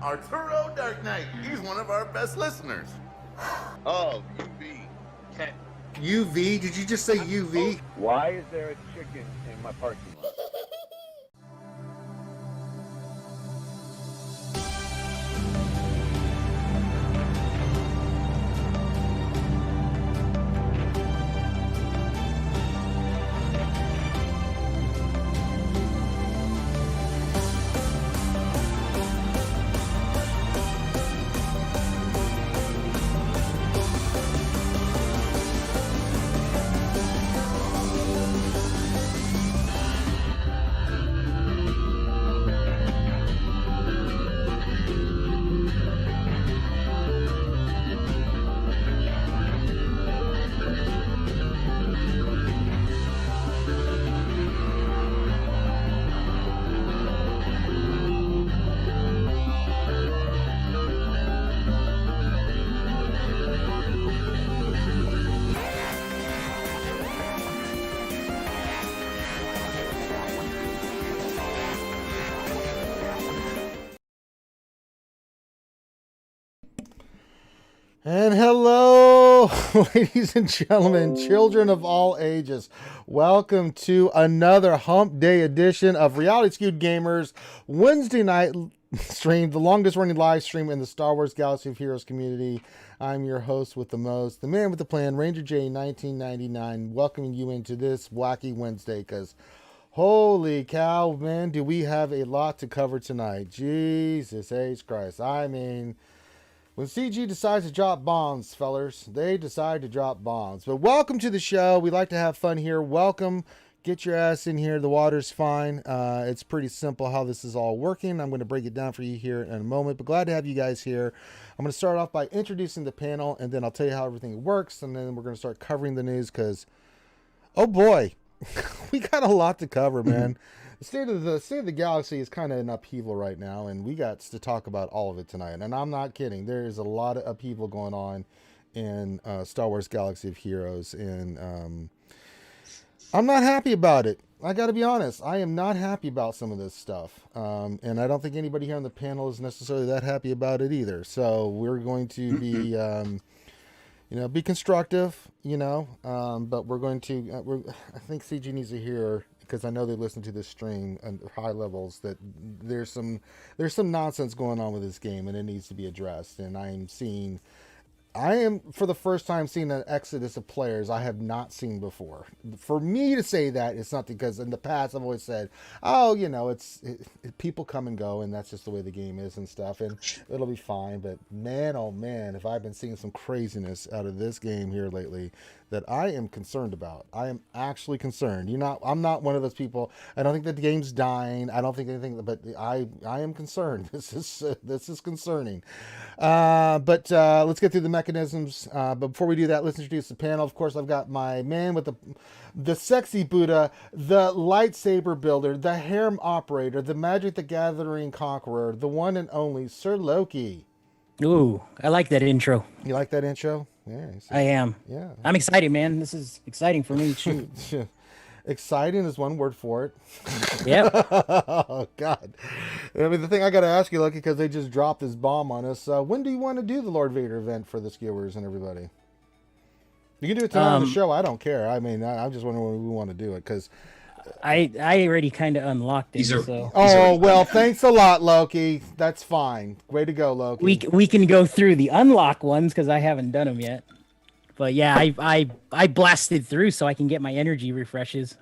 Arturo Dark Knight. He's one of our best listeners. Oh, UV. UV? Did you just say UV? Why is there a chicken in my parking lot? And hello, ladies and gentlemen, children of all ages. Welcome to another Hump Day edition of Reality Skewed Gamers Wednesday night stream, the longest running live stream in the Star Wars Galaxy of Heroes community. I'm your host with the most, the man with the plan, Ranger J 1999, welcoming you into this wacky Wednesday because holy cow, man, do we have a lot to cover tonight. Jesus H. Christ. I mean, when CG decides to drop bombs, fellers, they decide to drop bombs. But welcome to the show. We like to have fun here. Welcome. Get your ass in here. The water's fine. It's pretty simple how this is all working. I'm going to break it down for you here in a moment. But glad to have you guys here. I'm going to start off by introducing the panel, and then I'll tell you how everything works. And then we're going to start covering the news because, oh boy, we got a lot to cover, man. The state of the galaxy is kind of in upheaval right now, and we got to talk about all of it tonight. And I'm not kidding. There is a lot of upheaval going on in Star Wars Galaxy of Heroes, and I'm not happy about it. I got to be honest. I am not happy about some of this stuff, and I don't think anybody here on the panel is necessarily that happy about it either. So we're going to be, be constructive, but we're going to. I think CG needs to hear, because I know they listen to this stream at high levels, that there's some nonsense going on with this game and it needs to be addressed. And I am for the first time seeing an exodus of players I have not seen before. For me to say that, it's not because in the past I've always said, oh, people come and go and that's just the way the game is and stuff, and it'll be fine. But man, oh man, if I've been seeing some craziness out of this game here lately that I am concerned about. I am actually concerned. I'm not one of those people. I don't think that the game's dying. I don't think anything, but I am concerned. This is concerning. But let's get through the mechanisms. But before we do that, let's introduce the panel. Of course, I've got my man with the sexy Buddha, the lightsaber builder, the harem operator, the Magic the Gathering conqueror, the one and only Sir Loki. Ooh, I like that intro. You like that intro? Yeah, I am. Yeah, I'm excited, man. This is exciting for me. Shoot. Exciting is one word for it. Yep. Oh God. I mean, the thing I got to ask you, Lucky, because they just dropped this bomb on us. When do you want to do the Lord Vader event for the skewers and everybody? You can do it tonight on the show. I don't care. I mean, I'm just wondering when we want to do it because I already kind of unlocked it. Well, thanks a lot, Loki. That's fine. Way to go, Loki. We can go through the unlock ones because I haven't done them yet. But yeah, I blasted through so I can get my energy refreshes.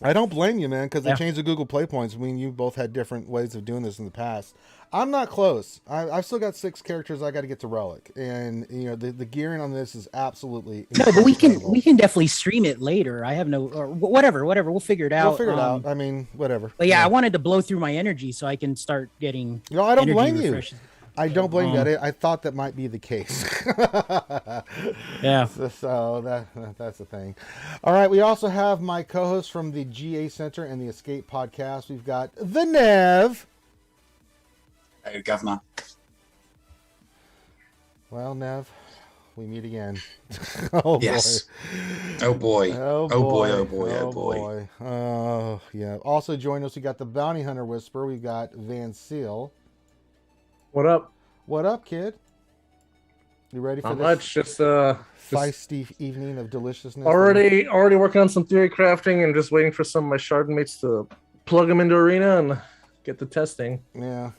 I don't blame you, man, because they changed the Google Play points. I mean, you both had different ways of doing this in the past. I'm not close. I've still got 6 characters I got to get to Relic, and the gearing on this is absolutely no. But we can definitely stream it later. I have no or whatever. We'll figure it out. We'll figure it out. I mean, whatever. But yeah, I wanted to blow through my energy so I can start getting. I don't blame refreshes. you. I don't blame you. I thought that might be the case. Yeah. So that's the thing. All right. We also have my co-host from the GA Center and the Escape Podcast. We've got the Nev. Hey, Governor. Well, Nev, we meet again. Yes. Boy. Oh boy. Oh yeah. Also join us. We got the Bounty Hunter Whisperer. We got Van Seal. What up? What up, kid? You ready for Not this much. Just feisty evening of deliciousness? already working on some theory crafting and just waiting for some of my shard mates to plug them into Arena and get the testing. Yeah,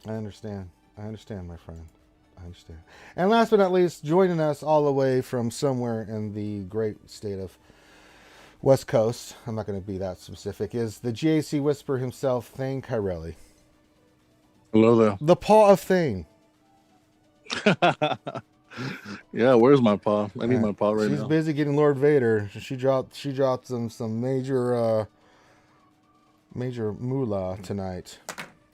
I understand. I understand, my friend. I understand. And last but not least, joining us all the way from somewhere in the great state of West Coast, I'm not going to be that specific, is the GAC Whisperer himself, Thane Kyrelli. Hello there. The paw of Thane. Yeah, where's my paw? I need my paw right now. She's busy getting Lord Vader. She dropped some major moolah tonight,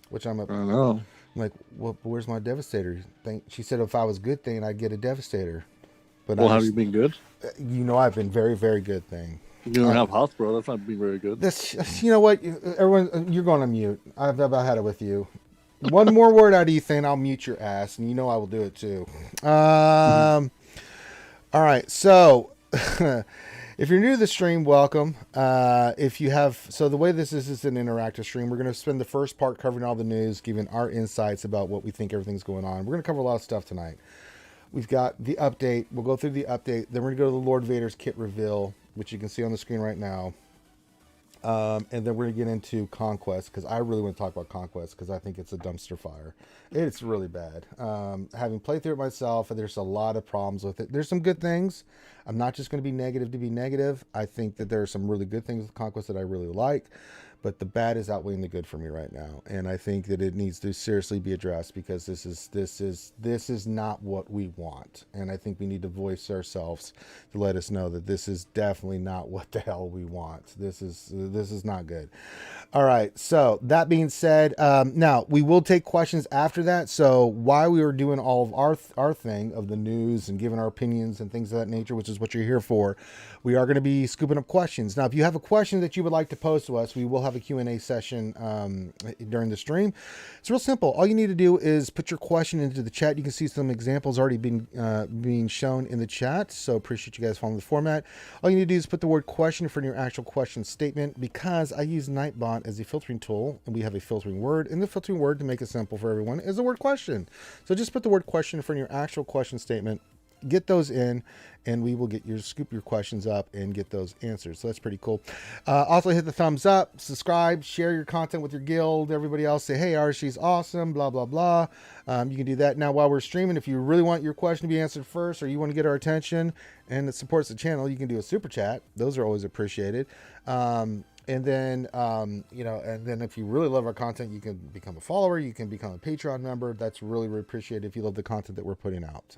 which I know. I'm like, well, where's my Devastator? She said if I was good Thane, I'd get a Devastator. But well, have you been good? You know, I've been very, very good Thane. You don't have house, bro. That's not being very good. You know what? Everyone, you're going on mute. I've about had it with you. One more word out of you, Thane, I'll mute your ass, and you know I will do it too. All right, so if you're new to the stream, welcome. If you have, so the way this is an interactive stream. We're going to spend the first part covering all the news, giving our insights about what we think everything's going on. We're going to cover a lot of stuff tonight. We've got the update. We'll go through the update. Then we're going to go to the Lord Vader's kit reveal, which you can see on the screen right now. And then we're going to get into Conquest, because I really want to talk about Conquest, because I think it's a dumpster fire. It's really bad. Having played through it myself, there's a lot of problems with it. There's some good things. I'm not just going to be negative to be negative. I think that there are some really good things with Conquest that I really like, but the bad is outweighing the good for me right now. And I think that it needs to seriously be addressed, because this is not what we want. And I think we need to voice ourselves to let us know that this is definitely not what the hell we want. This is not good. All right. So that being said, now we will take questions after that. So while we were doing all of our thing of the news and giving our opinions and things of that nature, which is what you're here for, we are going to be scooping up questions. Now, if you have a question that you would like to pose to us, we will have a Q&A session during the stream. It's real simple. All you need to do is put your question into the chat. You can see some examples already being shown in the chat, so appreciate you guys following the format. All you need to do is put the word question for your actual question statement, because I use Nightbot as a filtering tool, and we have a filtering word, and the filtering word, to make it simple for everyone, is the word question. So just put the word question for your actual question statement, get those in, and we will scoop your questions up and get those answers. So that's pretty cool. Also hit the thumbs up, subscribe, share your content with your guild, everybody else. Say, hey, Arshy's awesome, blah, blah, blah. You can do that. Now, while we're streaming, if you really want your question to be answered first, or you want to get our attention and it supports the channel, you can do a super chat. Those are always appreciated. And then, and then if you really love our content, you can become a follower. You can become a Patreon member. That's really, really appreciated if you love the content that we're putting out.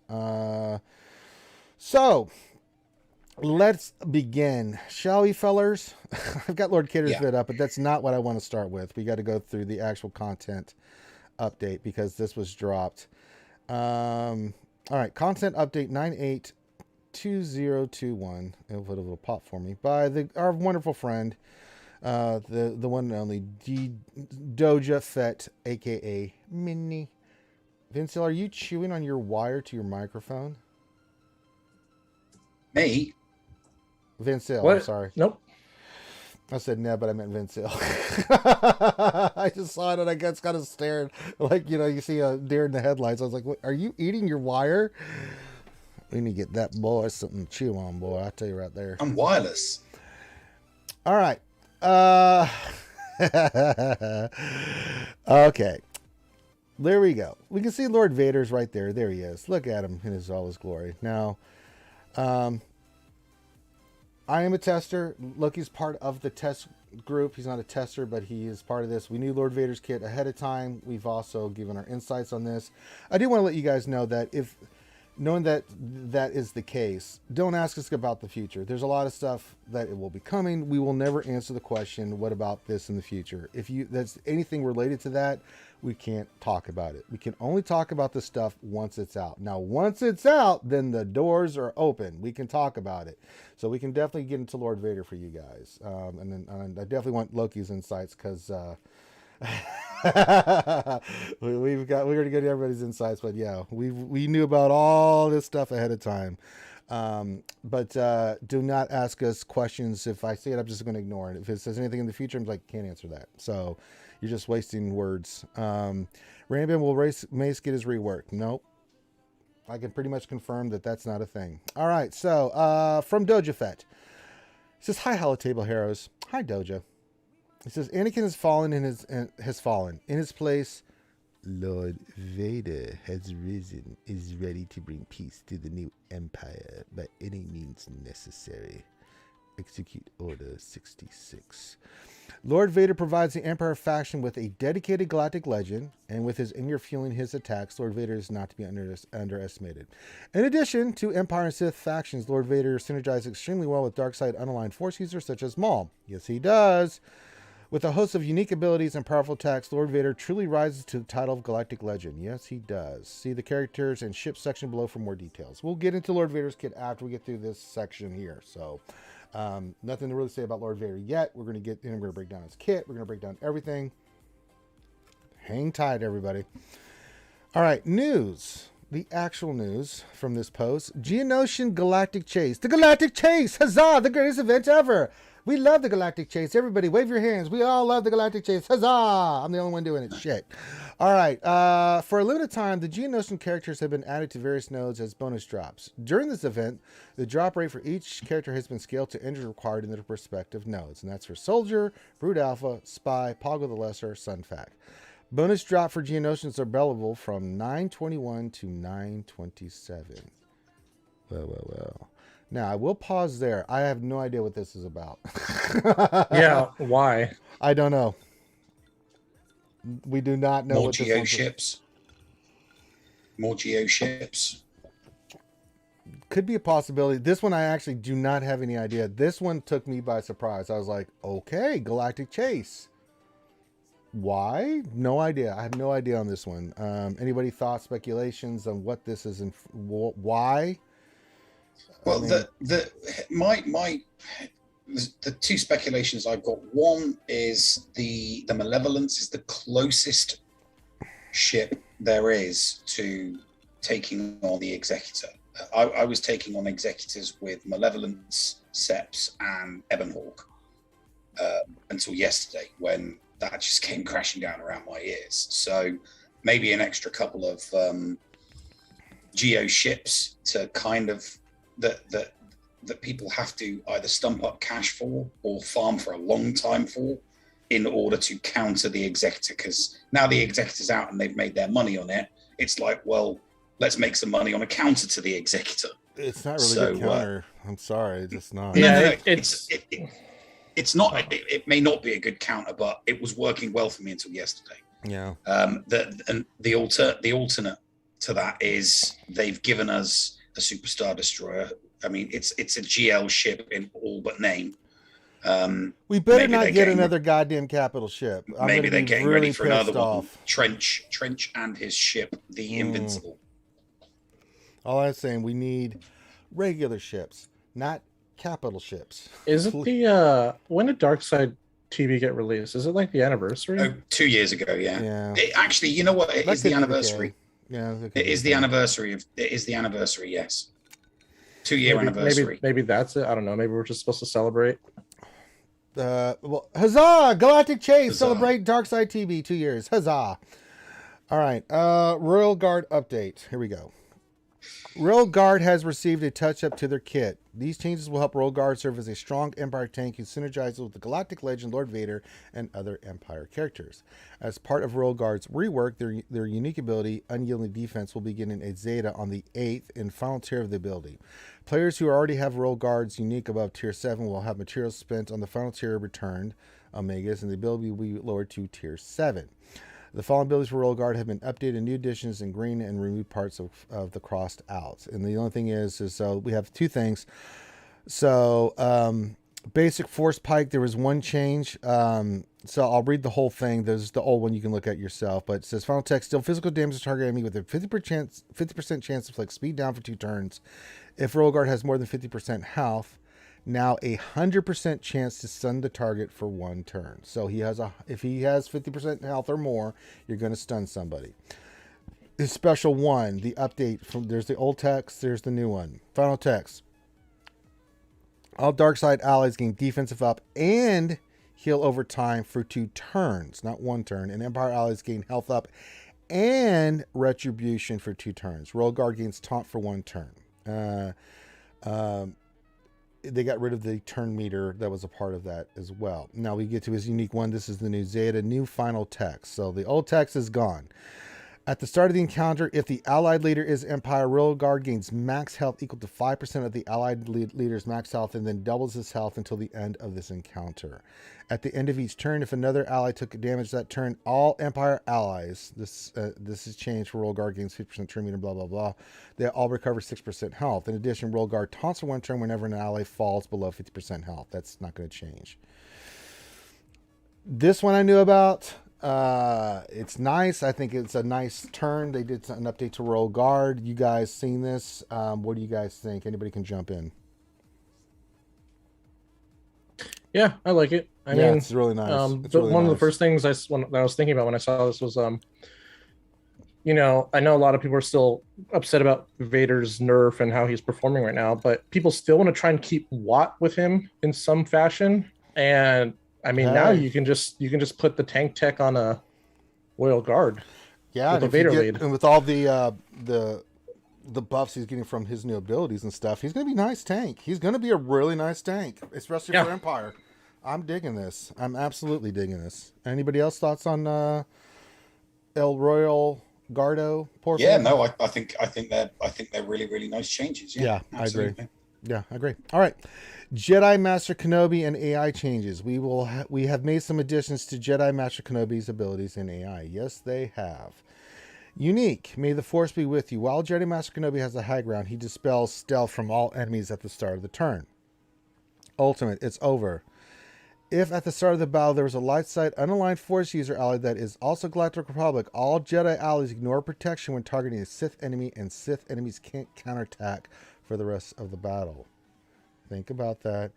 So let's begin, shall we, fellers? I've got Lord Kitter's vid up, but that's not what I want to start with. We got to go through the actual content update, because this was dropped. All right, content update 982021. It'll put a little pop for me by our wonderful friend, the one and only Doja Fett, aka Minnie. Vincil, are you chewing on your wire to your microphone? Me? Vincil, What? I'm sorry. Nope. I said Ned, but I meant Vincil. I just saw it and I guess kind of stared like, you see a deer in the headlights. I was like, what, are you eating your wire? We need to get that boy something to chew on, boy. I tell you right there. I'm wireless. All right. Okay. There we go. We can see Lord Vader's right there. There he is. Look at him in all his glory. Now, I am a tester. Loki's part of the test group. He's not a tester, but he is part of this. We knew Lord Vader's kit ahead of time. We've also given our insights on this. I do want to let you guys know that knowing that is the case, don't ask us about the future. There's a lot of stuff that it will be coming. We will never answer the question, what about this in the future? If that's anything related to that, we can't talk about it. We can only talk about the stuff once it's out. Now, once it's out, then the doors are open. We can talk about it. So we can definitely get into Lord Vader for you guys. And I definitely want Loki's insights, because we're gonna get everybody's insights. But yeah, we knew about all this stuff ahead of time. But do not ask us questions. If I say it, I'm just going to ignore it. If it says anything in the future, I'm like, can't answer that. So you're just wasting words. Rambin, will Mace get his rework? Nope. I can pretty much confirm that that's not a thing. All right, so from Doja Fett. It says, hi, Hello Table Heroes. Hi, Doja. It says, Anakin has fallen. In his place, Lord Vader has risen, is ready to bring peace to the new empire by any means necessary. Execute Order 66. Lord Vader provides the Empire faction with a dedicated galactic legend, and with his anger fueling his attacks, Lord Vader is not to be underestimated. In addition to Empire and Sith factions, Lord Vader synergizes extremely well with dark-side unaligned force users such as Maul. Yes, he does. With a host of unique abilities and powerful attacks, Lord Vader truly rises to the title of Galactic Legend. Yes, he does. See the characters and ship section below for more details. We'll get into Lord Vader's kit after we get through this section here. So, nothing to really say about Lord Vader yet. We're going to get in and we're going to break down his kit. We're going to break down everything. Hang tight, everybody. All right, news. The actual news from this post. Geonosian Galactic Chase. The Galactic Chase! Huzzah! The greatest event ever! We love the Galactic Chase. Everybody, wave your hands. We all love the Galactic Chase. Huzzah! I'm the only one doing it. Shit. All right. For a limited time, the Geonosian characters have been added to various nodes as bonus drops. During this event, the drop rate for each character has been scaled to energy required in their respective nodes. And that's for Soldier, Brood Alpha, Spy, Poggle the Lesser, Sunfac. Bonus drop for Geonosians are available from 921 to 927. Well. Now, I will pause there. I have no idea what this is about. Yeah, why? I don't know. We do not know More what this Geo one's ships. More Geo ships. could be a possibility. This one I actually do not have any idea. This one took me by surprise. I was like, okay, Galactic Chase. Why? No idea. I have no idea on this one. Anybody thoughts, speculations on what this is and why? Well, the two speculations I've got. One is the Malevolence is the closest ship there is to taking on the Executor. I was taking on Executors with Malevolence, Seps, and Ebonhawk until yesterday, when that just came crashing down around my ears. So maybe an extra couple of Geo ships to kind of that people have to either stump up cash for or farm for a long time for in order to counter the Executor, because now the Executor's out and they've made their money on it. It's like, well, let's make some money on a counter to the Executor. It's not really a good counter. I'm sorry, it's just not. Yeah, it's not. It may not be a good counter, but it was working well for me until yesterday. Yeah. The alternate to that is they've given us a Superstar Destroyer. I mean, it's a GL ship in all but name. We better not get another goddamn capital ship. Maybe they're getting ready for another one. Trench and his ship, the Invincible. All I'm saying, we need regular ships, not capital ships. Is it the when did Darkside TV get released? Is it like the anniversary? Oh, 2 years ago, yeah. Yeah. Actually, you know what? It is the anniversary. Yeah. It is the anniversary of. It is the anniversary. Yes. 2-year anniversary. Maybe that's it. I don't know. Maybe we're just supposed to celebrate. Well, huzzah! Galactic Chase! Huzzah. Celebrate Darkside TV 2 years. Huzzah! All right. Royal Guard update. Here we go. Royal Guard has received a touch-up to their kit. These changes will help Royal Guard serve as a strong Empire tank who synergizes with the Galactic Legend, Lord Vader, and other Empire characters. As part of Royal Guard's rework, their unique ability, Unyielding Defense, will be getting a Zeta on the 8th and final tier of the ability. Players who already have Royal Guard's unique above tier 7 will have materials spent on the final tier returned, Omegas, and the ability will be lowered to tier 7. The following abilities for Royal Guard have been updated, new additions in green, and removed parts of the crossed out. And the only thing is so we have two things. So basic force pike, there was one change. So I'll read the whole thing. There's the old one you can look at yourself. But it says final text: still physical damage to target enemy with a 50% chance to flex speed down for 2 turns. If Royal Guard has more than 50% health, now 100% chance to stun the target for 1 turn. So if he has 50% health or more, you're going to stun somebody. His special one, the update there's the old text, there's the new one. Final text: all Darkside allies gain defensive up and heal over time for 2 turns, not 1 turn. And Empire allies gain health up and Retribution for 2 turns. Royal Guard gains taunt for 1 turn. They got rid of the turn meter that was a part of that as well. Now we get to his unique one. This is the new Zeta, new final text. So the old text is gone. At the start of the encounter, if the allied leader is Empire, Royal Guard gains max health equal to 5% of the allied leader's max health and then doubles his health until the end of this encounter. At the end of each turn, if another ally took damage that turn, all Empire allies, this is changed for Royal Guard gains 50% turn meter, blah, blah, blah, they all recover 6% health. In addition, Royal Guard taunts for 1 turn whenever an ally falls below 50% health. That's not going to change. This one I knew about. It's nice. I think it's a nice turn. They did an update to Royal Guard. You guys seen this? What do you guys think? Anybody can jump in. Yeah, I like it. I mean, it's really nice. One of the first things I was thinking about when I saw this was, you know, I know a lot of people are still upset about Vader's nerf and how he's performing right now, but people still want to try and keep Watt with him in some fashion. And I mean, now you can just put the tank tech on a Royal Guard. Yeah, with a Vader lead, and with all the buffs he's getting from his new abilities and stuff, he's going to be a nice tank. He's going to be a really nice tank, especially for Empire. I'm digging this. I'm absolutely digging this. Anybody else thoughts on El Royal Gardo? Yeah, no, I think they're really, really nice changes. Yeah, I agree. Yeah, I agree. All right. Jedi Master Kenobi and AI changes. We have made some additions to Jedi Master Kenobi's abilities in AI. Yes, they have. Unique. May the Force be with you. While Jedi Master Kenobi has the high ground, he dispels stealth from all enemies at the start of the turn. Ultimate. It's over. If at the start of the battle there was a light side unaligned Force user ally that is also Galactic Republic, all Jedi allies ignore protection when targeting a Sith enemy, and Sith enemies can't counterattack for the rest of the battle. Think about that.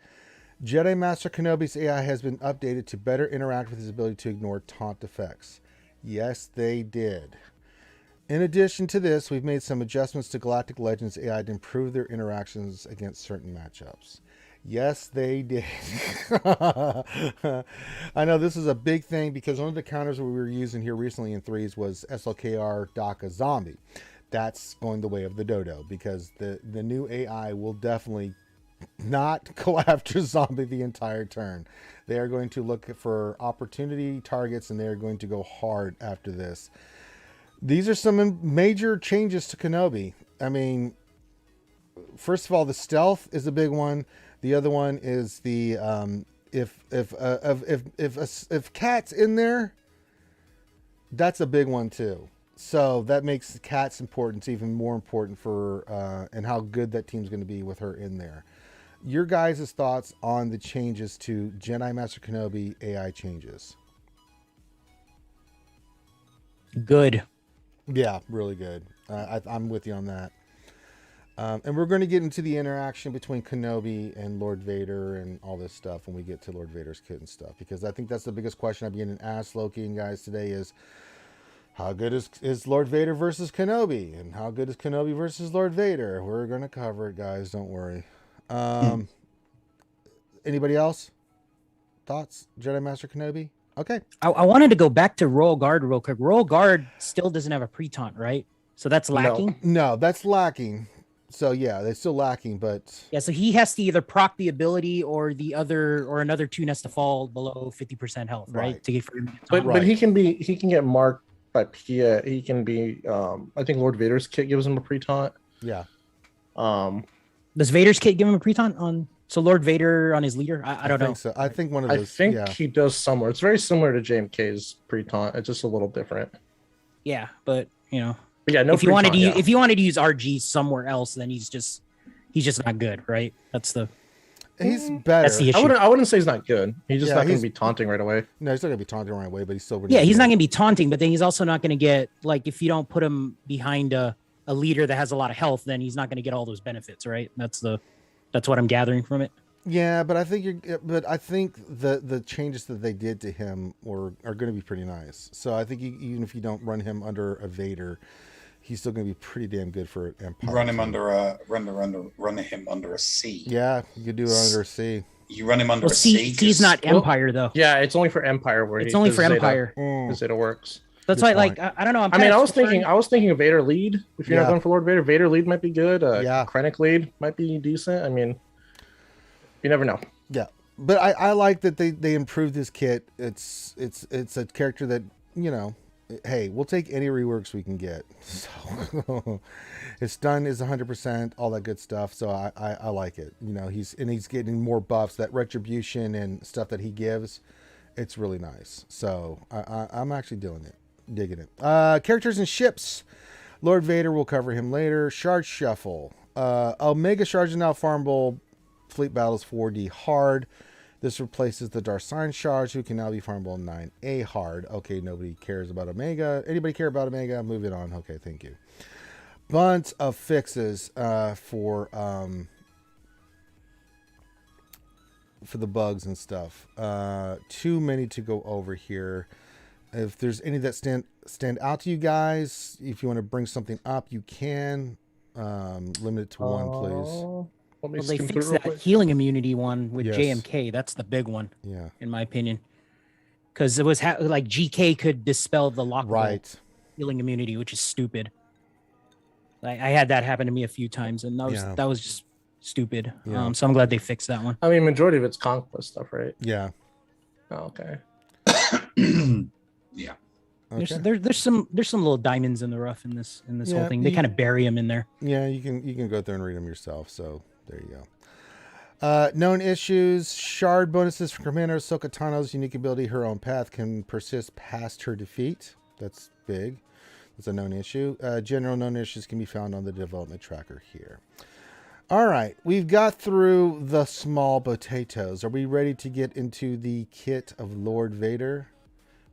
Jedi Master Kenobi's AI has been updated to better interact with his ability to ignore taunt effects. Yes, they did. In addition to this, we've made some adjustments to Galactic Legends AI to improve their interactions against certain matchups. Yes, they did. I know this is a big thing because one of the counters we were using here recently in 3s was SLKR DACA Zombie. That's going the way of the dodo because the new AI will definitely not go after Zombie the entire turn. They are going to look for opportunity targets and they're going to go hard after this. These are some major changes to Kenobi. I mean, first of all, the stealth is a big one. The other one is the if Cat's in there, that's a big one too. So that makes Cat's importance even more important for and how good that team's going to be with her in there. Your guys' thoughts on the changes to Jedi Master Kenobi AI changes? Good. Yeah, really good. I'm with you on that. And we're going to get into the interaction between Kenobi and Lord Vader and all this stuff when we get to Lord Vader's kit and stuff. Because I think that's the biggest question I've been getting asked, Loki and guys, today is how good is Lord Vader versus Kenobi? And how good is Kenobi versus Lord Vader? We're going to cover it, guys. Don't worry. Anybody else? Thoughts? Jedi Master Kenobi? Okay. I wanted to go back to Royal Guard real quick. Royal Guard still doesn't have a pre-taunt, right? So that's lacking? No, that's lacking. So yeah, they're still lacking, but yeah, so he has to either proc the ability or another tune has to fall below 50% health, right? To get for him. But he can get marked by Pia. He can be I think Lord Vader's kit gives him a pre-taunt. Yeah. Does Vader's kit give him a pre-taunt on Lord Vader on his leader? I don't know. So. I think one of those. I think he does somewhere. It's very similar to JMK's pre-taunt. It's just a little different. Yeah, but you know. But yeah, no. If you wanted to use RG somewhere else, then he's just not good, right? He's better. That's the issue. I wouldn't say he's not good. He's just not going to be taunting right away. No, he's not going to be taunting right away, but he's still. Yeah, he's not going to be taunting, but then he's also not going to get like if you don't put him behind a leader that has a lot of health, then he's not going to get all those benefits, right? That's what I'm gathering from it. Yeah, but I think the changes that they did to him are going to be pretty nice. So I think even if you don't run him under a Vader, he's still going to be pretty damn good for Empire. Run him under a C. Yeah, you could do it under a C. You run him under a C. He's not Empire though. Yeah, it's only for Empire it's only for Empire. Zeta works. That's Good why, point. I don't know. I mean, I was thinking of Vader lead. If you're Yeah. not going for Lord Vader, Vader lead might be good. Yeah. Krennic lead might be decent. I mean, you never know. Yeah, but I like that they improved this kit. It's a character that, you know, hey, we'll take any reworks we can get. So his stun is 100%, all that good stuff. So I like it. You know, he's getting more buffs. That retribution and stuff that he gives, it's really nice. So I'm actually digging it. Characters and ships. Lord Vader, we'll cover him later. Shard Shuffle. Omega Shards are now farmable. Fleet Battles 4D hard. This replaces the Darsign Shards, who can now be farmable 9A hard. Okay, nobody cares about Omega. Anybody care about Omega? Moving on. Okay, thank you. Bunch of fixes for the bugs and stuff. Too many to go over here. If there's any that stand out to you guys, if you want to bring something up, you can. Limit it to one, please. Well, they fixed that healing immunity one with Yes. JMK. That's the big one, Yeah. in my opinion, because it was like GK could dispel the lockable healing immunity, which is stupid. I had that happen to me a few times, and that was just stupid. Yeah. So I'm glad they fixed that one. I mean, majority of it's Conquest stuff, right? Yeah. Oh, okay. Yeah. Okay. There's some little diamonds in the rough in this whole thing. They kind of bury them in there. Yeah, you can go there and read them yourself. So there you go. Known issues: shard bonuses for Commander Ahsoka Tano's unique ability. Her own path can persist past her defeat. That's big. That's a known issue. General known issues can be found on the development tracker here. All right, we've got through the small potatoes. Are we ready to get into the kit of Lord Vader?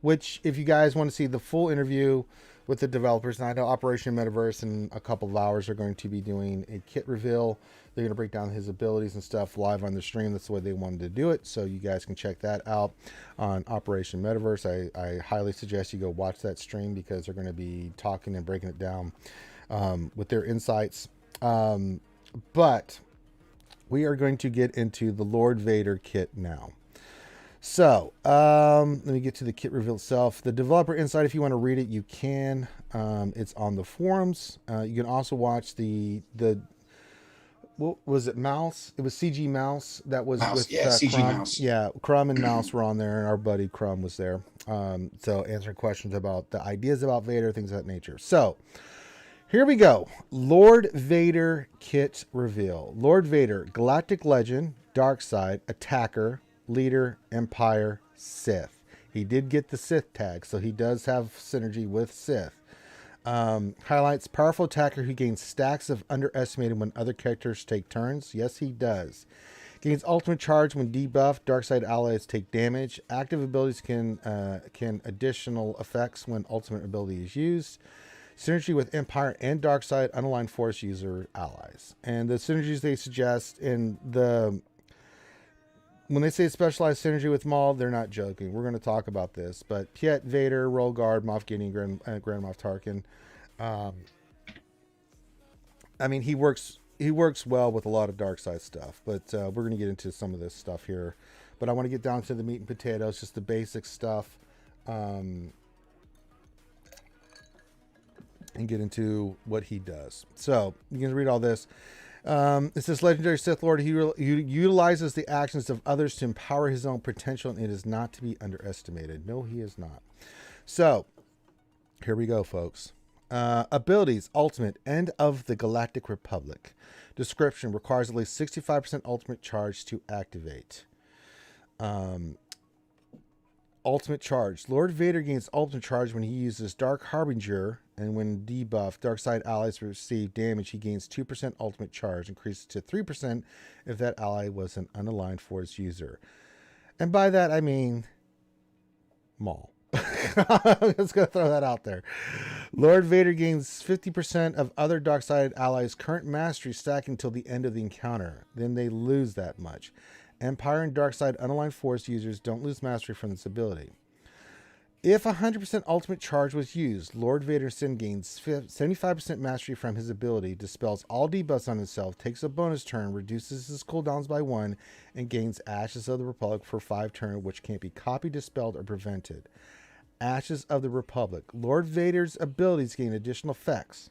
Which, if you guys want to see the full interview with the developers, and I know Operation Metaverse in a couple of hours are going to be doing a kit reveal. They're going to break down his abilities and stuff live on the stream. That's the way they wanted to do it. So you guys can check that out on Operation Metaverse. I highly suggest you go watch that stream because they're going to be talking and breaking it down with their insights. But we are going to get into the Lord Vader kit now. So, let me get to the kit reveal itself. The developer insight, if you want to read it, you can. It's on the forums. You can also watch the what was it, Mouse? It was CG Mouse that was Mouse, with CG Crumb. Mouse. Yeah, Crumb and Mouse were on there, and our buddy Crumb was there. So answering questions about the ideas about Vader, things of that nature. So here we go. Lord Vader kit reveal. Lord Vader, Galactic Legend, Dark Side, Attacker, Leader, Empire, Sith. He did get the Sith tag, so he does have synergy with Sith. Highlights: powerful attacker who gains stacks of underestimated when other characters take turns. Yes, he does. Gains ultimate charge when debuffed. Darkside allies take damage. Active abilities can additional effects when ultimate ability is used. Synergy with Empire and Darkside unaligned Force user allies. And the synergies they suggest when they say specialized synergy with Maul, they're not joking. We're going to talk about this. But Piet, Vader, Roll Guard, Moff Gideon, Grand Moff Tarkin. I mean, he works well with a lot of dark side stuff. But we're going to get into some of this stuff here. But I want to get down to the meat and potatoes, just the basic stuff. And get into what he does. So you can read all this. It says legendary Sith Lord. He utilizes the actions of others to empower his own potential, and it is not to be underestimated. No, he is not. So here we go, folks. Abilities: Ultimate, End of the Galactic Republic. Description: requires at least 65% ultimate charge to activate. Ultimate charge. Lord Vader gains ultimate charge when he uses Dark Harbinger, and when debuffed, Darkside allies receive damage, he gains 2% ultimate charge, increases to 3% if that ally was an unaligned Force user. And by that, I mean Maul. I'm just going to throw that out there. Lord Vader gains 50% of other Darkside allies' current mastery stack until the end of the encounter. Then they lose that much. Empire and Darkside unaligned Force users don't lose mastery from this ability. If 100% ultimate charge was used, Lord Vader then gains 75% mastery from his ability, dispels all debuffs on himself, takes a bonus turn, reduces his cooldowns by 1, and gains Ashes of the Republic for 5 turns, which can't be copied, dispelled, or prevented. Ashes of the Republic. Lord Vader's abilities gain additional effects.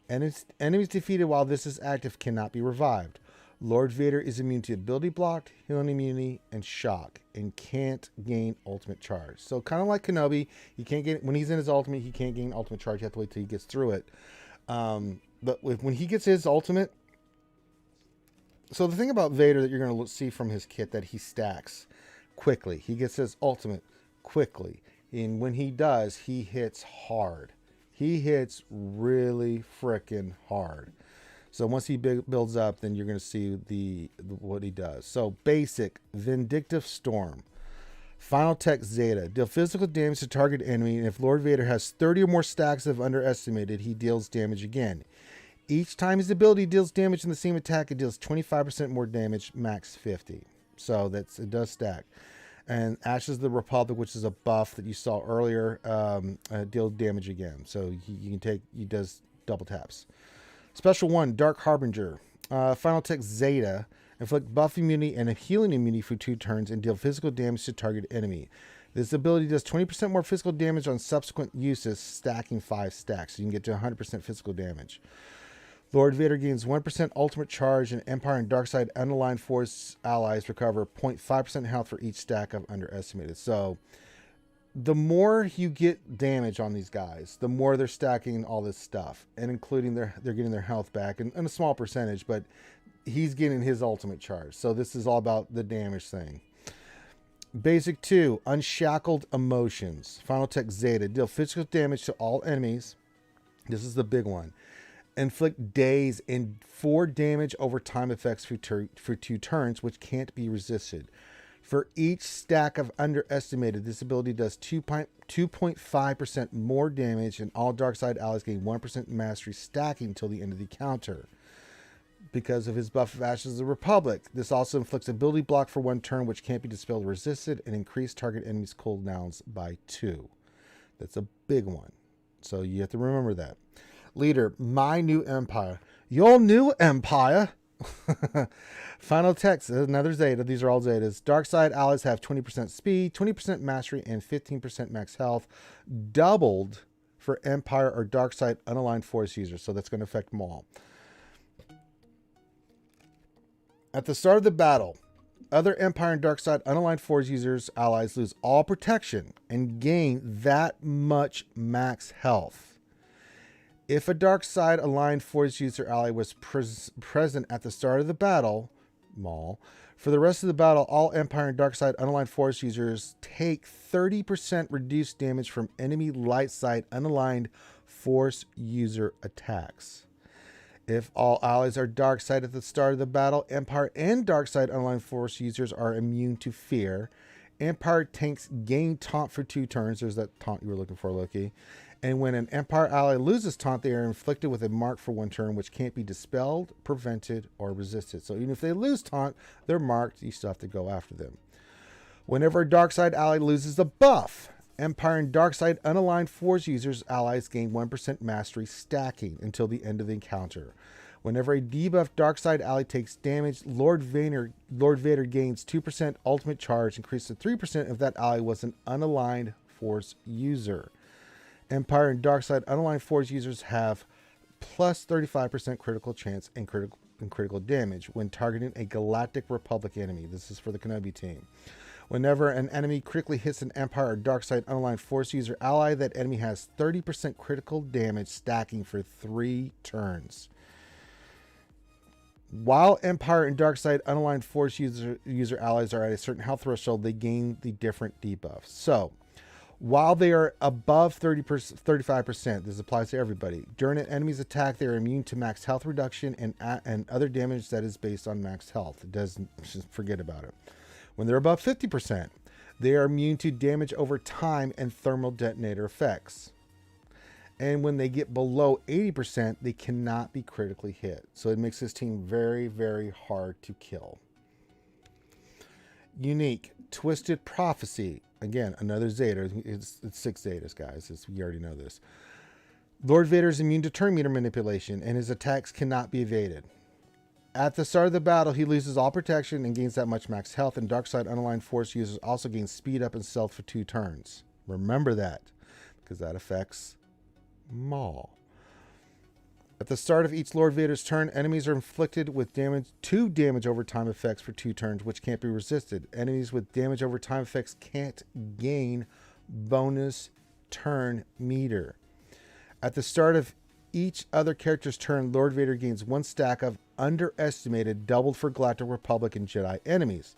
And enemies defeated while this is active cannot be revived. Lord Vader is immune to ability blocked, healing immunity, and shock, and can't gain ultimate charge. So kind of like Kenobi, he can't get when he's in his ultimate, he can't gain ultimate charge. You have to wait till he gets through it. But when he gets his ultimate, so the thing about Vader that you're going to see from his kit that he stacks quickly. He gets his ultimate quickly, and when he does, he hits hard. He hits really freaking hard. So once he builds up, then you're going to see what he does. So basic, Vindictive Storm. Final Tech Zeta. Deal physical damage to target enemy, and if Lord Vader has 30 or more stacks of underestimated, he deals damage again. Each time his ability deals damage in the same attack, it deals 25% more damage, max 50. So it does stack. And Ashes of the Republic, which is a buff that you saw earlier, deals damage again. So he does double taps. Special 1, Dark Harbinger. Final Tech Zeta. Inflict buff immunity and a healing immunity for 2 turns and deal physical damage to target enemy. This ability does 20% more physical damage on subsequent uses, stacking 5 stacks. So you can get to 100% physical damage. Lord Vader gains 1% ultimate charge, and Empire and Darkside unaligned force allies recover 0.5% health for each stack of underestimated. So the more you get damage on these guys, the more they're stacking all this stuff, and including they're getting their health back, and a small percentage, but he's getting his ultimate charge. So this is all about the damage thing. Basic 2, Unshackled Emotions. Final Tech Zeta. Deal physical damage to all enemies. This is the big one. Inflict daze and 4 damage over time effects for 2 turns, which can't be resisted. For each stack of underestimated, this ability does 2.5% more damage, and all Darkside allies gain 1% mastery stacking until the end of the counter. Because of his buff of Ashes of the Republic, this also inflicts ability block for 1 turn, which can't be dispelled or resisted, and increase target enemies' cooldowns by 2. That's a big one. So you have to remember that. Leader, My New Empire. Your new empire. Final text, another Zeta. These are all Zetas. Darkside allies have 20% speed, 20% mastery, and 15% max health. Doubled for Empire or Darkside unaligned force users. So that's going to affect them all. At the start of the battle, other Empire and Darkside unaligned force users allies lose all protection and gain that much max health. If a Darkside aligned force user ally was present at the start of the battle, for the rest of the battle, all Empire and Darkside unaligned force users take 30% reduced damage from enemy light side unaligned force user attacks. If all allies are Darkside at the start of the battle, Empire and Darkside unaligned force users are immune to fear. Empire tanks gain taunt for 2 turns. There's that taunt you were looking for, Loki. And when an Empire ally loses taunt, they are inflicted with a mark for 1 turn, which can't be dispelled, prevented, or resisted. So even if they lose taunt, they're marked. You still have to go after them. Whenever a Darkside ally loses a buff, Empire and Darkside unaligned force users allies gain 1% mastery stacking until the end of the encounter. Whenever a debuffed Darkside ally takes damage, Lord Vader gains 2% ultimate charge, increased to 3% if that ally was an unaligned force user. Empire and Darkside unaligned force users have plus 35% critical chance and critical damage when targeting a Galactic Republic enemy. This is for the Kenobi team. Whenever an enemy critically hits an Empire or Darkside unaligned force user ally, that enemy has 30% critical damage stacking for 3 turns. While Empire and Darkside unaligned force user allies are at a certain health threshold, they gain the different debuffs. So, while they are above 35%, this applies to everybody. During an enemy's attack, they are immune to max health reduction and other damage that is based on max health. It doesn't, just forget about it. When they're above 50%, they are immune to damage over time and thermal detonator effects. And when they get below 80%, they cannot be critically hit. So it makes this team very, very hard to kill. Unique, Twisted Prophecy. Again, another Zeta. It's 6 Zetas, guys. We already know this. Lord Vader is immune to turn meter manipulation, and his attacks cannot be evaded. At the start of the battle, he loses all protection and gains that much max health, and Darkside unaligned force users also gain speed up and stealth for 2 turns. Remember that, because that affects Maul. At the start of each Lord Vader's turn, enemies are inflicted with two damage over time effects for 2 turns, which can't be resisted. Enemies with damage over time effects can't gain bonus turn meter. At the start of each other character's turn, Lord Vader gains 1 stack of underestimated, doubled for Galactic Republic and Jedi enemies.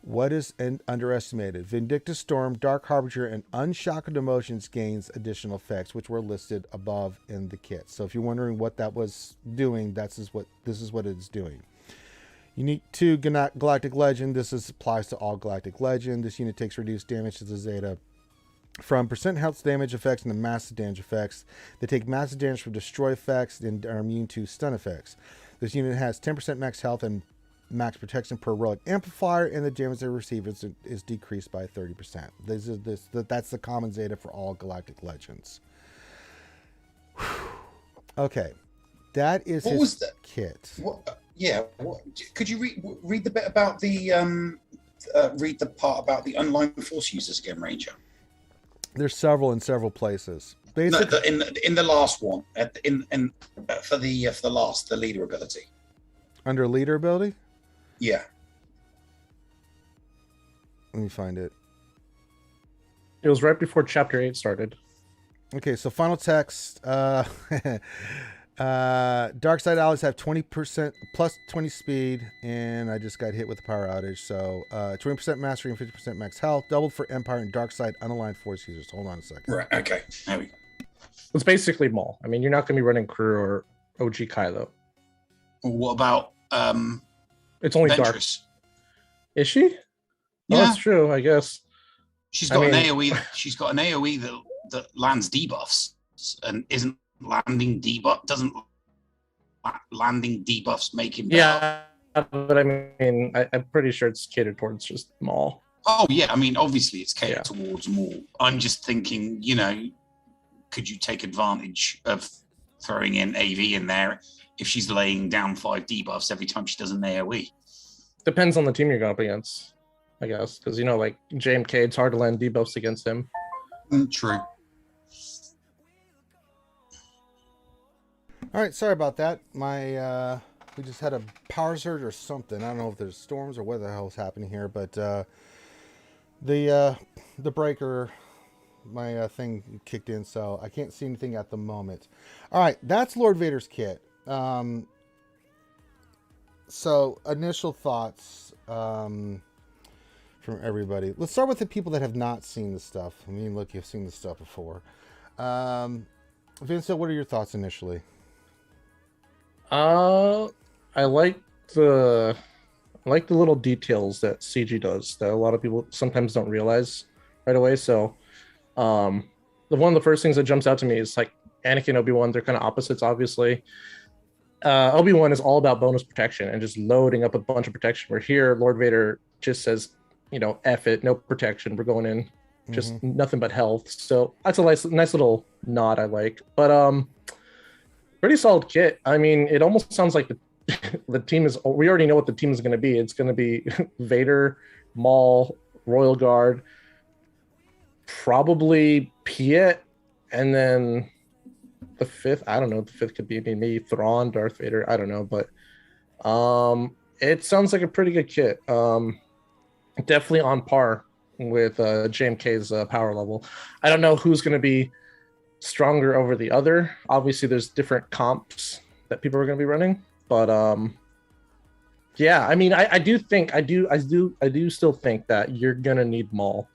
What is underestimated? Vindictive Storm, Dark Harbinger, and Unshackled Emotions gains additional effects, which were listed above in the kit. So if you're wondering what that was doing, this is what it's doing. Unique to Galactic Legend. This applies to all Galactic Legend. This unit takes reduced damage to the Zeta from % health damage effects and the massive damage effects. They take massive damage from destroy effects and are immune to stun effects. This unit has 10% max health and max protection per heroic amplifier, and the damage they receive is decreased by 30%. That's the common Zeta for all Galactic Legends. Okay, that is his kit. Could you read the bit about the read the part about the unaligned force users again, Ranger? There's several in several places. Basically, in the last one, for the leader ability. Under leader ability. Yeah. Let me find it. It was right before Chapter 8 started. Okay, so final text. Dark side allies have 20% plus 20 speed, and I just got hit with a power outage. So 20% mastery and 50% max health, doubled for Empire and Dark side unaligned force users. Hold on a second. Right. Okay. There we go. It's basically Maul. I mean, you're not going to be running crew or OG Kylo. What about It's only Ventress? Dark. Is she? Yeah, oh, that's true. I guess she's got an AOE. She's got an AOE that lands debuffs and isn't landing debuff. Doesn't landing debuffs make him better? Yeah, but I mean, I'm pretty sure it's catered towards just Maul. Oh yeah, I mean, obviously it's catered towards Maul. I'm just thinking, could you take advantage of throwing in AV in there if she's laying down 5 debuffs every time she does an AOE? Depends on the team you're going up against, I guess, because like JMK, it's hard to land debuffs against him. True. All right, sorry about that. We just had a power surge or something. I don't know if there's storms or what the hell is happening here, but the breaker, my thing kicked in, so I can't see anything at the moment. All right, that's Lord Vader's kit. So initial thoughts from everybody. Let's start with the people that have not seen the stuff. I mean, look, you've seen the stuff before. Vincent, what are your thoughts initially? I like the little details that CG does that a lot of people sometimes don't realize right away. So, one of the first things that jumps out to me is like Anakin and Obi-Wan. They're kind of opposites, obviously. Obi-Wan is all about bonus protection and just loading up a bunch of protection. Where here, Lord Vader just says, F it, no protection. We're going in, just nothing but health. So that's a nice little nod I like. But pretty solid kit. I mean, it almost sounds like the team is. We already know what the team is going to be. It's going to be Vader, Maul, Royal Guard, probably Piet, and then the fifth. I don't know. The fifth could be maybe Thrawn, Darth Vader. I don't know, but it sounds like a pretty good kit. Definitely on par with JMK's power level. I don't know who's going to be stronger over the other. Obviously, there's different comps that people are going to be running, but yeah. I mean, I do still think that you're going to need Maul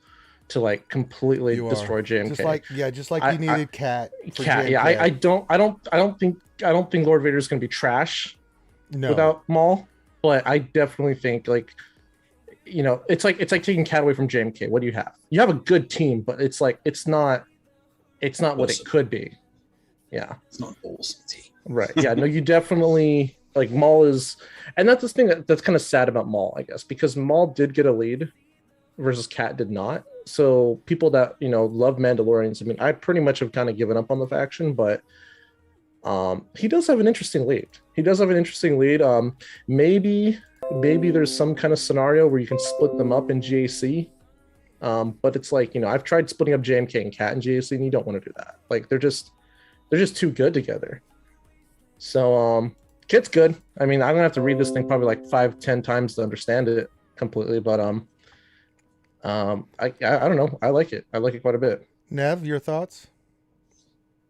to like completely destroy JMK. Just like you needed Cat. Yeah, I don't think Lord Vader is going to be trash without Maul, but I definitely think like it's like taking Cat away from JMK. What do you have? You have a good team, but it's like it's not what it could be. Yeah, it's not awesome team. Right. Yeah. No, you definitely like Maul is, and that's the thing that's kind of sad about Maul, I guess, because Maul did get a lead versus Cat did not. So people that love Mandalorians, I mean, I pretty much have kind of given up on the faction, but he does have an interesting lead. Maybe there's some kind of scenario where you can split them up in GAC But it's like, I've tried splitting up JMK and Cat and GAC, and you don't want to do that. Like they're just too good together. So Kit's good. I mean, I'm gonna have to read this thing probably like 5-10 times to understand it completely, but I don't know. I like it. I like it quite a bit. Nev, your thoughts?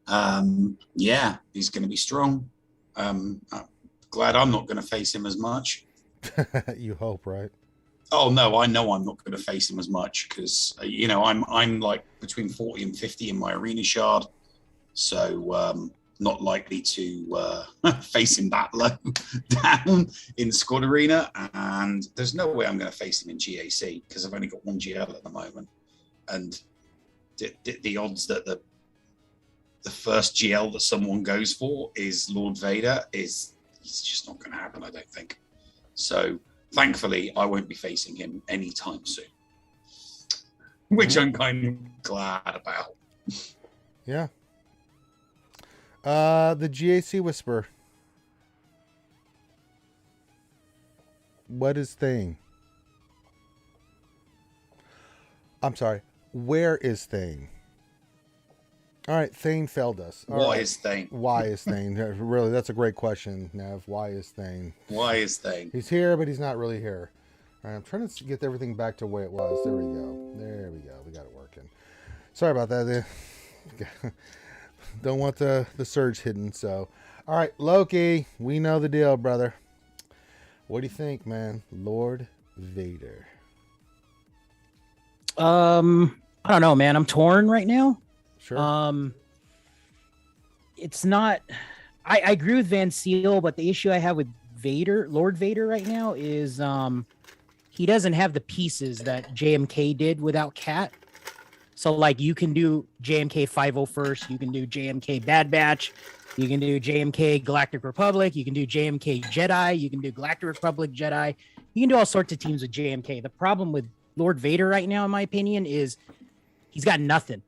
Yeah, he's going to be strong. I'm glad I'm not going to face him as much. You hope, right? Oh no, I know I'm not going to face him as much because I'm like between 40 and 50 in my arena shard, so not likely to face him that low down in squad arena, and there's no way I'm going to face him in GAC because I've only got one GL at the moment, and the odds that the first GL that someone goes for is Lord Vader it's just not going to happen, I don't think. So thankfully, I won't be facing him anytime soon, which I'm kind of glad about. Yeah. The GAC Whisper. What is Thane? I'm sorry. Where is Thane? All right, Thane failed us. Why is Thane? Why is Thane? Really, that's a great question, Nev. Why is Thane? Why is Thane? He's here, but he's not really here. All right, I'm trying to get everything back to where it was. There we go. There we go. We got it working. Sorry about that. Don't want the surge hidden. So, all right, Loki, we know the deal, brother. What do you think, man? Lord Vader. I don't know, man. I'm torn right now. Sure. It's not. I agree with Van Seal, but the issue I have with Vader, Lord Vader, right now is he doesn't have the pieces that JMK did without Cat. So like you can do JMK 501st, you can do JMK Bad Batch, you can do JMK Galactic Republic, you can do JMK Jedi, you can do Galactic Republic Jedi, you can do all sorts of teams with JMK. The problem with Lord Vader right now, in my opinion, is he's got nothing.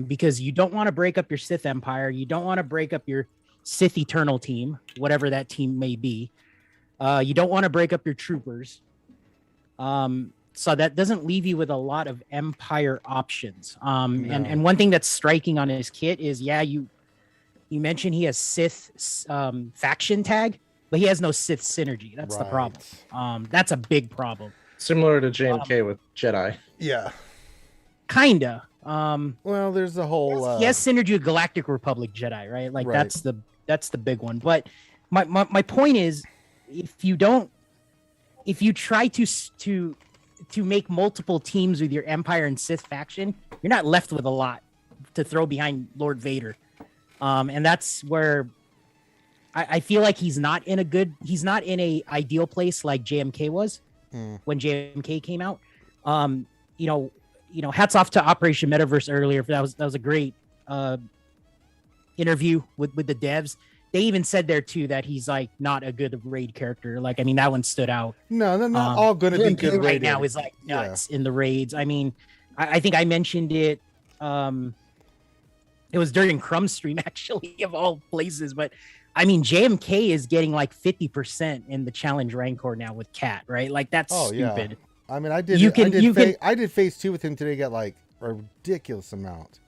Because you don't want to break up your Sith Empire, you don't want to break up your Sith Eternal team, whatever that team may be. You don't want to break up your troopers. So that doesn't leave you with a lot of Empire options. And one thing that's striking on his kit is, yeah, you mentioned he has Sith faction tag, but he has no Sith synergy. That's the problem. That's a big problem. Similar to JMK with Jedi. Yeah. Kinda. Well, there's the whole. He has synergy with Galactic Republic Jedi, right? Like that's the big one. But my point is, if you try to make multiple teams with your Empire and Sith faction, you're not left with a lot to throw behind Lord Vader. And that's where I feel like he's not in a ideal place like JMK was when JMK came out. Hats off to Operation Metaverse earlier. That was a great interview with the devs. They even said there too that he's like not a good raid character. Like, I mean, that one stood out. No, they're not all going to be good right rated. Now is like nuts in the raids. I mean, I think I mentioned it. It was during Crumb stream actually, of all places. But I mean, JMK is getting like 50% in the challenge Rancor now with Cat, right? Like that's stupid. Yeah. I mean, I did phase 2 with him today. Got like a ridiculous amount.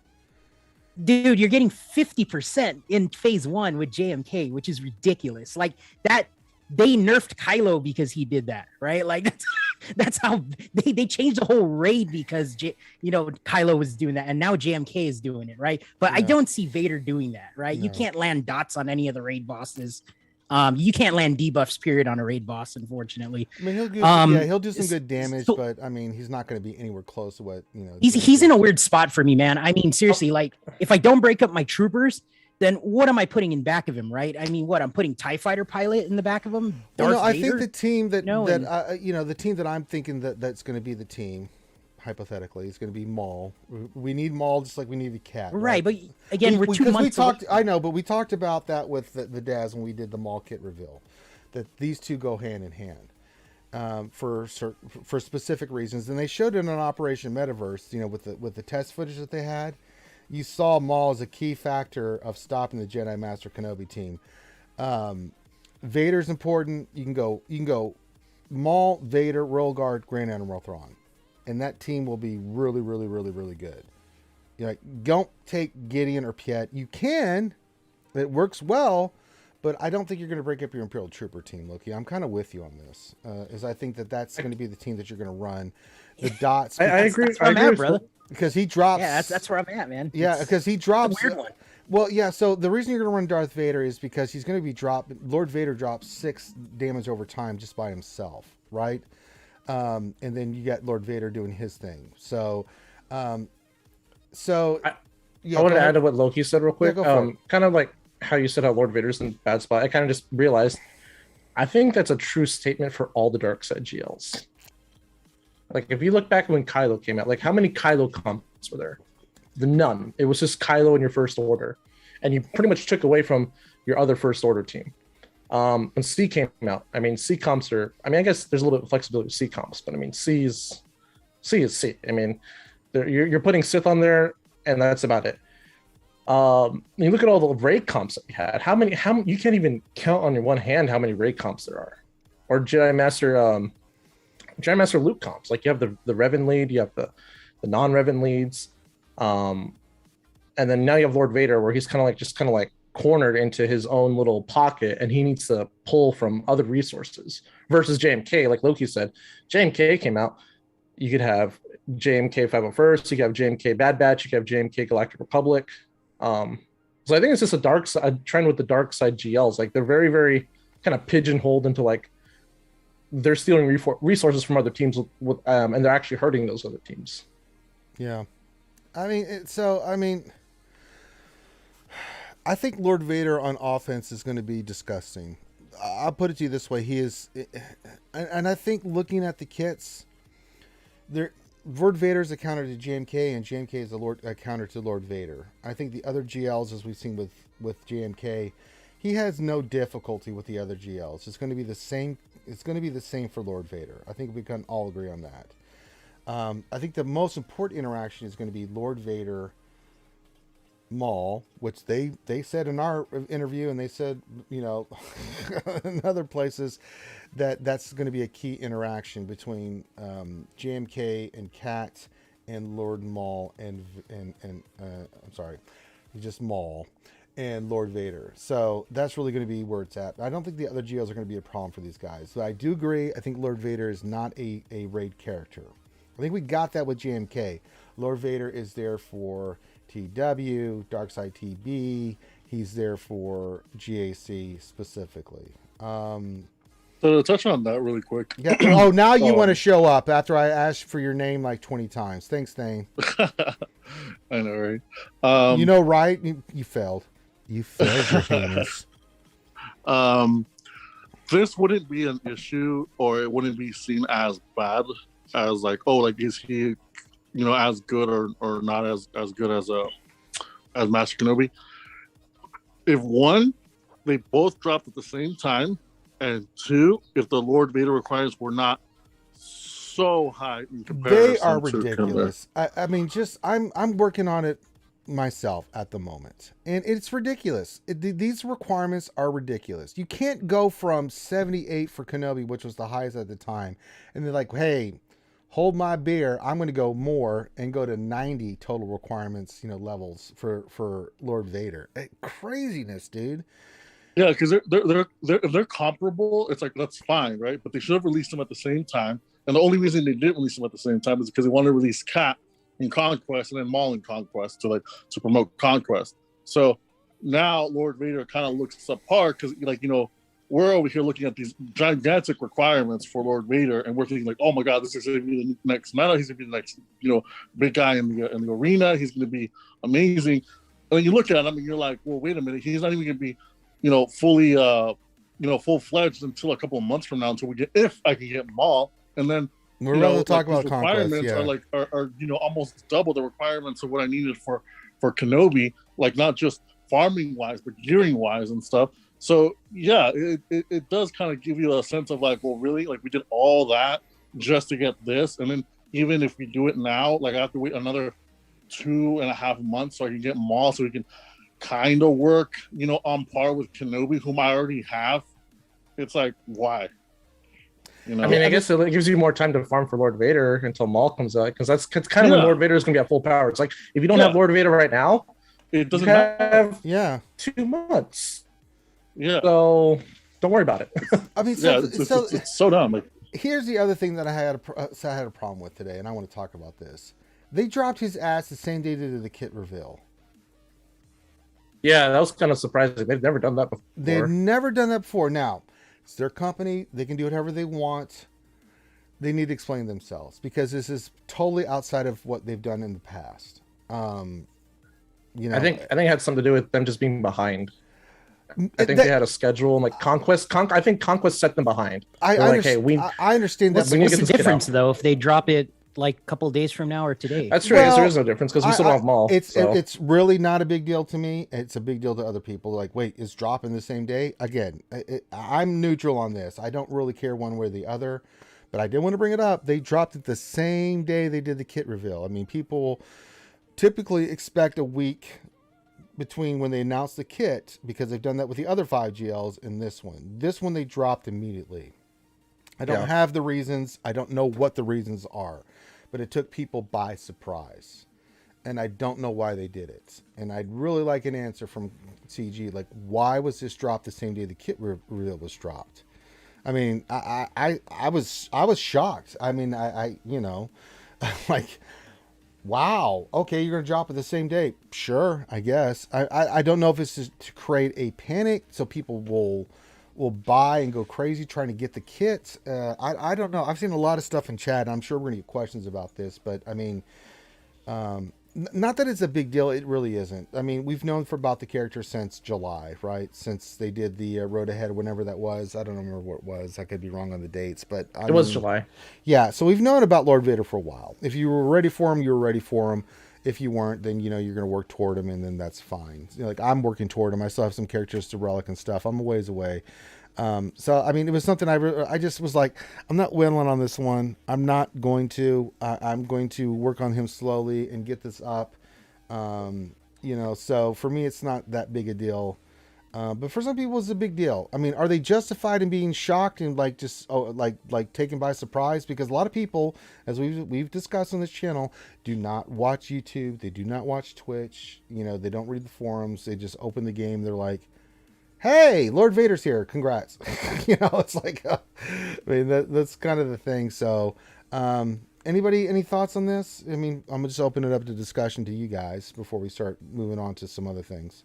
Dude, you're getting 50% in phase 1 with JMK, which is ridiculous. Like that, they nerfed Kylo because he did that, right? Like that's how they changed the whole raid because Kylo was doing that, and now JMK is doing it, right? But I don't see Vader doing that, right? No. You can't land dots on any of the raid bosses. You can't land debuffs period on a raid boss, unfortunately. I mean, he'll do some good damage, but I mean, he's not going to be anywhere close to what He's in a weird spot for me, man. I mean, seriously, like if I don't break up my troopers, then what am I putting in back of him, right? I mean, I'm putting TIE Fighter pilot in the back of him. I think the team the team that I'm thinking that's going to be the team. Hypothetically, it's going to be Maul. We need Maul just like we need a Cat. Right, but again, we're 2 months away. I know, but we talked about that with the Daz when we did the Maul kit reveal, that these two go hand in hand for specific reasons. And they showed it on Operation Metaverse, with the test footage that they had. You saw Maul as a key factor of stopping the Jedi Master Kenobi team. Vader's important. You can go Maul, Vader, Royal Guard, Grand Admiral Thrawn. and that team will be really, really, really, really good. You know, don't take Gideon or Piet. You can, it works well, but I don't think you're going to break up your Imperial Trooper team, Loki. I'm kind of with you on this, as I think that that's going to be the team that you're going to run. The dots. I agree. That's where I'm at, brother. Because he drops. Yeah, that's where I'm at, man. Yeah, because he drops. A weird one. Well, yeah. So the reason you're going to run Darth Vader is because he's going to be Lord Vader drops 6 damage over time just by himself, right? And then you got Lord Vader doing his thing. So, yeah, I wanted to add to what Loki said real quick. Yeah, kind of like how you said how Lord Vader's in a bad spot. I kind of just realized, I think that's a true statement for all the dark side GLs. Like, if you look back when Kylo came out, like, how many Kylo comps were there? None. It was just Kylo in your first order, and you pretty much took away from your other first order team. When C came out, I mean, C comps are. I mean, I guess there's a little bit of flexibility with C comps, but I mean, C is C. I mean, you're putting Sith on there, and that's about it. You look at all the raid comps that you had. How many you can't even count on your one hand how many raid comps there are, or Jedi Master Luke comps. Like, you have the Revan lead, you have the non-Revan leads, and then now you have Lord Vader, where he's kind of like cornered into his own little pocket, and he needs to pull from other resources. Versus JMK, like Loki said, JMK came out. You could have JMK 501st, you could have JMK Bad Batch, you could have JMK Galactic Republic. So I think it's just a trend with the dark side GLs. Like, they're very, very kind of pigeonholed into, like, they're stealing resources from other teams and they're actually hurting those other teams. Yeah. I mean, I think Lord Vader on offense is going to be disgusting. I'll put it to you this way. He is, and I think looking at the kits, Lord Vader is a counter to JMK, and JMK is a counter to Lord Vader. I think the other GLs, as we've seen with JMK, he has no difficulty with the other GLs. It's going to be the same. It's going to be the same for Lord Vader. I think we can all agree on that. I think the most important interaction is going to be Lord Vader Maul, which they said in our interview, and they said, you know, in other places, that's going to be a key interaction between JMK and Cat and Lord Maul and I'm sorry, just Maul and Lord Vader. So that's really going to be where it's at. I don't think the other GLs are going to be a problem for these guys. So I do agree. I think Lord Vader is not a raid character. I think we got that with JMK. Lord Vader is there for TW, Darkside TB. He's there for GAC specifically. So to touch on that really quick. Yeah. Oh, now you want to show up after I asked for your name like 20 times. Thanks, Thane. I know, right? You know, right? You failed. You failed your heinous. This wouldn't be an issue, or it wouldn't be seen as bad as, like, oh, like, is he, you know, as good or not as good as Master Kenobi? If one, they both dropped at the same time, and two, if the Lord Vader requirements were not so high in comparison, they are ridiculous. I mean, just I'm working on it myself at the moment, and it's ridiculous. These requirements are ridiculous. You can't go from 78 for Kenobi, which was the highest at the time, and they're like, hey, hold my beer, I'm going to go more and go to 90 total requirements, you know, levels for Lord Vader. Craziness, dude. Yeah, because if they're comparable, it's like, that's fine, right? But they should have released them at the same time. And the only reason they didn't release them at the same time is because they wanted to release Cat in Conquest and then Maul in Conquest to promote Conquest. So now Lord Vader kind of looks subpar because, like, you know, we're over here looking at these gigantic requirements for Lord Vader, and we're thinking like, oh my God, this is going to be the next meta. He's going to be the next, you know, big guy in the arena. He's going to be amazing. And then you look at him and you're like, well, wait a minute, he's not even going to be, you know, fully, you know, full-fledged until a couple of months from now, until we get, if I can get Maul. And then we're going to talk about requirements. Conquest, yeah. are you know, almost double the requirements of what I needed for Kenobi, like not just farming wise, but gearing wise and stuff. So yeah, it does kind of give you a sense of like, well, really, like we did all that just to get this, and then even if we do it now, like I have to wait another 2.5 months so I can get Maul, so we can kind of work, you know, on par with Kenobi, whom I already have. It's like, why? You know? I mean, I guess it gives you more time to farm for Lord Vader until Maul comes out, because that's kind of when Lord Vader is going to be at full power. It's like if you don't have Lord Vader right now, it doesn't have matter. 2 months. Yeah. So don't worry about it. I mean, it's so dumb. Like, here's the other thing that I had a problem with today, and I want to talk about this. They dropped his ass the same day they did the kit reveal. Yeah, that was kind of surprising. They've never done that before. They've never done that before. Now, it's their company. They can do whatever they want. They need to explain themselves, because this is totally outside of what they've done in the past. You know, I think it had something to do with them just being behind. I think they had a schedule, and like Conquest. I think Conquest set them behind. I understand that. What's the difference though if they drop it like a couple of days from now or today? That's true. Well, there is no difference because we still don't have Maul. It's really not a big deal to me. It's a big deal to other people. Like, wait, it's dropping the same day? Again, I'm neutral on this. I don't really care one way or the other, but I did want to bring it up. They dropped it the same day they did the kit reveal. I mean, people typically expect a week between when they announce the kit, because they've done that with the other 5 GLs and this one. This one they dropped immediately. I don't have the reasons. I don't know what the reasons are, but it took people by surprise. And I don't know why they did it. And I'd really like an answer from CG. Like, why was this dropped the same day the kit reveal was dropped? I mean, I was shocked. I mean, I you know, like, wow, okay, you're gonna drop it the same day. Sure, I guess. I don't know if it's to create a panic so people will buy and go crazy trying to get the kits. I don't know. I've seen a lot of stuff in chat. I'm sure we're gonna get questions about this, but I mean, not that it's a big deal. It really isn't. I mean, we've known about the character since July, right? Since they did the Road Ahead, whenever that was. I don't remember what it was. I could be wrong on the dates, but it was July. Yeah, so we've known about Lord Vader for a while. If you were ready for him, you were ready for him. If you weren't, then, you know, you're going to work toward him, and then that's fine. You know, like, I'm working toward him. I still have some characters to relic and stuff. I'm a ways away. So, I mean, it was something I just was like, I'm not whittling on this one. I'm not going to. I'm going to work on him slowly and get this up. You know, so for me, it's not that big a deal. But for some people, it's a big deal. I mean, are they justified in being shocked and like just like taken by surprise? Because a lot of people, as we've discussed on this channel, do not watch YouTube. They do not watch Twitch. You know, they don't read the forums. They just open the game. They're like, hey, Lord Vader's here. Congrats. You know, it's like, I mean, that's kind of the thing. So, anybody, any thoughts on this? I mean, I'm gonna just open it up to discussion to you guys before we start moving on to some other things.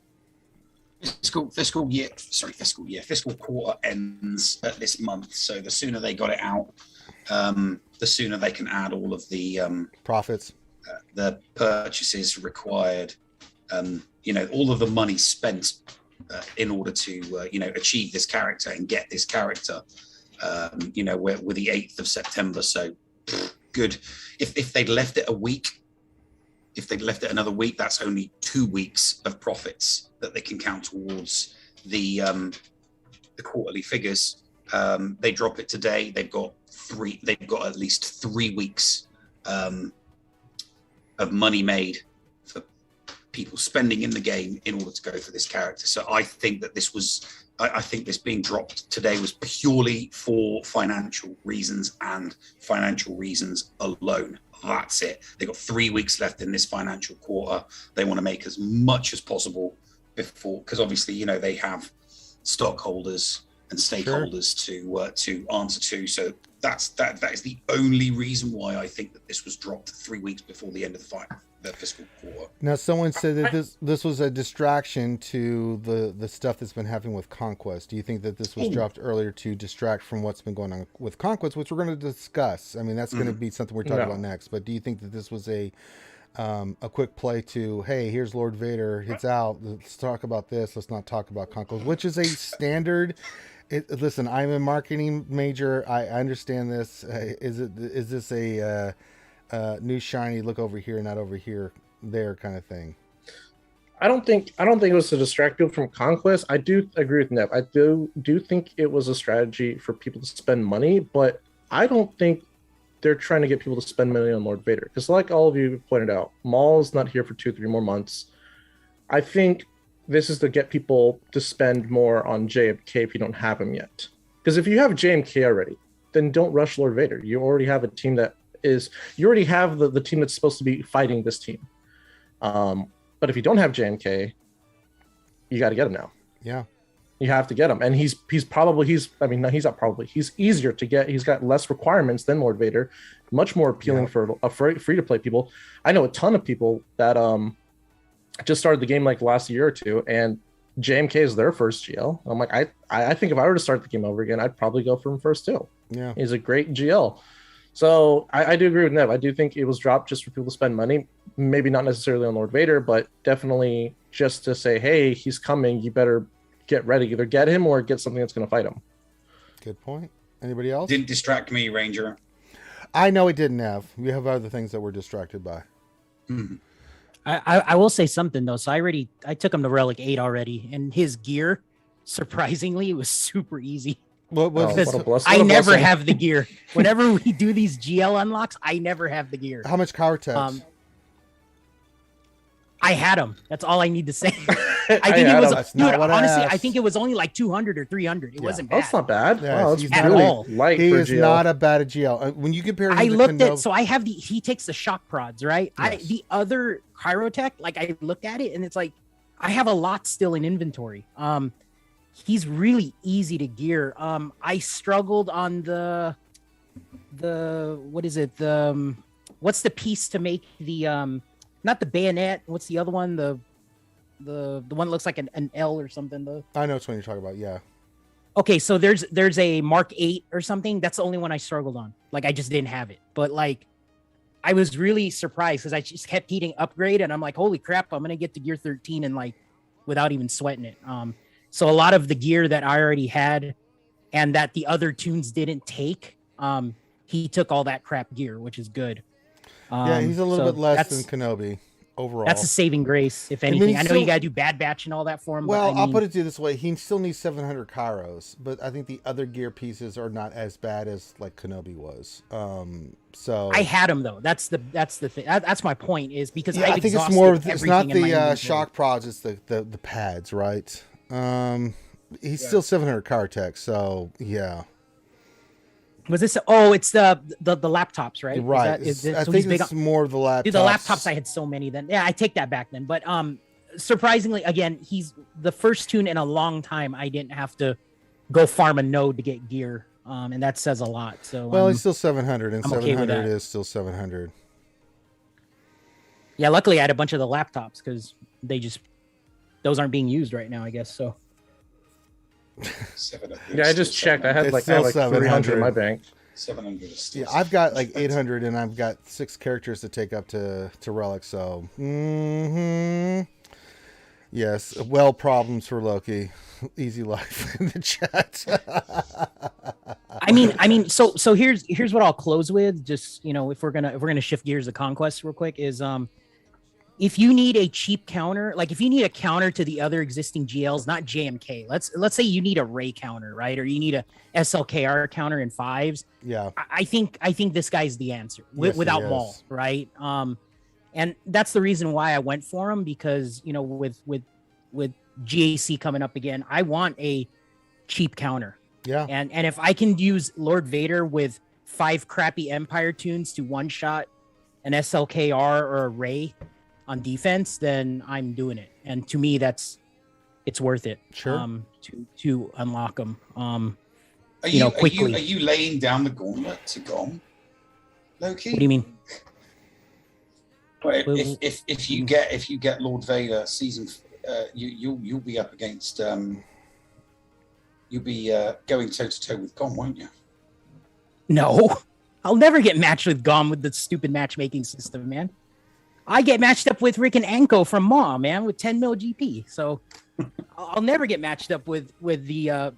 Fiscal quarter ends at this month. So the sooner they got it out, the sooner they can add all of the profits, the purchases required, you know, all of the money spent in order to you know, achieve this character and get this character. You know, we're the 8th of September, so good. If they'd left it a week, if they'd left it another week, that's only 2 weeks of profits that they can count towards the quarterly figures. They drop it today, they've got at least 3 weeks of money made for people spending in the game in order to go for this character. So I think that I think this being dropped today was purely for financial reasons and financial reasons alone. That's it. They've got 3 weeks left in this financial quarter. They want to make as much as possible before, because obviously, you know, they have stockholders and stakeholders to answer to. So that is the only reason why I think that this was dropped 3 weeks before the end of the fiscal quarter. Now, someone said that this was a distraction to the stuff that's been happening with Conquest. Do you think that this was dropped earlier to distract from what's been going on with Conquest, which we're going to discuss? I mean, that's going to be something we're talking about next. But do you think that this was a quick play to, hey, here's Lord Vader, it's out, let's talk about this, let's not talk about Conquest, which is a standard. Listen, I'm a marketing major. I understand this. Is this a new shiny, look over here, not over here, there kind of thing? I don't think it was to distract people from Conquest. I do agree with Nev. I do think it was a strategy for people to spend money, but I don't think they're trying to get people to spend money on Lord Vader. Because like all of you pointed out, Maul is not here for 2-3 more months. I think this is to get people to spend more on JMK if you don't have him yet. Because if you have JMK already, then don't rush Lord Vader. You already have a team you already have the team that's supposed to be fighting this team. But if you don't have JMK, you got to get him now. Yeah. You have to get him. And he's easier to get. He's got less requirements than Lord Vader, much more appealing for free to play people. I know a ton of people that just started the game like the last year or two, and JMK is their first GL. I'm like, I think if I were to start the game over again, I'd probably go for him first too. Yeah. He's a great GL. So I do agree with Nev. I do think it was dropped just for people to spend money. Maybe not necessarily on Lord Vader, but definitely just to say, hey, he's coming. You better get ready. Either get him or get something that's going to fight him. Good point. Anybody else? Didn't distract me, Ranger. I know it didn't have. We have other things that we're distracted by. Mm-hmm. I will say something though. So I took him to Relic 8 already, and his gear, surprisingly, was super easy. I never have the gear. Whenever we do these GL unlocks, I never have the gear. How much power text? I had him. That's all I need to say. I think it was, dude, honestly, I think it was only like 200 or 300. It wasn't bad. That's not bad. Yeah, wow, that's really light he for is GL. not a bad GL. When you compare him I to looked Kenobi, at, so I have he takes the shock prods, right? Yes. The other Chirotech, like I looked at it and it's like, I have a lot still in inventory. He's really easy to gear. I struggled on the what is it? What's the piece to make the, not the bayonet. What's the other one? The one that looks like an L or something. I know which one you're talking about. Yeah. Okay, so there's a Mark 8 or something. That's the only one I struggled on. Like I just didn't have it. But like I was really surprised because I just kept hitting upgrade and I'm like, holy crap, I'm gonna get to gear 13 and like without even sweating it. So a lot of the gear that I already had and that the other tunes didn't take, he took all that crap gear, which is good. Yeah, he's a little bit less than Kenobi overall. That's a saving grace, if anything. I know you gotta do Bad Batch and all that for him. Well, I'll put it to you this way: he still needs 700 Kairos, but I think the other gear pieces are not as bad as like Kenobi was. So I had him though. That's the thing. That's my point. Is because I think it's more. It's not the shock prods. It's the pads, right? He's still 700 car tech, so yeah. Was this? Oh, it's the laptops, right? Right. I think it's more of the laptops. Dude, the laptops, I had so many then. Yeah, I take that back then. But surprisingly, again, he's the first tune in a long time I didn't have to go farm a node to get gear, and that says a lot. So well, he's still 700, and I'm 700 okay is still 700. Yeah, luckily I had a bunch of the laptops because those aren't being used right now, I guess. So. Yeah, I just checked. I had like 300 in my bank. 700 is still. Yeah, I've got like 800, and I've got 6 characters to take up to relic. So, yes, well, problems for Loki. Easy life in the chat. I mean, so here's what I'll close with. Just if we're gonna shift gears to Conquest real quick is if you need a cheap counter, like if you need a counter to the other existing GLs, not JMK, let's say you need a Ray counter, right? Or you need a SLKR counter in 5s. Yeah. I think this guy's the answer without Maul, right? And that's the reason why I went for him because, with GAC coming up again, I want a cheap counter. Yeah. And if I can use Lord Vader with 5 crappy Empire tunes to one shot an SLKR or a Ray on defense, then I'm doing it. And to me, it's worth it. Sure. To unlock them. Quickly. Are you laying down the gauntlet to Gom, Loki? What do you mean? But if you get Lord Vader season, you'll be up against you'll be going toe to toe with Gom, won't you? No, I'll never get matched with Gom with the stupid matchmaking system, man. I get matched up with Rick and Anko from Maw, man, with 10 mil GP. So I'll never get matched up with the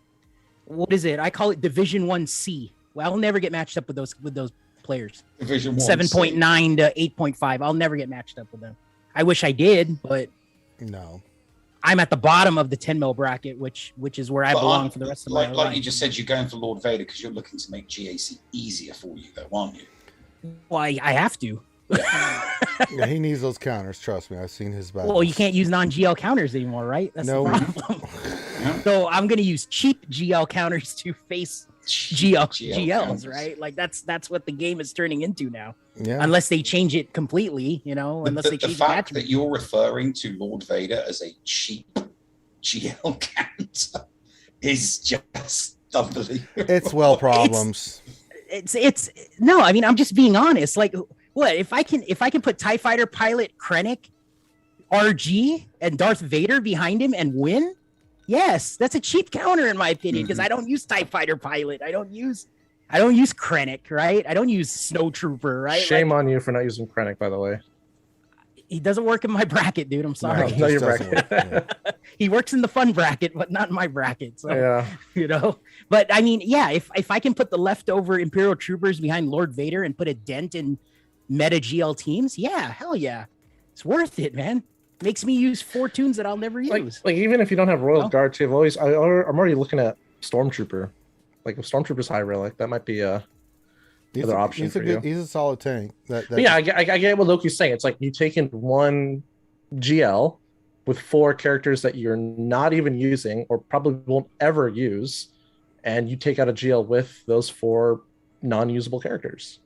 what is it? I call it Division 1C. Well, I'll never get matched up with those players. Division 1 7.9 to 8.5. I'll never get matched up with them. I wish I did, but no. I'm at the bottom of the 10 mil bracket, which is where I belong for the rest of my life. Like you just said, you're going for Lord Vader because you're looking to make GAC easier for you, though, aren't you? Well, I have to. Yeah, he needs those counters. Trust me, I've seen his battles. Well, you can't use non-GL counters anymore, right? That's the problem. So I'm going to use cheap GL counters to face GLs, right? Like that's what the game is turning into now. Yeah. Unless they change it completely, unless they change the fact that you're referring to Lord Vader as a cheap GL counter is just unbelievable. It's well problems. It's no, I mean, I'm just being honest. Like, what if I can put TIE Fighter pilot Krennic, RG, and Darth Vader behind him and win? Yes, that's a cheap counter in my opinion, because I don't use TIE Fighter pilot. I don't use Krennic, right? I don't use Snowtrooper, right? Shame on you for not using Krennic, by the way. He doesn't work in my bracket, dude. I'm sorry. No, your bracket. Yeah. He works in the fun bracket, but not in my bracket. So, yeah. But I mean, yeah, if I can put the leftover Imperial troopers behind Lord Vader and put a dent in meta GL teams, yeah, hell yeah. It's worth it, man. Makes me use 4 tunes that I'll never use. Like even if you don't have Royal Guard, too, I'm already looking at Stormtrooper. Like if Stormtrooper's high relic, that might be another option for you. He's a solid tank. Yeah, I get what Loki's saying. It's like you take in one GL with 4 characters that you're not even using or probably won't ever use, and you take out a GL with those 4 non-usable characters.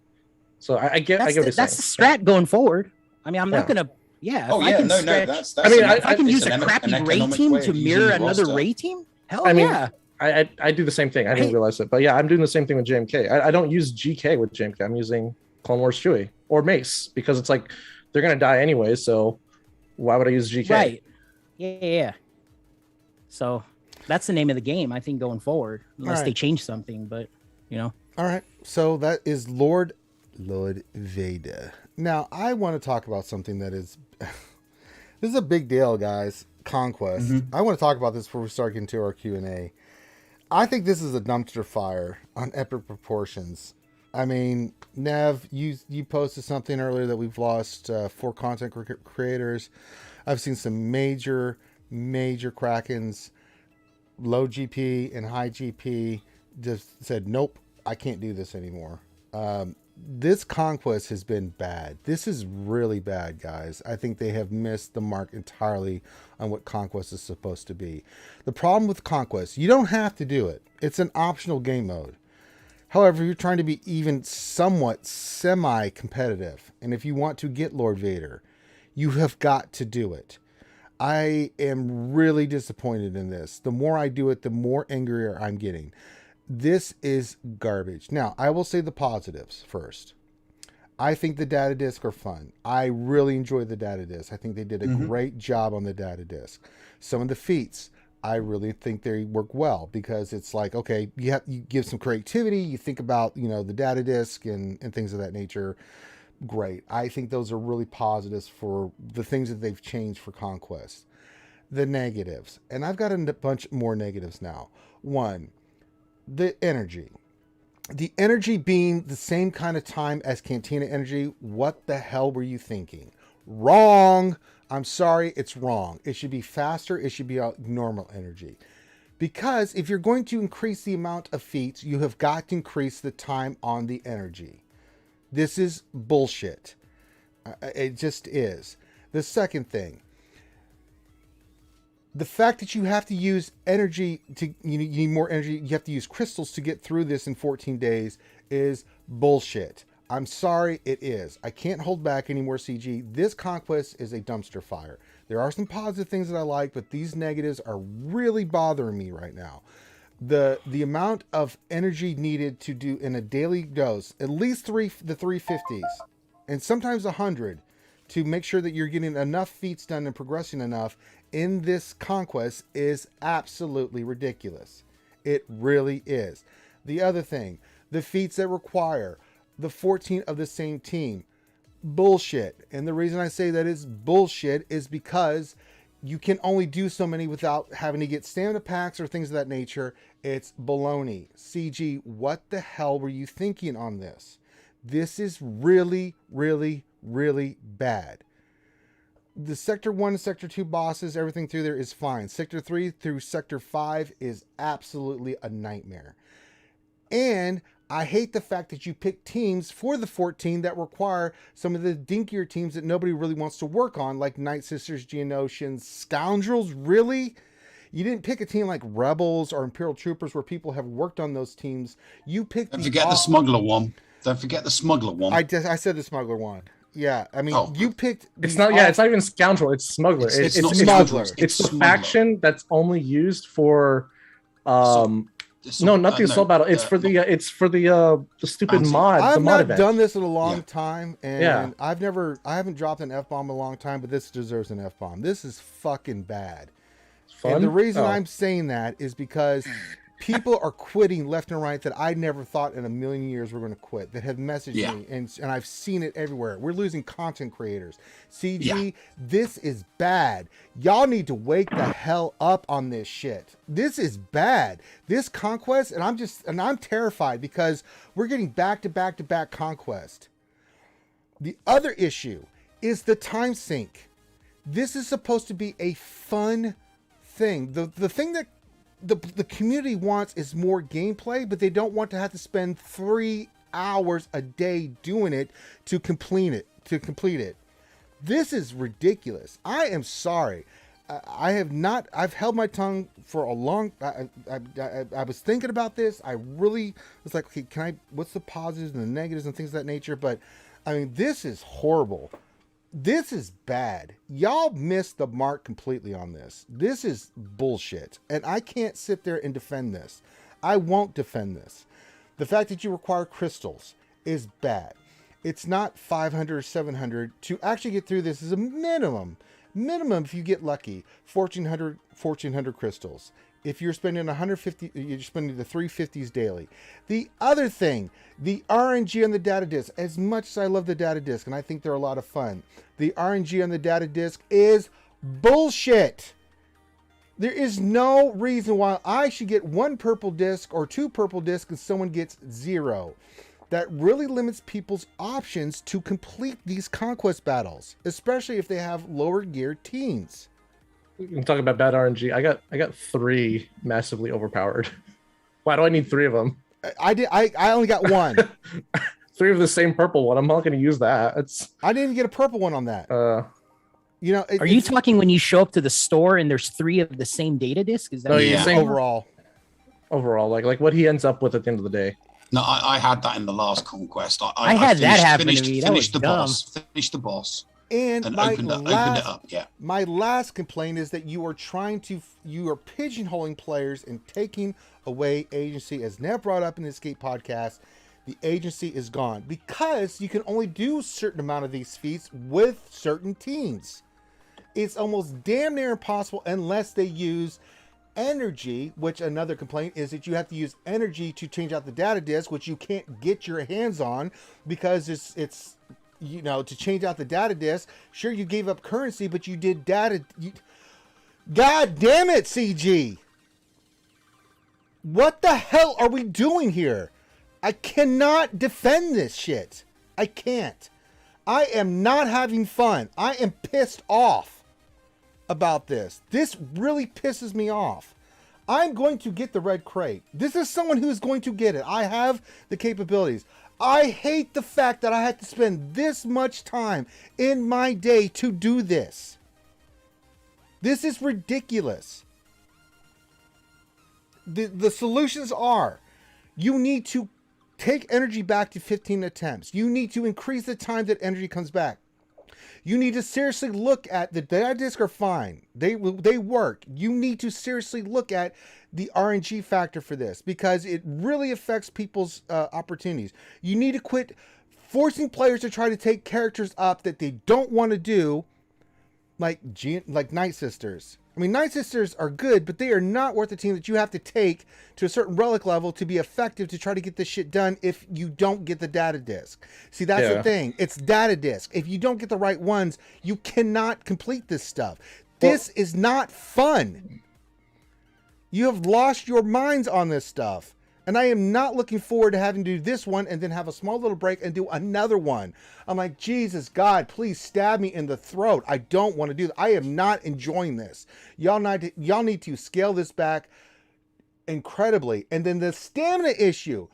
So I get what you're saying. That's the strat going forward. I mean, I'm not gonna. Yeah. That's. I mean, if I can use a crappy Ray team to mirror another Ray team, hell yeah. I do the same thing. I didn't realize it, but yeah, I'm doing the same thing with JMK. I don't use GK with JMK. I'm using Clone Wars Chewie or Mace because it's like they're gonna die anyway. So why would I use GK? Right. Yeah. So that's the name of the game, I think, going forward, unless they change something. But All right. So that is Lord Vader. Now I want to talk about something that is this is a big deal, guys. Conquest. I want to talk about this before we start getting to our Q&A. I think this is a dumpster fire on epic proportions. I mean, Nev, you posted something earlier that we've lost 4 content creators. I've seen some major Krakens, low GP and high GP, just said, nope, I can't do this anymore. This Conquest has been bad. This is really bad, guys. I think they have missed the mark entirely on what Conquest is supposed to be. The problem with Conquest, you don't have to do it. It's an optional game mode. However, you're trying to be even somewhat semi-competitive, and if you want to get Lord Vader, you have got to do it. I am really disappointed in this. The more I do it, the more angrier I'm getting. This is garbage. Now, I will say the positives first. I think the data disc are fun. I really enjoy the data disc. I think they did a great job on the data disc. Some of the feats, I really think they work well because it's like, okay, you give some creativity. You think about, the data disc and things of that nature. Great. I think those are really positives for the things that they've changed for Conquest. The negatives, and I've got a bunch more negatives now. 1, the energy. The energy being the same kind of time as Cantina energy. What the hell were you thinking? Wrong. I'm sorry, it's wrong. It should be faster. It should be a normal energy. Because if you're going to increase the amount of feats, you have got to increase the time on the energy. This is bullshit. It just is. The second thing, the fact that you have to use energy you need more energy, you have to use crystals to get through this in 14 days is bullshit. I'm sorry, it is. I can't hold back any more CG. This Conquest is a dumpster fire. There are some positive things that I like, but these negatives are really bothering me right now. The amount of energy needed to do in a daily dose, at least the 350s, and sometimes 100, to make sure that you're getting enough feats done and progressing enough in this Conquest is absolutely ridiculous. It really is. The other thing, the feats that require the 14 of the same team, bullshit. And the reason I say that is bullshit is because you can only do so many without having to get stamina packs or things of that nature. It's baloney. CG, what the hell were you thinking on this? This is really, really, really bad. The Sector 1 and Sector 2 bosses, everything through there is fine. Sector 3 through Sector 5 is absolutely a nightmare. And I hate the fact that you pick teams for the 14 that require some of the dinkier teams that nobody really wants to work on, like Night Sisters, Geonosians, Scoundrels. Really? You didn't pick a team like Rebels or Imperial Troopers where people have worked on those teams. You picked. Don't forget the Smuggler one. Don't forget the Smuggler one. I said the Smuggler one. Yeah, I mean, you picked. It's not. Yeah, it's not even Scoundrel. It's Smuggler. It's not Smuggler. It's the Smuggler. faction that's only used for. No, not the assault battle. It's for the stupid mod. I've the mod not event. done this in a long time, and I haven't dropped an F-bomb in a long time, but this deserves an F-bomb. This is fucking bad. Fun? And the reason I'm saying that is because people are quitting left and right that I never thought in a million years were going to quit, that have messaged me, and I've seen it everywhere. We're losing content creators. CG, this is bad. Y'all need to wake the hell up on this shit. This is bad. This Conquest, and I'm terrified because we're getting back-to-back-to-back Conquest. The other issue is the time sink. This is supposed to be a fun thing. The thing that the community wants is more gameplay, but they don't want to have to spend 3 hours a day doing it to complete it. This is ridiculous. I am sorry. I've held my tongue for a long. I was thinking about this. I really was like, okay, what's the positives and the negatives and things of that nature? But I mean, this is horrible. This is bad. Y'all missed the mark completely on this. This is bullshit. And I can't sit there and defend this. I won't defend this. The fact that you require crystals is bad. It's not 500 or 700. To actually get through this is a minimum, if you get lucky, 1,400 crystals. If you're spending 150, you're spending the 350s daily. The other thing, the RNG on the data disk, as much as I love the data disk, and I think they're a lot of fun, the RNG on the data disk is bullshit. There is no reason why I should get 1 purple disc or 2 purple discs and someone gets 0. That really limits people's options to complete these conquest battles, especially if they have lower gear teams. We can talk about bad RNG. I got 3 massively overpowered. Why do I need 3 of them? I only got 1. 3 of the same purple one. I'm not going to use that. I didn't even get a purple one on that. You know, are you talking when you show up to the store and there's 3 of the same data disk? Is that no? You're saying overall, like what he ends up with at the end of the day. No, I had that in the last Conquest. I had that happen to me. That was dumb. Finished the boss. And opened it up. Yeah. My last complaint is that you are pigeonholing players and taking away agency. As Nev brought up in the Escape podcast, the agency is gone because you can only do a certain amount of these feats with certain teams. It's almost damn near impossible unless they use energy, which another complaint is that you have to use energy to change out the data disk, which you can't get your hands on because it's you know, to change out the data disk. Sure, you gave up currency, but you did data. God damn it, CG. What the hell are we doing here? I cannot defend this shit. I can't. I am not having fun. I am pissed off about this. This really pisses me off. I'm going to get the red crate. This is someone who is going to get it. I have the capabilities. I hate the fact that I had to spend this much time in my day to do this. This is ridiculous. The solutions are, you need to take energy back to 15 attempts. You need to increase the time that energy comes back. You need to seriously look at the data discs are fine. They work. You need to seriously look at the RNG factor for this because it really affects people's opportunities. You need to quit forcing players to try to take characters up that they don't want to do, like Night Sisters. I mean, Night Sisters are good, but they are not worth the team that you have to take to a certain relic level to be effective to try to get this shit done if you don't get the data disk. See, that's the thing. It's data disk. If you don't get the right ones, you cannot complete this stuff. This is not fun. You have lost your minds on this stuff. And I am not looking forward to having to do this one and then have a small little break and do another one. I'm like, Jesus, God, please stab me in the throat. I don't want to do that. I am not enjoying this. Y'all need to scale this back incredibly. And then the stamina issue.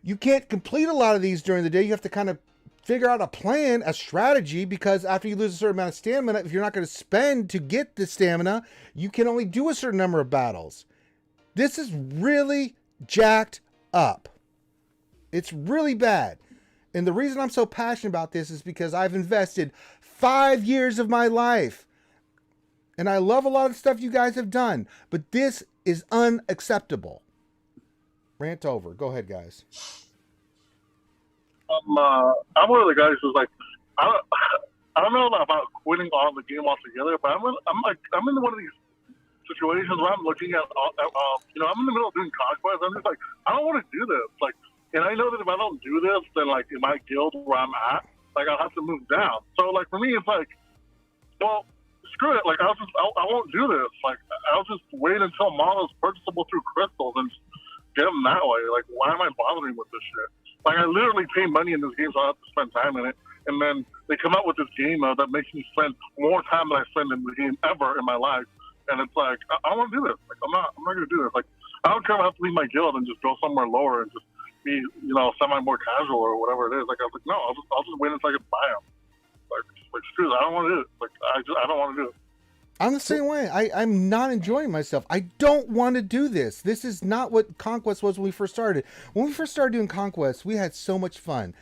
You can't complete a lot of these during the day. You have to kind of figure out a plan, a strategy, because after you lose a certain amount of stamina, if you're not going to spend to get the stamina, you can only do a certain number of battles. This is really jacked up. It's really bad. And the reason I'm so passionate about this is because I've invested 5 years of my life. And I love a lot of the stuff you guys have done, but this is unacceptable. Rant over. Go ahead, guys. I'm one of the guys who's like, I don't know about quitting on the game altogether, but I'm in one of these situations where I'm looking at, I'm in the middle of doing Conquest. I'm just like, I don't want to do this. Like, and I know that if I don't do this, then like in my guild where I'm at, like I'll have to move down. So like for me, it's like, well, screw it. Like I won't do this. Like I'll just wait until Molo's purchasable through crystals and just get them that way. Like why am I bothering with this shit? Like I literally pay money in this game, so I have to spend time in it. And then they come out with this game mode that makes me spend more time than I spend in the game ever in my life. And it's like I want to do this. Like I'm not gonna do this. Like I don't care if I have to leave my guild and just go somewhere lower and just be, semi more casual or whatever it is. Like I was like, no, I'll just wait until I can buy them. Like screw that. I don't want to do it. Like I don't want to do it. I'm the same way. I'm not enjoying myself. I don't want to do this. This is not what Conquest was when we first started. When we first started doing Conquest, we had so much fun.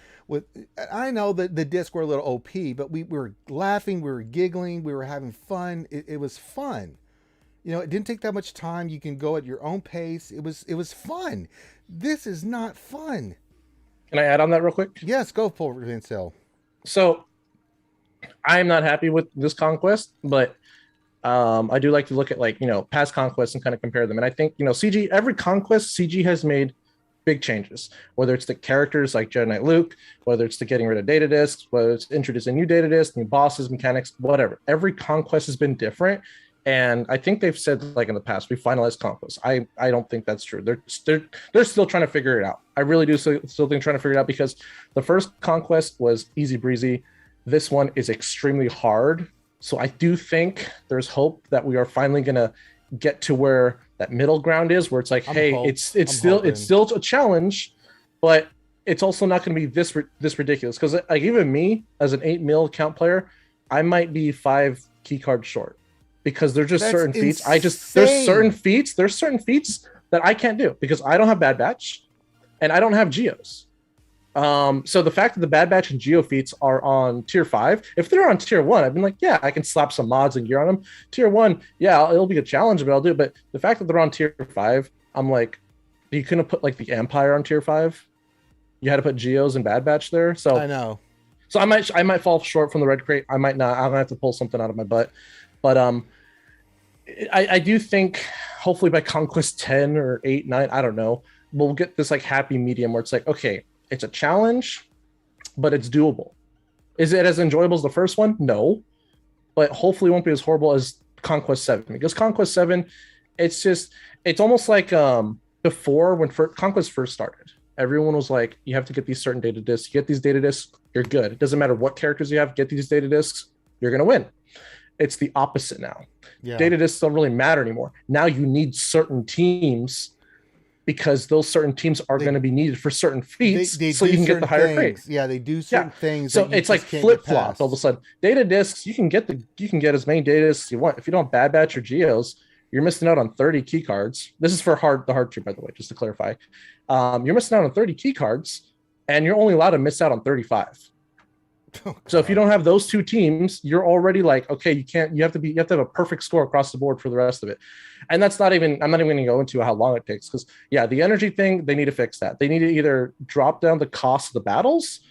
I know that the discs were a little OP, but we were laughing, we were giggling, we were having fun. It was fun. It didn't take that much time. You can go at your own pace. It was fun. This is not fun. Can I add on that real quick? Yes, go for it, Vincel. So I'm not happy with this Conquest, but I do like to look at past Conquests and kind of compare them. And I think, every Conquest, CG has made big changes, whether it's the characters like Jedi Knight Luke, whether it's the getting rid of data discs, whether it's introducing new data discs, new bosses, mechanics, whatever. Every Conquest has been different. And I think they've said in the past, we finalized Conquest. I don't think that's true. They're still trying to figure it out. I really do still think trying to figure it out, because the first Conquest was easy breezy. This one is extremely hard. So I do think there's hope that we are finally going to get to where that middle ground is, where it's like, it's still a challenge, but it's also not going to be this ridiculous. Because like even me as an 8 mil count player, I might be 5 key cards short, because there's just certain feats. There's certain feats that I can't do because I don't have Bad Batch and I don't have Geos. So the fact that the Bad Batch and Geo feats are on tier 5, if they're on tier 1, I've been like, yeah, I can slap some mods and gear on them. Tier 1, yeah, it'll be a challenge, but I'll do it. But the fact that they're on tier 5, I'm like, you couldn't put the Empire on tier 5. You had to put Geos and Bad Batch there. So I know. So I might fall short from the red crate. I might not. I'm gonna have to pull something out of my butt. But I do think hopefully by Conquest 10 or 8, 9, I don't know, we'll get this happy medium where it's like, okay, it's a challenge, but it's doable. Is it as enjoyable as the first one? No, but hopefully it won't be as horrible as Conquest 7, because Conquest 7, it's almost like before when Conquest first started, everyone was like, you have to get these certain data discs. You get these data discs, you're good. It doesn't matter what characters you have, get these data discs, you're going to win. It's the opposite now. Yeah. Data discs don't really matter anymore. Now you need certain teams, because those certain teams are going to be needed for certain feats, so you can get the higher grade. Yeah, they do certain things. So it's like flip-flops all of a sudden. Data discs, you can get as many data discs as you want. If you don't have Bad Batch or Geos, you're missing out on 30 key cards. This is for the hard tier, by the way, just to clarify. You're missing out on 30 key cards, and you're only allowed to miss out on 35. Oh, so if you don't have those two teams, you're already like, okay, you have to have a perfect score across the board for the rest of it. And I'm not even going to go into how long it takes, because the energy thing, they need to fix that. They need to either drop down the cost of the battles,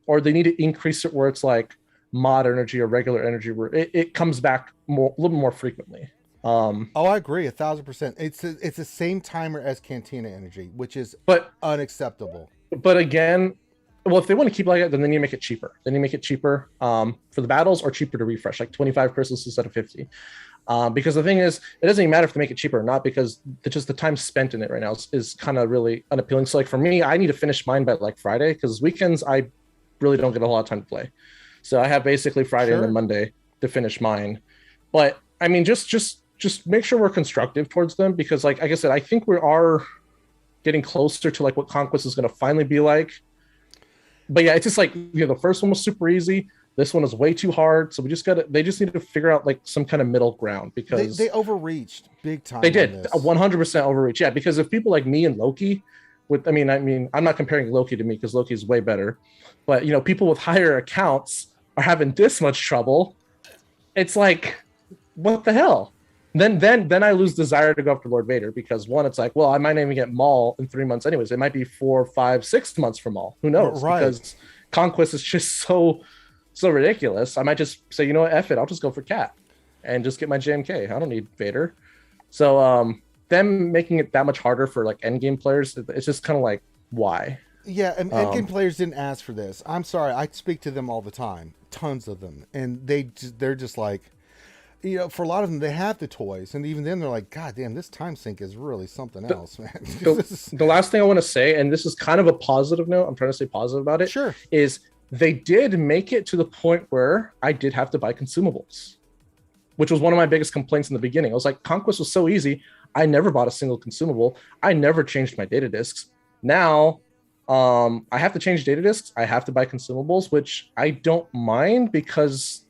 or they need to increase it where it's like mod energy or regular energy, where it comes back a little more frequently. I agree 1,000%. It's the same timer as Cantina energy, which is unacceptable. But again, well, if they want to keep it like that, then they need to make it cheaper. They need to make it cheaper for the battles, or cheaper to refresh, like 25 crystals instead of 50. Because the thing is, it doesn't even matter if they make it cheaper or not, because just the time spent in it right now is kind of really unappealing. So for me, I need to finish mine by Friday, because weekends I really don't get a whole lot of time to play. So I have basically Friday and then Monday to finish mine. But I mean, just make sure we're constructive towards them, because like I said, I think we are getting closer to what Conquest is going to finally be like. But yeah, it's just like, the first one was super easy. This one is way too hard. So they just need to figure out like some kind of middle ground, because they overreached big time. They did 100% overreach. Yeah, because if people like me and Loki, I mean, I'm not comparing Loki to me because Loki is way better, but people with higher accounts are having this much trouble. It's like, what the hell? Then I lose desire to go after Lord Vader, because one, it's like, well, I might not even get Maul in 3 months anyways. It might be 4, 5, 6 months from Maul. Who knows? Right. Because Conquest is just so ridiculous. I might just say, you know what, F it, I'll just go for Cat and just get my JMK. I don't need Vader. So them making it that much harder for like endgame players, it's just kind of like, why? Yeah, and endgame players didn't ask for this. I'm sorry, I speak to them all the time, tons of them, and they're just like, for a lot of them, they have the toys, and even then they're like, God damn, this time sync is really something else, man. The last thing I want to say, and this is kind of a positive note, I'm trying to stay positive about it, sure, is they did make it to the point where I did have to buy consumables, which was one of my biggest complaints in the beginning. I was like, Conquest was so easy, I never bought a single consumable, I never changed my data discs. Now I have to change data discs, I have to buy consumables, which I don't mind, because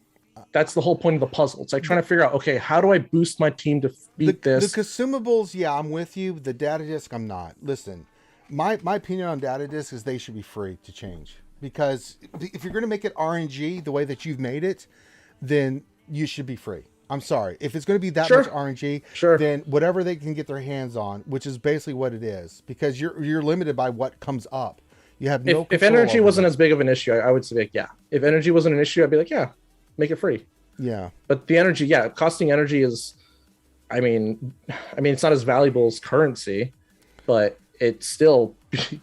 that's the whole point of the puzzle. It's like trying to figure out, okay, how do I boost my team to beat this? The consumables, yeah, I'm with you. The data disc, I'm not. Listen, my opinion on data discs is they should be free to change, because if you're going to make it RNG the way that you've made it, then you should be free. I'm sorry. If it's going to be that much RNG, then whatever they can get their hands on, which is basically what it is, because you're limited by what comes up. You have no. If energy wasn't as big of an issue, I would say, like, yeah. If energy wasn't an issue, I'd be like, yeah, make it free. Yeah. But the energy, costing energy is, I mean, it's not as valuable as currency, but it's still,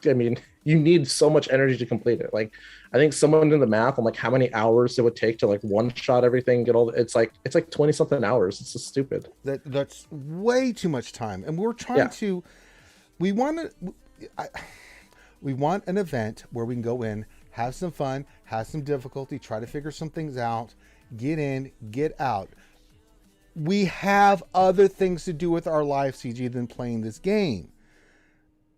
I mean, you need so much energy to complete it. Like, I think someone did the math on like how many hours it would take to like one shot everything, get all. It's like 20 something hours. It's just stupid. That's way too much time, and we're trying to. We want an event where we can go in, have some fun, have some difficulty, try to figure some things out, get in, get out. We have other things to do with our life, CG, than playing this game.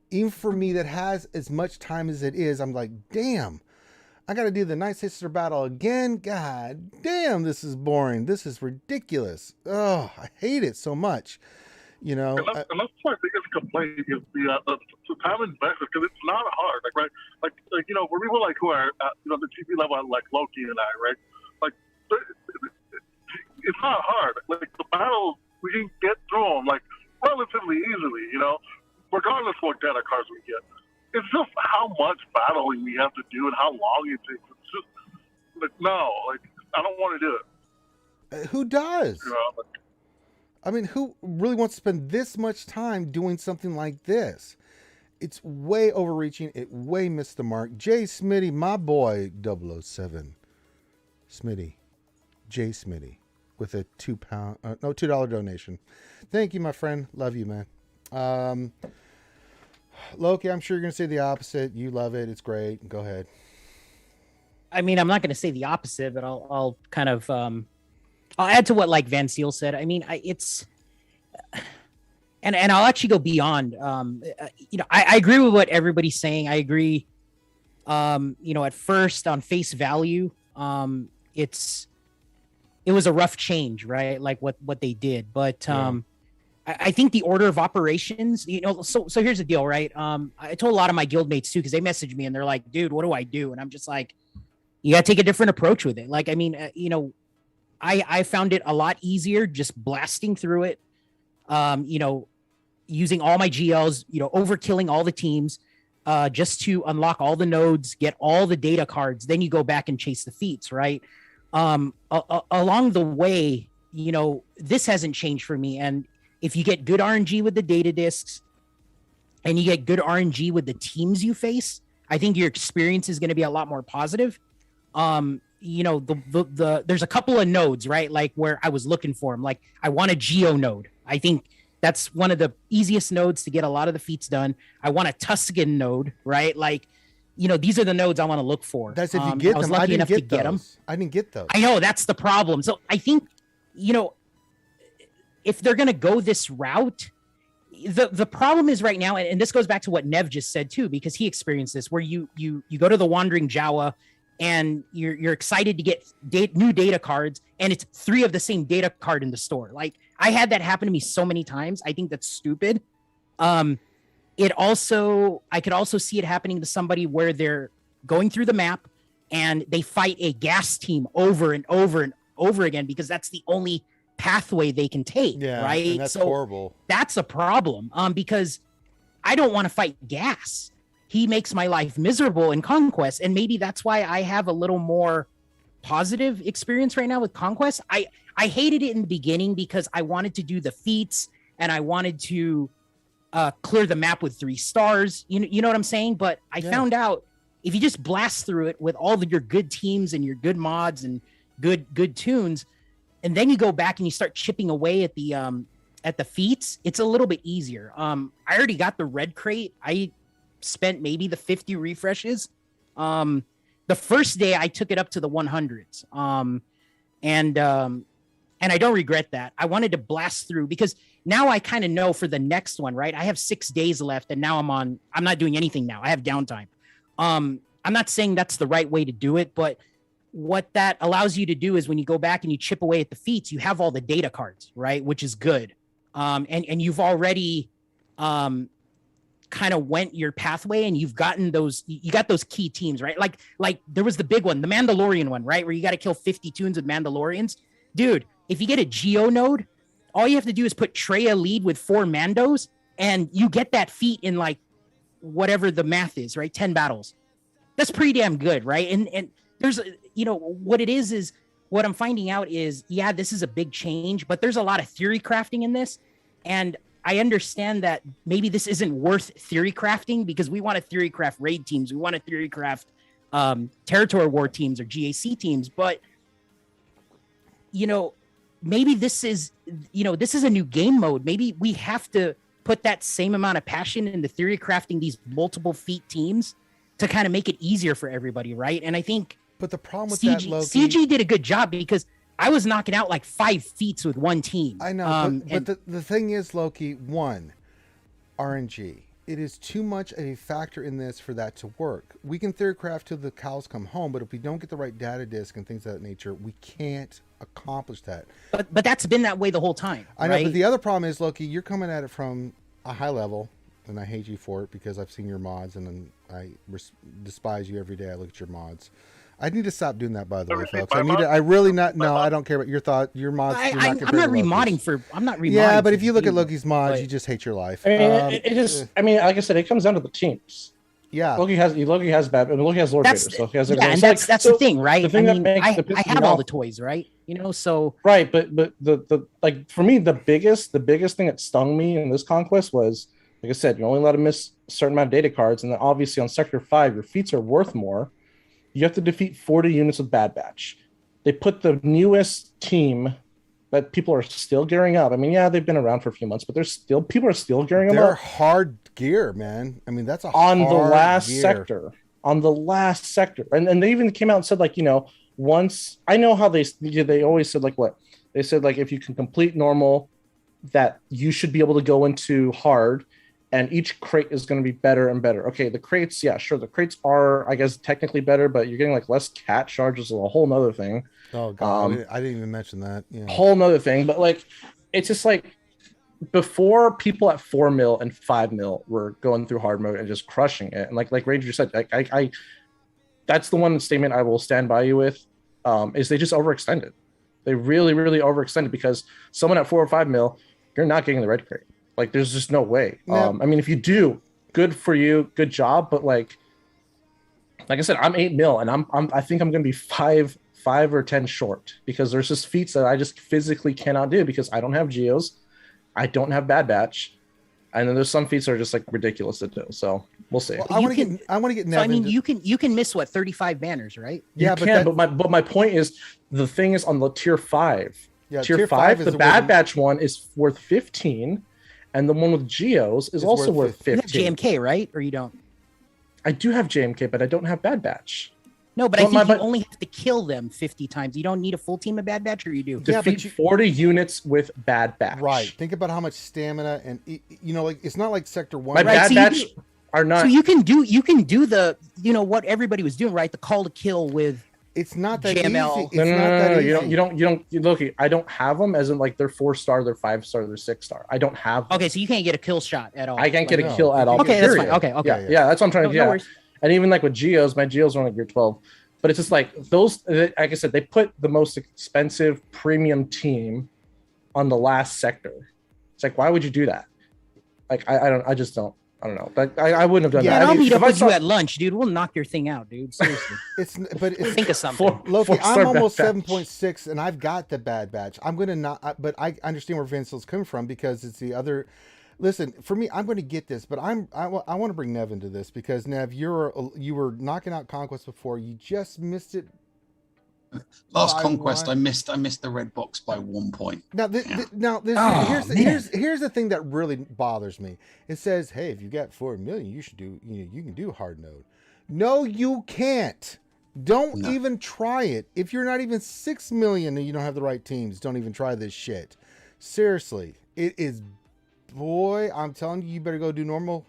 Even for me, that has as much time as it is, I'm like, damn, I got to do the Night Sister battle again. God damn, this is boring. This is ridiculous. Oh, I hate it so much. And that's my biggest complaint is the time investment, because it's not hard. Like for people like who are the GP level like Loki and I, right? Like it's not hard. Like the battles, we can get through them like relatively easily. Regardless of what data cards we get. It's just how much battling we have to do and how long it takes. It's just like, no, I don't want to do it. Who does? I mean, who really wants to spend this much time doing something like this? It's way overreaching. It way missed the mark. Jay Smitty, my boy, 007. Smitty. Jay Smitty with a $2 donation. Thank you, my friend. Love you, man. Loki, I'm sure you're going to say the opposite. You love it. It's great. Go ahead. I mean, I'm not going to say the opposite, but I'll kind of, I'll add to what like Van Seal said. I mean, it's, and I'll actually go beyond, I agree with what everybody's saying. I agree. At first on face value, it was a rough change, right? Like what they did, but, I think the order of operations, so here's the deal, right? I told a lot of my guild mates too, because they messaged me and they're like, dude, what do I do? And I'm just like, you got to take a different approach with it. Like, I mean, I found it a lot easier just blasting through it, using all my GLs, overkilling all the teams, just to unlock all the nodes, get all the data cards. Then you go back and chase the feats, right? Along the way, this hasn't changed for me. And if you get good RNG with the data discs and you get good RNG with the teams you face, I think your experience is going to be a lot more positive. There's a couple of nodes, right? Like where I was looking for them. Like I want a Geo node. I think that's one of the easiest nodes to get a lot of the feats done. I want a Tuscan node, right? Like, these are the nodes I want to look for. That's if you get them. I was lucky enough to get them. I didn't get those. I know that's the problem. So I think, if they're going to go this route, the problem is right now, and this goes back to what Nev just said too, because he experienced this, where you go to the Wandering Jawa and you're excited to get new data cards, and it's 3 of the same data card in the store. Like, I had that happen to me so many times. I think that's stupid. I could also see it happening to somebody where they're going through the map and they fight a gas team over and over and over again because that's the only pathway they can take. Yeah, right. And that's horrible. That's a problem. Because I don't want to fight gas. He makes my life miserable in Conquest, and maybe that's why I have a little more positive experience right now with Conquest. I hated it in the beginning because I wanted to do the feats and I wanted to clear the map with 3 stars. You know what I'm saying? But I found out if you just blast through it with all of your good teams and your good mods and good tunes, and then you go back and you start chipping away at the feats, it's a little bit easier. I already got the red crate. I spent maybe the 50 refreshes. The first day I took it up to the 100s. And I don't regret that. I wanted to blast through because now I kind of know for the next one, right? I have 6 days left and now I'm not doing anything now. I have downtime. I'm not saying that's the right way to do it, but what that allows you to do is when you go back and you chip away at the feats, you have all the data cards, right? Which is good. And you've already kind of went your pathway and you got those key teams, right? Like there was the big one, the Mandalorian one, right? Where you got to kill 50 tunes with Mandalorians. Dude, if you get a Geo node, all you have to do is put Traya lead with 4 Mandos and you get that feat in like whatever the math is, right? 10 battles. That's pretty damn good, right? And there's, what it is what I'm finding out is, this is a big change, but there's a lot of theory crafting in this. And I understand that maybe this isn't worth theory crafting because we want to theory craft raid teams. We want to theory craft territory war teams or GAC teams. But, maybe this is a new game mode. Maybe we have to put that same amount of passion into theory crafting these multiple feat teams to kind of make it easier for everybody, right? And I think but the problem with that, Loki, CG did a good job because I was knocking out like 5 feats with one team. I know, but the thing is, Loki, 1, RNG. It is too much a factor in this for that to work. We can theory craft till the cows come home, but if we don't get the right data disk and things of that nature, we can't accomplish that. But that's been that way the whole time. I know, right? but the other problem is, Loki, you're coming at it from a high level, and I hate you for it because I've seen your mods, and I despise you every day. I look at your mods. I need to stop doing that, by the way, folks. I really not. No, I don't care about your thought. Your mods. I'm not remodding I'm not remodding. Yeah, but if you look at Loki's mods, you just hate your life. I mean, it is. I mean, like I said, it comes down to the teams. Yeah, Loki has bad, and Loki has Lord Vader, so he has. And that's the thing, right? The thing I have all the toys, right? So right, but the like for me, the biggest thing that stung me in this conquest was, like I said, you're only allowed to miss a certain amount of data cards, and then obviously on Sector 5, your feats are worth more. You have to defeat 40 units with Bad Batch. They put the newest team that people are still gearing up. I mean, they've been around for a few months, but people are still gearing them up. They're hard gear, man. I mean, that's on the last sector. On the last sector. And they even came out and said, like, once I know how they always said, like, what? They said, like, if you can complete normal, that you should be able to go into hard. And each crate is going to be better and better. Okay, the crates, sure. The crates are, I guess, technically better, but you're getting like less cat charges, a whole nother thing. Oh, God. I didn't even mention that. Yeah. Whole nother thing. But like, it's just like before people at 4 mil and 5 mil were going through hard mode and just crushing it. And like Ranger said, I that's the one statement I will stand by you with, is they just overextended. They really, really overextended because someone at 4 or 5 mil, you're not getting the red crate. Like, there's just no way. No. I mean, if you do, good for you, good job. But like I said, I'm 8 mil, and I think I'm going to be 5 or 10 short because there's just feats that I just physically cannot do because I don't have Geos, I don't have Bad Batch, and then there's some feats that are just like ridiculous to do. So we'll see. Well, I want to get. So I mean, you can miss 35 banners, right? But my point is, the thing is on the tier 5. Yeah, tier 5, the Bad Batch one is worth 15. And the one with Geos is also worth 15. You have JMK, right? Or you don't? I do have JMK, but I don't have Bad Batch. No, but I think you only have to kill them 50 times. You don't need a full team of Bad Batch, or you do? Defeat 40 units with Bad Batch. Right. Think about how much stamina and like it's not like Sector 1. My Bad Batch are not. So you can do the what everybody was doing, right? The call to kill with. It's not that JML. easy. No. You don't look. I don't have them as in like they're 4-star, they're 5-star, they're 6-star. I don't have them. Okay, so you can't get a kill shot at all. I can't get a kill at all. Okay, that's fine. Okay. Yeah, that's what I'm trying to do. No worries. And even like with Geos, my Geos are only gear 12. But it's just like those, like I said, they put the most expensive premium team on the last sector. It's like, why would you do that? Like, I don't know. Like, I wouldn't have done that. I'll meet up with you at lunch, dude. We'll knock your thing out, dude. Seriously. Think of something. Loki, I'm almost 7.6 and I've got the Bad Batch. I'm going to not, but I understand where Vince's coming from because it's the other. Listen, for me, I'm going to get this, but I want to bring Nev into this because Nev, you were knocking out Conquest before. You just missed it. Last Conquest, I missed the red box by 1 point. Now, here's the thing that really bothers me. It says, hey, if you got 4 million, you should do, you can do hard node. No, you can't. Don't even try it. If you're not even 6 million and you don't have the right teams, don't even try this shit. Seriously, it is. Boy, I'm telling you, you better go do normal.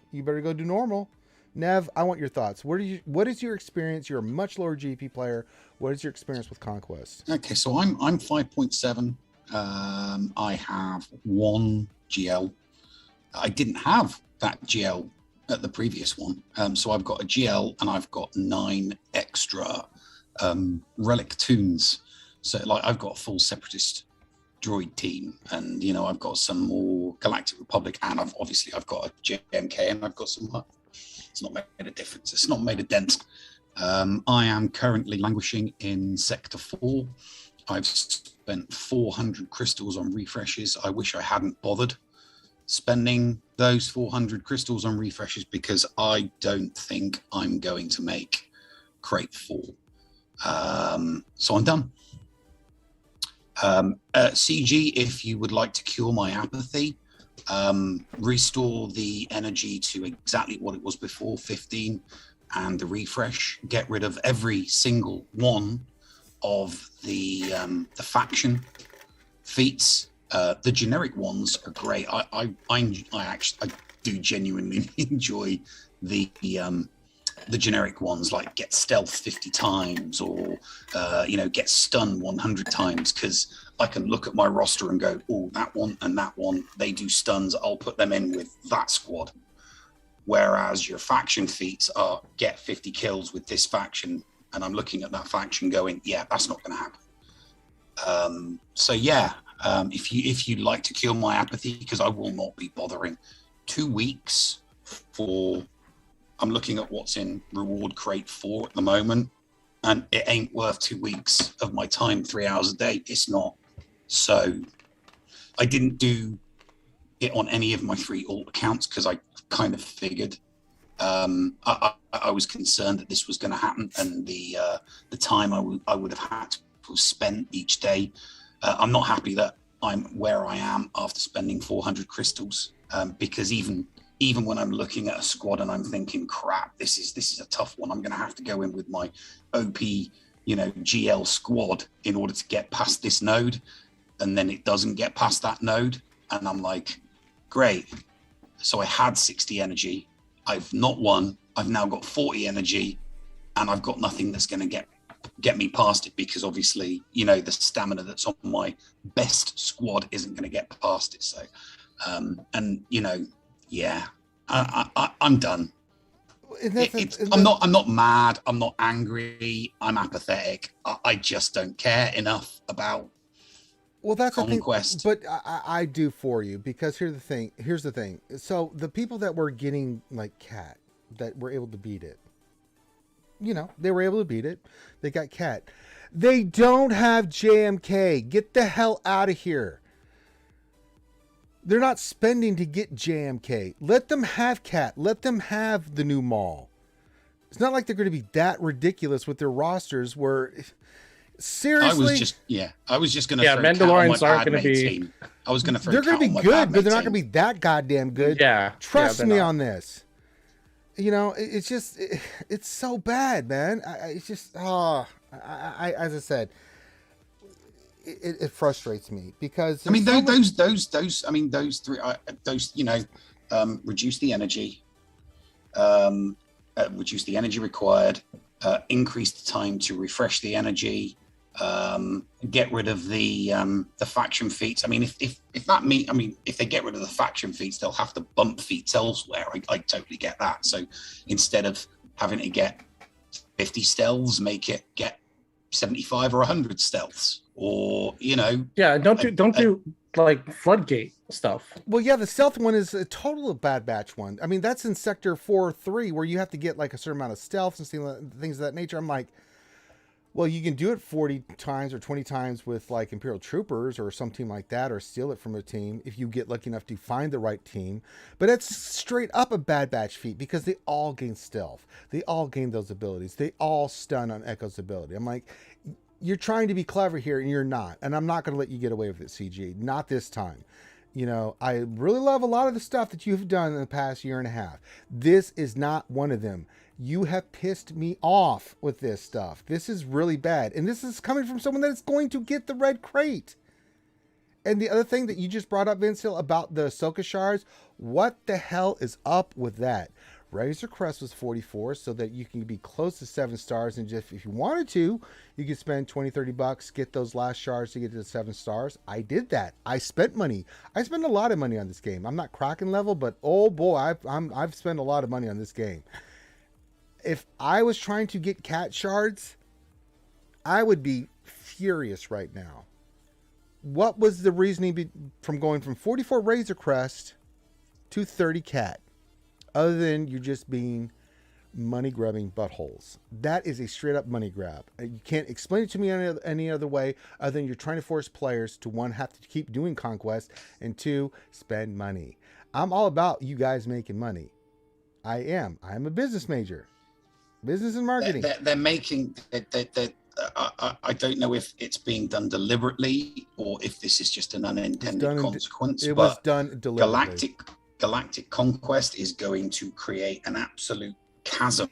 Nev, I want your thoughts. What is your experience? You're a much lower GP player. What is your experience with Conquest? Okay, so I'm 5.7. I have 1 GL. I didn't have that GL at the previous one. So I've got a GL and I've got 9 extra relic tunes. So like I've got a full separatist droid team, and I've got some more Galactic Republic, and I've got a JMK, and I've got some. It's not made a difference. It's not made a dent. I am currently languishing in Sector 4. I've spent 400 crystals on refreshes. I wish I hadn't bothered spending those 400 crystals on refreshes because I don't think I'm going to make Crate 4. So I'm done. CG, if you would like to cure my apathy, restore the energy to exactly what it was before, 15, and the refresh, get rid of every single one of the faction feats. The generic ones are great. I do genuinely enjoy the generic ones, like get stealth 50 times or get stun 100 times, because I can look at my roster and go, oh, that one and that one, they do stuns, I'll put them in with that squad. Whereas your faction feats are get 50 kills with this faction, and I'm looking at that faction going, yeah, that's not going to happen. If you'd like to kill my apathy, because I will not be bothering, 2 weeks for, I'm looking at what's in reward crate 4 at the moment, and it ain't worth 2 weeks of my time, 3 hours a day. It's not. So I didn't do it on any of my 3 alt accounts because I kind of figured. I was concerned that this was going to happen, and the time I would have had to spend each day. I'm not happy that I'm where I am after spending 400 crystals, because even when I'm looking at a squad and I'm thinking, crap, this is a tough one. I'm going to have to go in with my OP, GL squad in order to get past this node. And then it doesn't get past that node. And I'm like, great. So I had 60 energy. I've not won. I've now got 40 energy, and I've got nothing that's going to get me past it, because obviously, the stamina that's on my best squad isn't going to get past it. So, yeah, I'm done. I'm not mad. I'm not angry. I'm apathetic. I just don't care enough about. Well, that's Conquest. The thing, but I do for you, because here's the thing. So the people that were getting like Cat, that were able to beat it, they were able to beat it. They got Cat. They don't have JMK. Get the hell out of here. They're not spending to get JMK. Let them have Cat. Let them have the new Maul. It's not like they're going to be that ridiculous with their rosters where, seriously. I was just going to throw Mandalorians aren't going to be. Team. I was going to throw. They're going to be good, but they're not going to be that goddamn good. Yeah. Trust me on this. You know, it's just it's so bad, man. It's just as I said, it frustrates me because I mean there's so much- those I mean those three reduce the energy, reduce the energy required, increase the time to refresh the energy, get rid of the faction feats. I mean, if that mean, I mean, if they get rid of the faction feats, they'll have to bump feats elsewhere. I totally get that. So instead of having to get 50 stealths, make it get 75 or 100 stealths, or Yeah, don't do like floodgate stuff. Well, yeah, the stealth one is a total Bad Batch one. I mean, that's in Sector 4-3 where you have to get like a certain amount of stealth and things of that nature. I'm like, well, you can do it 40 times or 20 times with like Imperial Troopers or some team like that, or steal it from a team if you get lucky enough to find the right team. But it's straight up a Bad Batch feat because they all gain stealth. They all gain those abilities. They all stun on Echo's ability. I'm like, you're trying to be clever here and you're not. And I'm not going to let you get away with it, CG. Not this time. I really love a lot of the stuff that you've done in the past year and a half. This is not one of them. You have pissed me off with this stuff. This is really bad. And this is coming from someone that is going to get the red crate. And the other thing that you just brought up, Vince Hill, about the Ahsoka shards, what the hell is up with that? Razor Crest was 44, so that you can be close to 7 stars. And just if you wanted to, you could spend $20-$30, get those last shards to get to the 7 stars. I did that. I spent money. I spent a lot of money on this game. I'm not Kraken level, but oh boy, I've spent a lot of money on this game. If I was trying to get cat shards, I would be furious right now. What was the reasoning from going from 44 Razor Crest to 30 cat? Other than you just being money-grubbing buttholes. That is a straight-up money grab. You can't explain it to me any other way other than you're trying to force players to, 1, have to keep doing Conquest, and 2, spend money. I'm all about you guys making money. I am. I'm a business major. Business and marketing. They're making... I don't know if it's being done deliberately or if this is just an unintended consequence. It was done deliberately. Galactic Conquest is going to create an absolute chasm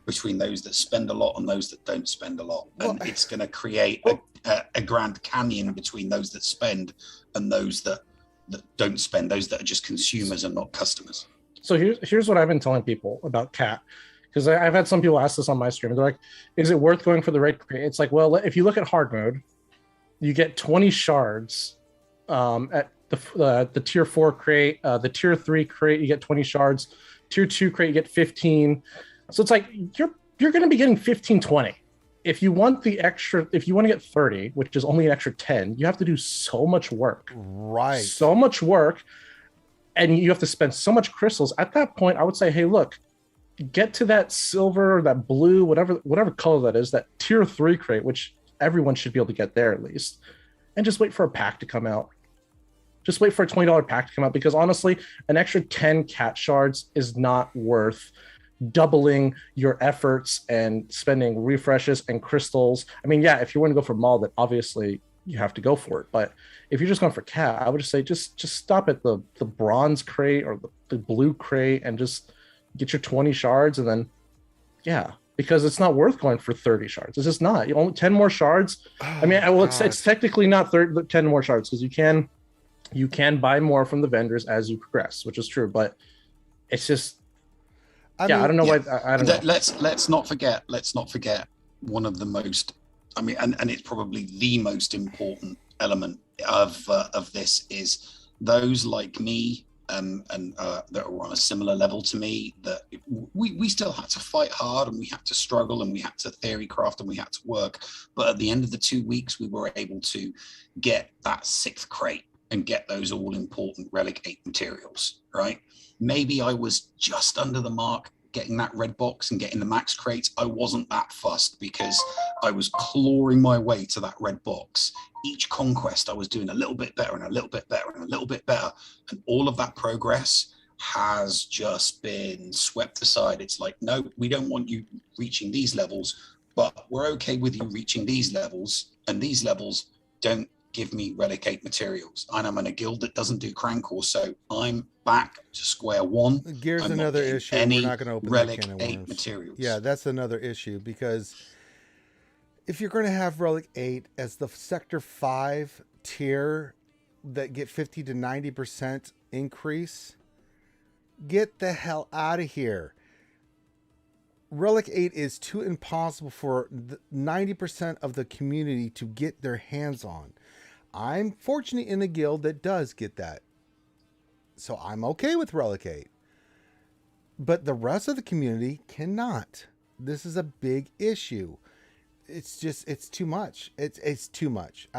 between those that spend a lot and those that don't spend a lot. And it's going to create a Grand Canyon between those that spend and those that don't spend, those that are just consumers and not customers. So here's what I've been telling people about Cat. Because I've had some people ask this on my stream. They're like, is it worth going for the red crate? It's like, well, if you look at hard mode, you get 20 shards at the tier 4 crate, the tier 3 crate, you get 20 shards, tier 2 crate, you get 15. So it's like you're going to be getting 15, 20. If you want to get 30, which is only an extra 10, you have to do so much work. Right. So much work. And you have to spend so much crystals. At that point, I would say, hey, look, get to that silver, that blue, whatever color that is, that tier 3 crate, which everyone should be able to get there at least, and just wait for a pack to come out. Just wait for a $20 pack to come out, because honestly, an extra 10 cat shards is not worth doubling your efforts and spending refreshes and crystals. I mean, yeah, if you want to go for Maul, then obviously you have to go for it. But if you're just going for cat, I would just say just stop at the bronze crate or the blue crate and just get your 20 shards, and then because it's not worth going for 30 shards. It's just not. You only 10 more shards. I mean, it's technically not 10 more shards, because you can buy more from the vendors as you progress, which is true, but it's just I don't know why. I don't know. Let's not forget one of the most, I mean, and it's probably the most important element of this is those like me and that are on a similar level to me, that we still had to fight hard and we had to struggle and we had to theory craft and we had to work, but at the end of the 2 weeks we were able to get that 6th crate and get those all important relic 8 materials, right? Maybe I was just under the mark getting that red box and getting the max crates. I wasn't that fussed because I was clawing my way to that red box. Each conquest I was doing a little bit better and a little bit better and a little bit better. And all of that progress has just been swept aside. It's like, no, we don't want you reaching these levels, but we're okay with you reaching these levels, and these levels don't give me Relic 8 materials. And I'm in a guild that doesn't do Crankle, so I'm back to square one. Here's another issue. We're not going to open Relic that can of 8 worms. materials. Yeah, that's another issue, because if you're going to have Relic 8 as the Sector 5 tier that get 50 to 90% increase, get the hell out of here. Relic 8 is too impossible for 90% of the community to get their hands on. I'm fortunate in a guild that does get that, so I'm okay with Relic 8. But the rest of the community cannot. This is a big issue. It's just, it's too much. It's too much.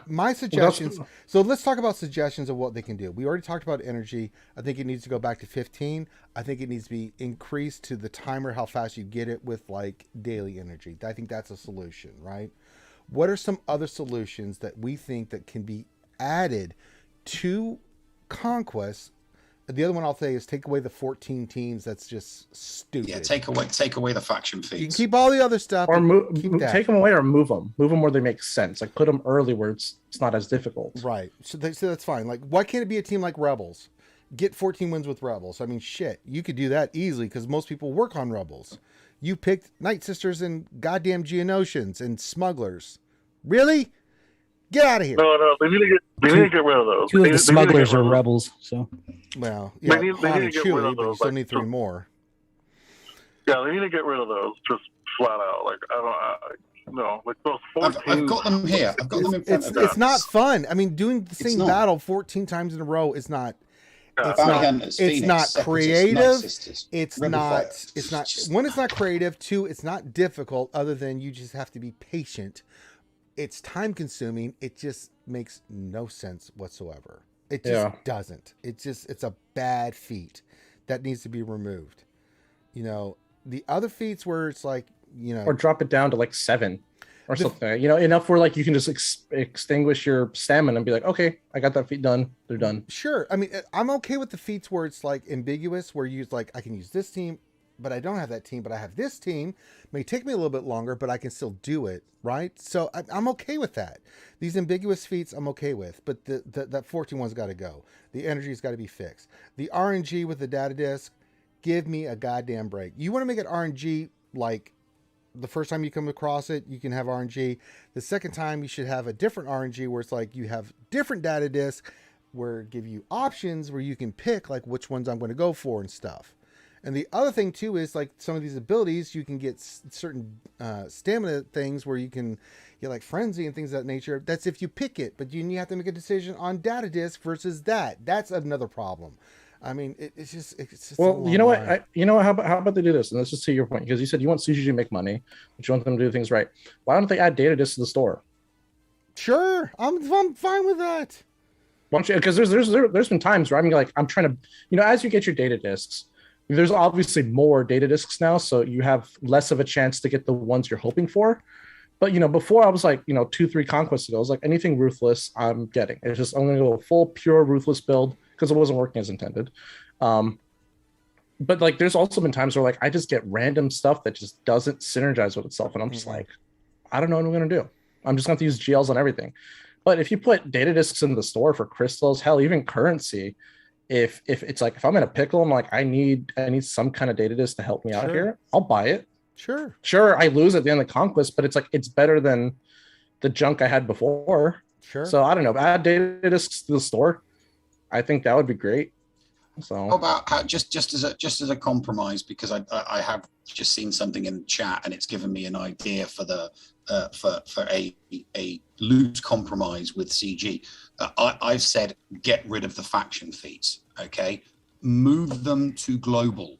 My suggestions. So let's talk about suggestions of what they can do. We already talked about energy. I think it needs to go back to 15. I think it needs to be increased to the timer, how fast you get it with like daily energy. I think that's a solution, right? What are some other solutions that we think that can be added to Conquest? The other one I'll say is take away the 14 teams. That's just stupid. Yeah, take away the faction feeds. You can keep all the other stuff, or take them away, or move them where they make sense. Like put them early where it's not as difficult. Right. So that's fine. Like, why can't it be a team like Rebels? Get 14 wins with Rebels. I mean, shit, you could do that easily because most people work on Rebels. You picked Night Sisters and goddamn Geonosians and Smugglers. Really? Get out of here. No, they need to get rid of those. Two of the Smugglers are Rebels, so. Well, yeah, they need to get rid of but you those. still need 3 more. Yeah, they need to get rid of those, just flat out. Like, no, like those 14. I've got them here. I've got them in front of me. It's not fun. I mean, doing the same battle 14 times in a row is not. It's not creative. It's not. One, it's not creative. 2, it's not difficult. Other than you just have to be patient. It's time consuming. It just makes no sense whatsoever. It just doesn't. It's a bad feat that needs to be removed. You know, the other feats where it's like, you know, or drop it down to like 7 or something, you know, enough where like you can just extinguish your stamina and be like, okay, I got that feat done. They're done. Sure. I mean, I'm okay with the feats where it's like ambiguous, where you like, I can use this team, but I don't have that team, but I have this team. It may take me a little bit longer, but I can still do it. Right. So I'm okay with that. These ambiguous feats I'm okay with, but that 14 one's got to go. The energy's got to be fixed. The RNG with the data disk, give me a goddamn break. You want to make it RNG like the first time you come across it, you can have RNG. The second time you should have a different RNG where it's like you have different data disks where give you options where you can pick like which ones I'm going to go for and stuff. And the other thing too is like some of these abilities, you can get certain stamina things where you can get like frenzy and things of that nature. That's if you pick it, but you have to make a decision on data disk versus that. That's another problem. I mean, it's just well, you know what? How about they do this? And this is to your point, because you said you want CGG to make money, but you want them to do things right. Why don't they add data disks to the store? Sure, I'm fine with that. Why don't you? Because there's been times where I'm trying to, you know, as you get your data disks, there's obviously more data disks now, so you have less of a chance to get the ones you're hoping for. But, you know, before I was like, you know, 2-3 conquests ago, I was like, anything ruthless, I'm getting. It's just, I'm going to go a full, pure ruthless build because it wasn't working as intended. But, like, there's also been times where, like, I just get random stuff that just doesn't synergize with itself. And I'm just like, I don't know what I'm going to do. I'm just going to use GLs on everything. But if you put data disks in the store for crystals, hell, even currency, if it's like, if I'm in a pickle, I'm like, I need some kind of data disk to help me out here, I'll buy it. Sure, I lose at the end of the conquest, but it's like, it's better than the junk I had before. Sure. So I don't know, add data disks to the store. I think that would be great. So how about just as a compromise, because I have just seen something in the chat and it's given me an idea for the for a loose compromise with CG. I've said get rid of the faction feats. Okay, move them to global.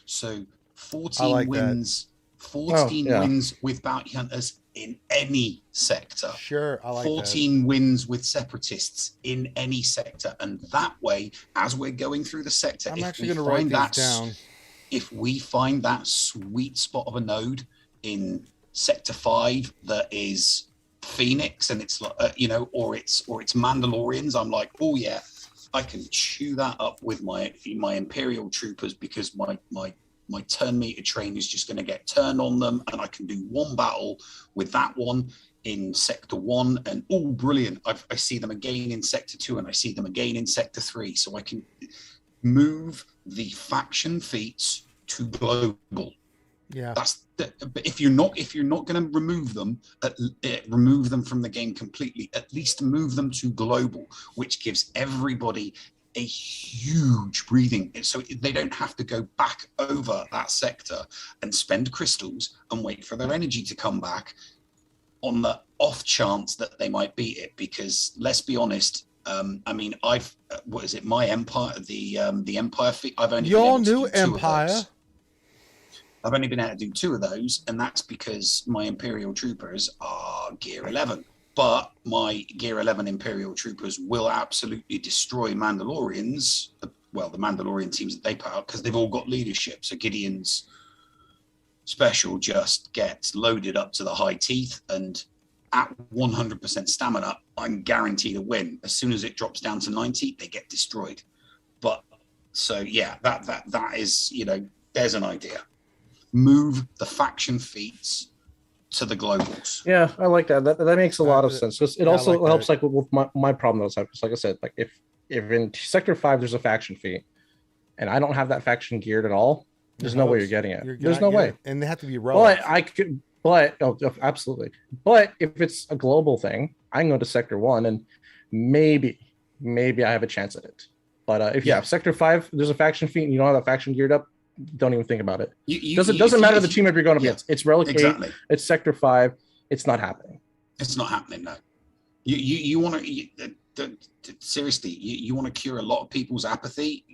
So 14 wins. 14 wins with bounty hunters in any sector. Sure, I like 14 wins with separatists in any sector. And that way, as we're going through the sector, I'm actually going to write these down. If we find that sweet spot of a node in sector 5 that is Phoenix and it's you know, or it's Mandalorians, I'm like, oh yeah, I can chew that up with my Imperial troopers because my my turn meter train is just going to get turned on them, and I can do one battle with that one in Sector 1, and oh, brilliant. I see them again in Sector 2, and I see them again in Sector 3. So I can move the faction feats to global. Yeah. But if you're not going to remove them from the game completely, at least move them to global, which gives everybody a huge breathing, so they don't have to go back over that sector and spend crystals and wait for their energy to come back on the off chance that they might beat it. Because let's be honest, I mean, what is it? My Empire, the Empire feat. I've only your been able new to do 2 Empire. of those. I've only been able to do 2 of those, and that's because my Imperial Troopers are Gear 11. But my Gear 11 Imperial Troopers will absolutely destroy Mandalorians. The Mandalorian teams that they put out, because they've all got leadership. So Gideon's special just gets loaded up to the high teeth, and at 100% stamina, I'm guaranteed a win. As soon as it drops down to 90, they get destroyed. But so yeah, that is, there's an idea. Move the faction feats to the globals. Yeah, I like that. That makes a lot of sense. Because it also helps that. with my problem though. Because like I said, like if in Sector 5 there's a faction feat, and I don't have that faction geared at all, there's no way you're getting it. There's no way. And they have to be relevant. Absolutely. But if it's a global thing, I can go to Sector 1 and maybe I have a chance at it. But if Sector 5 there's a faction feat and you don't have that faction geared up, don't even think about it. Doesn't matter the team if you're going up against. It's Relic 8, it's Sector 5. It's not happening. It's not happening, no. You want to seriously, you want to cure a lot of people's apathy?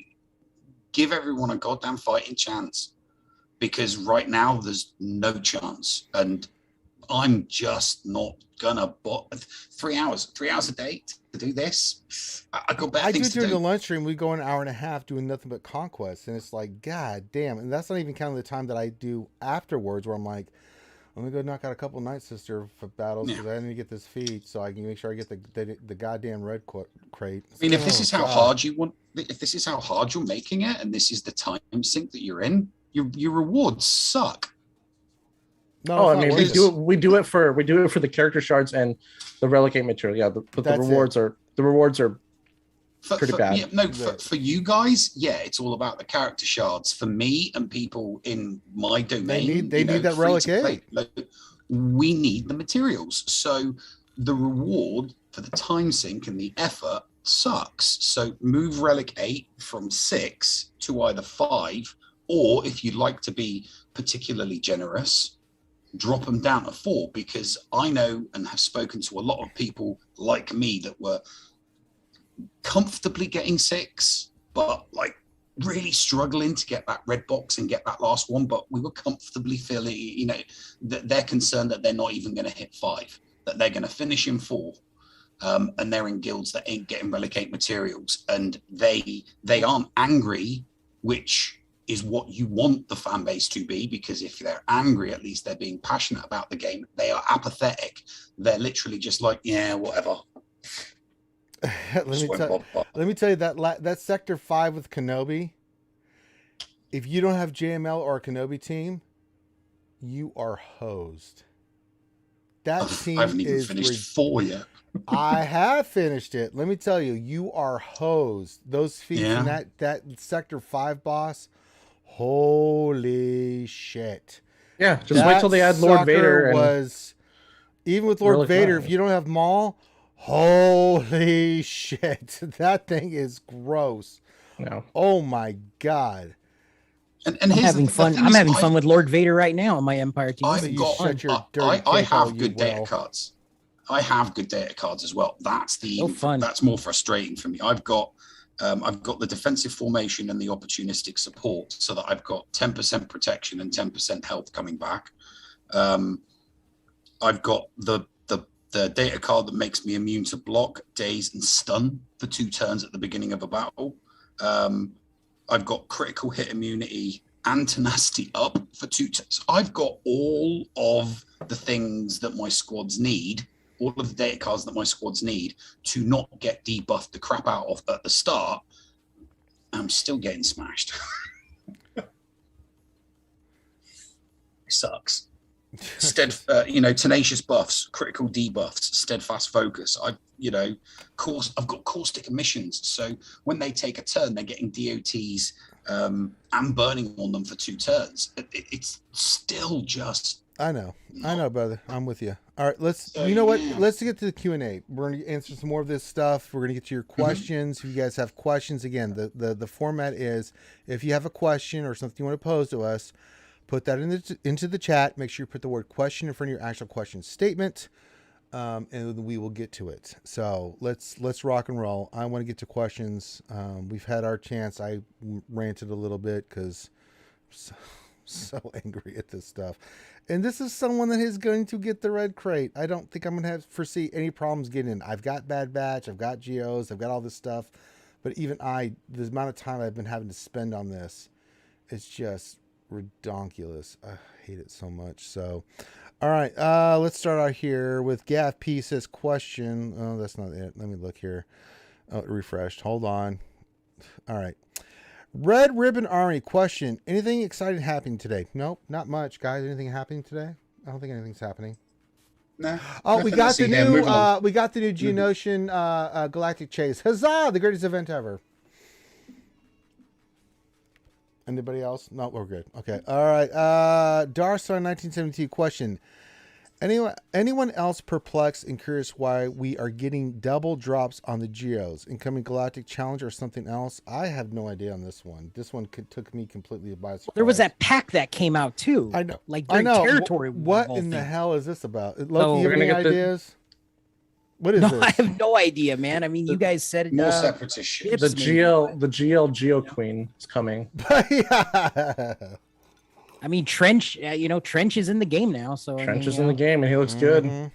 Give everyone a goddamn fighting chance, because right now there's no chance, and I'm just not gonna 3 hours a day to do this. I got better things to do. During the lunch stream, we go an hour and a half doing nothing but Conquest, and it's like, god damn. And that's not even counting the time that I do afterwards, where I'm like, let me go knock out a couple Night Sister battles, because I need to get this feed so I can make sure I get the goddamn red crate. I mean, if this is how hard you're making it, and this is the time sink that you're in, your rewards suck. No, I mean, we do it for the character shards and the Relic 8 material. Yeah, but the rewards are pretty bad. Yeah, for you guys, it's all about the character shards. For me and people in my domain, they need that Relic 8. We need the materials. So the reward for the time sink and the effort sucks. So move Relic 8 from 6 to either 5, or if you'd like to be particularly generous, drop them down to 4, because I know and have spoken to a lot of people like me that were comfortably getting 6, but like really struggling to get that red box and get that last one. But we were comfortably feeling, that they're concerned that they're not even going to hit 5, that they're going to finish in 4. And they're in guilds that ain't getting Relic 8 materials, and they aren't angry, which is what you want the fan base to be, because if they're angry, at least they're being passionate about the game. They are apathetic. They're literally just like, yeah, whatever. Let me tell you that Sector 5 with Kenobi, if you don't have JML or a Kenobi team, you are hosed. That team I haven't even finished 4 yet. I have finished it. Let me tell you, you are hosed. Those feats and that Sector 5 boss, holy shit. Yeah, just wait till they add Lord Vader. Even with Lord Vader, if you don't have Maul, holy shit. That thing is gross. No. Oh my god. And I'm having fun. I'm having fun with Lord Vader right now on my Empire team. I have good data cards. I have good data cards as well. That's more frustrating for me. I've got the defensive formation and the opportunistic support, so that I've got 10% protection and 10% health coming back. I've got the data card that makes me immune to block, daze, and stun for 2 turns at the beginning of a battle. I've got critical hit immunity and tenacity up for 2 turns. I've got all of the things that my squads need, all of the data cards that my squads need to not get debuffed the crap out of at the start. I'm still getting smashed. sucks. Tenacious buffs, critical debuffs, steadfast focus. I've got caustic emissions. So when they take a turn, they're getting DOTs and burning on them for 2 turns. It's still just. I know, brother. I'm with you. All right, let's get to the Q&A. We're going to answer some more of this stuff. We're going to get to your questions. If you guys have questions, again, the format is, if you have a question or something you want to pose to us, put that into the chat. Make sure you put the word question in front of your actual question statement, and we will get to it. So let's rock and roll. I want to get to questions. We've had our chance. I ranted a little bit because I'm so angry at this stuff. And this is someone that is going to get the red crate. I don't think I'm going to foresee any problems getting in. I've got Bad Batch. I've got GOs. I've got all this stuff. But even the amount of time I've been having to spend on this, it's just redonkulous. I hate it so much. So, all right. Let's start out here with Gav P says question. Oh, that's not it. Let me look here. Oh, it refreshed. Hold on. All right. Red Ribbon Army question. Anything exciting happening today? Nope, not much, guys. Anything happening today? I don't think anything's happening. No. Oh, we got the new Geonosian Galactic Chase. Huzzah! The greatest event ever. Anybody else? No, we're good. Okay. All right. Darstar 1972 question. Anyone else perplexed and curious why we are getting double drops on the Geos? Incoming Galactic Challenge or something else? I have no idea on this one. This one took me completely by surprise. There was that pack that came out too. I know. Like territory. What in the hell is this about? Loki, you have any ideas? What is this? I have no idea, man. I mean, you guys said it. More separatist shit. The GL Geo Queen is coming. Yeah. I mean, Trench. Trench is in the game now, so Trench is in the game, and he looks good. He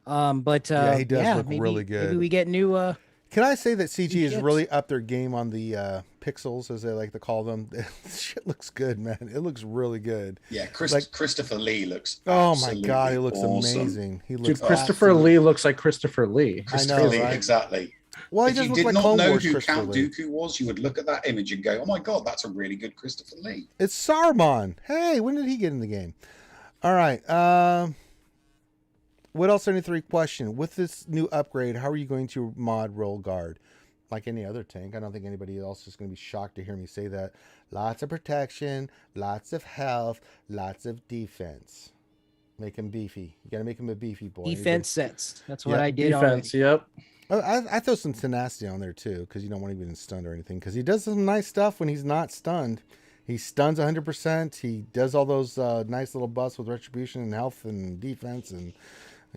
does look really good. Maybe we get new. Can I say that CG is really up their game on the pixels, as they like to call them? Shit looks good, man. It looks really good. Yeah, Christopher Lee looks. Oh my god, he looks awesome. Amazing. He looks. Dude, Christopher Lee looks like Christopher Lee. I know, right? Exactly. Well, if you did not know who Count Dooku was, you would look at that image and go, "Oh my god, that's a really good Christopher Lee." It's Saruman. Hey, when did he get in the game? All right. What else? 73 question. With this new upgrade, how are you going to mod Roll Guard? Like any other tank. I don't think anybody else is going to be shocked to hear me say that. Lots of protection, lots of health, lots of defense. Make him beefy. You got to make him a beefy boy. Defense sets. That's what I did. Defense, already. Yep. I throw some tenacity on there too, because you don't want to get stunned or anything. Because he does some nice stuff when he's not stunned. He stuns 100%. He does all those nice little buffs with retribution and health and defense, and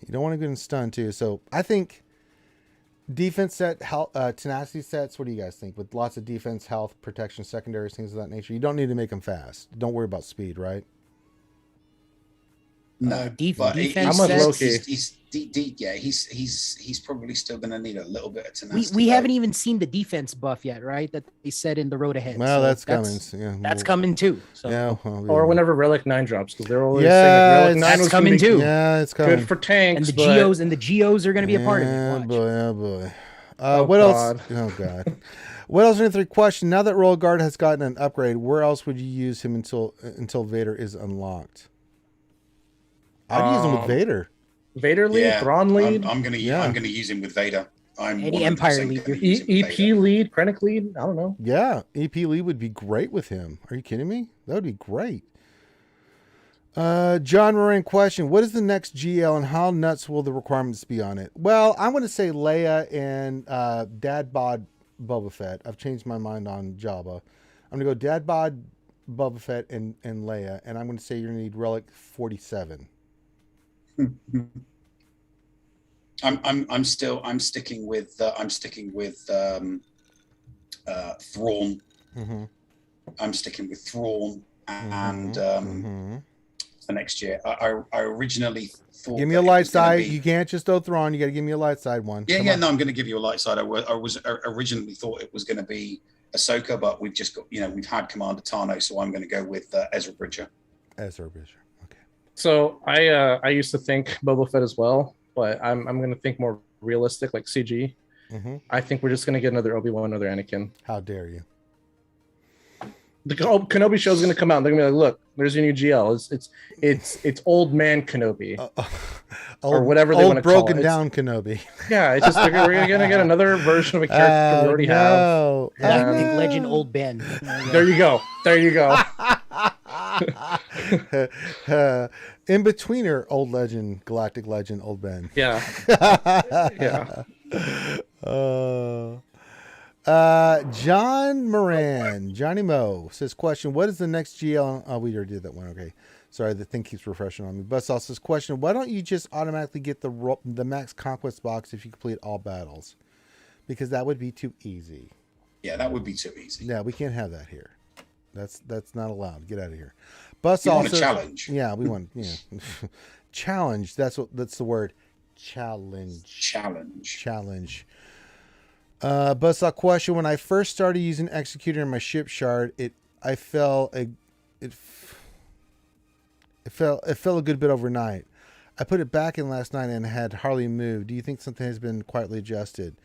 you don't want to get stunned too. So I think defense set, tenacity sets. What do you guys think? With lots of defense, health, protection, secondaries, things of that nature. You don't need to make them fast. Don't worry about speed, right? No, defense. I'm with Loki. He's probably still going to need a little bit of tenacity. We haven't even seen the defense buff yet, right? That they said in the road ahead. Well, so that's coming. Yeah, that's coming too. So. Yeah, or whenever Relic 9 drops, because they're always saying like, Relic 9 was coming too. Yeah, it's coming. Good for tanks. And the Geos are going to be a part of it. Oh boy. What else? Oh god. What else? 3 question. Now that Roll Guard has gotten an upgrade, where else would you use him until Vader is unlocked? I'd use him with Vader. Vader lead, Thrawn lead. I'm gonna use him with Vader. Any Empire lead. EP lead, Krennic lead. I don't know. Yeah, EP lead would be great with him. Are you kidding me? That would be great. John Moran question: what is the next GL and how nuts will the requirements be on it? Well, I'm going to say Leia and Dad Bod Boba Fett. I've changed my mind on Jabba. I'm going to go Dad Bod Boba Fett and Leia, and I'm going to say you're going to need Relic 47. I'm sticking with Thrawn. Mm-hmm. I'm sticking with Thrawn and for next year. I originally thought. Give me a light side. You can't just throw Thrawn. You got to give me a light side one. No, I'm going to give you a light side. I was originally thought it was going to be Ahsoka, but we've just got we've had Commander Tano, so I'm going to go with Ezra Bridger. Ezra Bridger. Okay. So I used to think Boba Fett as well, but I'm going to think more realistic, like CG. Mm-hmm. I think we're just going to get another Obi-Wan, another Anakin. How dare you? The Kenobi show is going to come out. And they're going to be like, look, there's your new GL. It's old man Kenobi, or whatever they want to call it. Broken down Kenobi. Yeah, it's just we're going to get another version of a character we already have. Galactic Legend Old Ben. There you go. In betweener, old legend, galactic legend, old Ben. Yeah. John Moran, Johnny Mo says, question, what is the next GL? Oh, we already did that one. Okay. Sorry, the thing keeps refreshing on me. Buzzsaw says, question, why don't you just automatically get the max Conquest box if you complete all battles? Because that would be too easy. Yeah, that would be too easy. Yeah, we can't have that here. That's not allowed. Get out of here. Buzzsaw want a challenge. Yeah, we want, challenge. That's the word. Challenge. Buzzsaw question, when I first started using Executor in my ship shard, it fell a good bit overnight. I put it back in last night and had hardly moved. Do you think something has been quietly adjusted?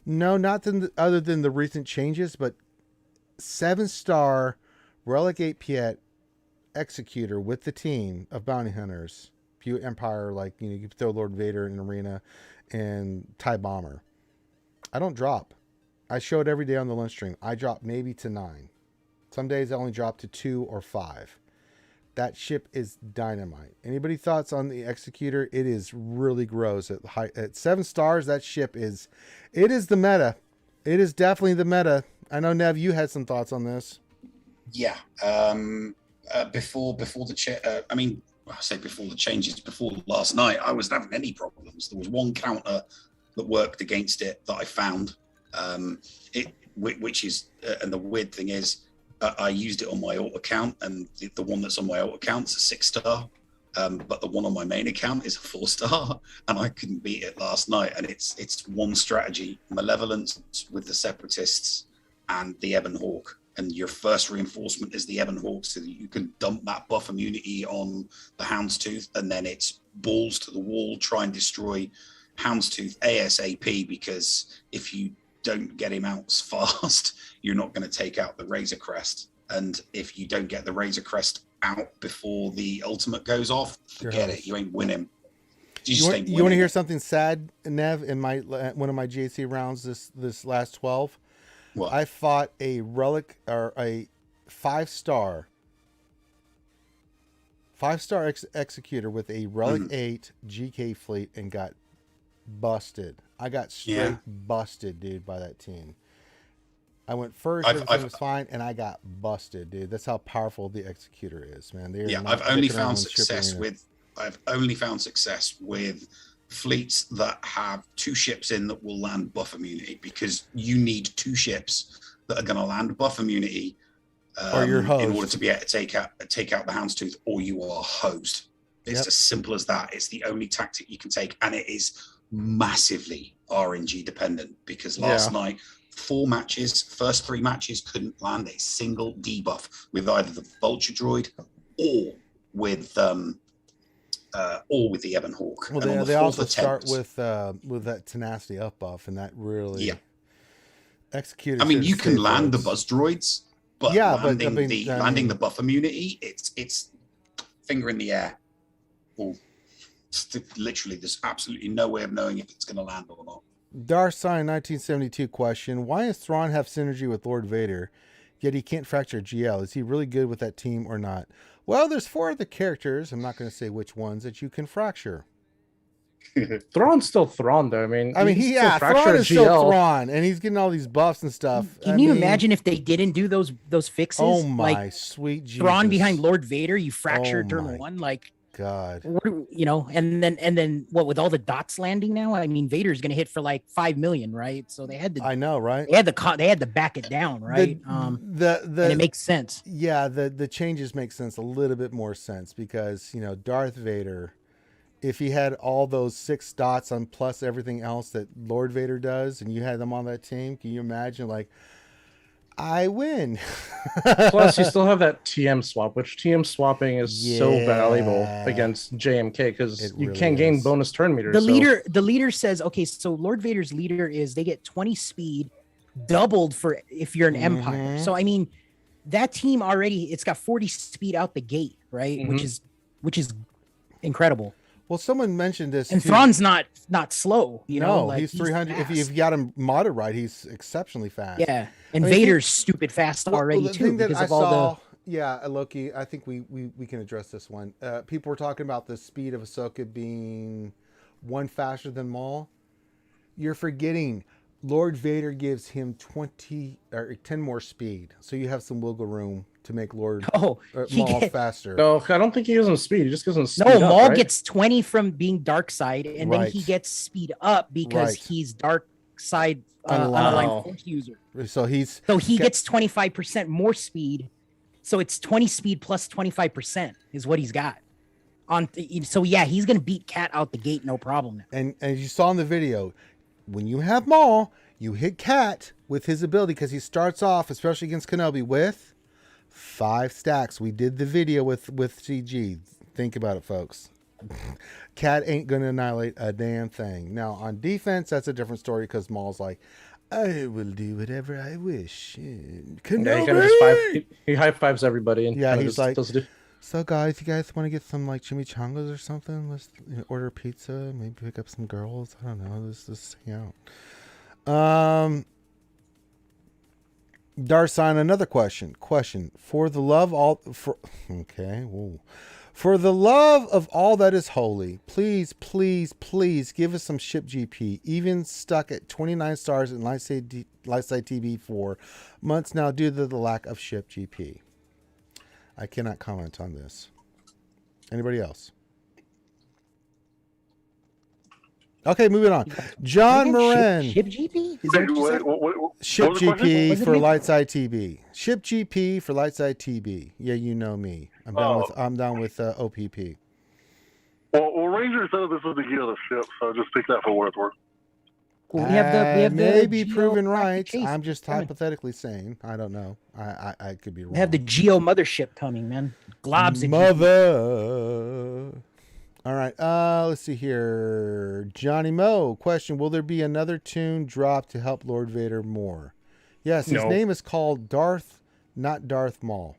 No, not other than the recent changes, but 7-star Relic 8 Piet Executor with the team of bounty hunters, Pew Empire, like, you can throw Lord Vader in arena and TIE Bomber. I don't drop. I show it every day on the lunch stream. I drop maybe to 9. Some days I only drop to 2 or 5. That ship is dynamite. Anybody thoughts on the Executor? It is really gross at 7 stars. That ship is the meta. It is definitely the meta. I know, Nev, you had some thoughts on this. Yeah. Before the I say before the changes, before last night, I wasn't having any problems. There was one counter that worked against it that I found. Which is, and the weird thing is, I used it on my alt account, and the one that's on my alt account's a 6-star, but the one on my main account is a 4-star, and I couldn't beat it last night. And it's one strategy: Malevolence with the Separatists and the Ebon Hawk. And your first reinforcement is the Ebon Hawk, so that you can dump that buff immunity on the Houndstooth, and then it's balls to the wall, try and destroy Houndstooth ASAP, because if you don't get him out fast, you're not going to take out the Razor Crest. And if you don't get the Razor Crest out before the ultimate goes off, forget it. You ain't winning. You want to hear something sad, Nev? In my one of my JC rounds this last 12, what? I fought a relic or a 5-star executor with a Relic 8 GK fleet and got busted. I got straight busted, dude, by that team. I went first, everything was fine, and I got busted, dude. That's how powerful the Executor is, man. I've only found success with fleets that have 2 ships in that will land buff immunity, because you need 2 ships that are going to land buff immunity or your host, in order to be able to take out the Houndstooth, or you are hosed. It's as simple as that. It's the only tactic you can take, and it is massively RNG dependent, because last night, 4 matches, first 3 matches couldn't land a single debuff with either the Vulture Droid or with the Ebon Hawk. Well, they also start with that Tenacity up buff, and that really Executor. I mean, you can land the Buzz Droids, but landing the buff immunity, it's finger in the air. Or literally, there's absolutely no way of knowing if it's going to land or not. Darsign 1972 question: why does Thrawn have synergy with Lord Vader, yet he can't fracture GL? Is he really good with that team or not? Well, there's 4 other characters, I'm not going to say which ones, that you can fracture. Thrawn's still Thrawn, though. Thrawn is still Thrawn, and he's getting all these buffs and stuff. Can you imagine if they didn't do those fixes? Oh my sweet Jesus! Thrawn behind Lord Vader, you fracture turn 1, like. God, and then what with all the dots landing now? I mean, Vader's going to hit for like 5 million, right? So they had to. I know, right? They had to back it down, right? And it makes sense. Yeah, the changes make sense, a little bit more sense, because Darth Vader, if he had all those 6 dots on plus everything else that Lord Vader does, and you had them on that team, can you imagine like? I win. Plus, you still have that TM swap, which TM swapping is so valuable against JMK, because you can't gain bonus turn meters. The leader says, okay, so Lord Vader's leader is they get 20 speed doubled for if you're an Empire. So I mean, that team already, it's got 40 speed out the gate, right? Mm-hmm. Which is incredible. Well, someone mentioned this. And too. Thrawn's not slow. You know, No, like, he's 300. If you got him modded right, he's exceptionally fast. Yeah, and I mean, Vader's stupid fast already the too thing that because I of all saw, the. yeah, Loki. I think we can address this one. People were talking about the speed of Ahsoka being one faster than Maul. You're forgetting Lord Vader gives him 20 or 10 more speed, so you have some wiggle room to make Maul faster. No, I don't think he gives him speed. He just gives him speed. No, up, Maul right? gets 20 from being dark side, and then he gets speed up because he's dark side unaligned force user. So he gets 25% more speed. So it's 20 speed plus 25% is what he's got. So yeah, he's gonna beat Cat out the gate, no problem. And as you saw in the video, when you have Maul, you hit Cat with his ability because he starts off, especially against Kenobi, with 5 stacks. We did the video with CG. Think about it, folks. Cat ain't gonna annihilate a damn thing. Now on defense, that's a different story because Maul's like, I will do whatever I wish. Kenobi! He high fives everybody, and he's like, so guys, you guys want to get some like chimichangas or something? Let's order a pizza, maybe pick up some girls. I don't know. Let's hang out. Darsign, another question. For the love of all that is holy, please give us some ship GP. Even stuck at 29 stars in Lightside TV for months now due to the lack of ship GP. I cannot comment on this. Anybody else? Okay, moving on. John Moran. Ship GP? Is that what you said? Ship GP for Lightside TB. Ship GP for Lightside TB. Yeah, you know me. I'm down with OPP. Well, Ranger said this was the year of the ship, so just take that for what it's worth. Well, we have maybe proven right. I'm just hypothetically saying. I don't know. I could be wrong. We have the Geo mothership coming, man. Globs and Mother. All right. Let's see here. Johnny Moe question: will there be another tune drop to help Lord Vader more? Yes, his name is called Darth, not Darth Maul.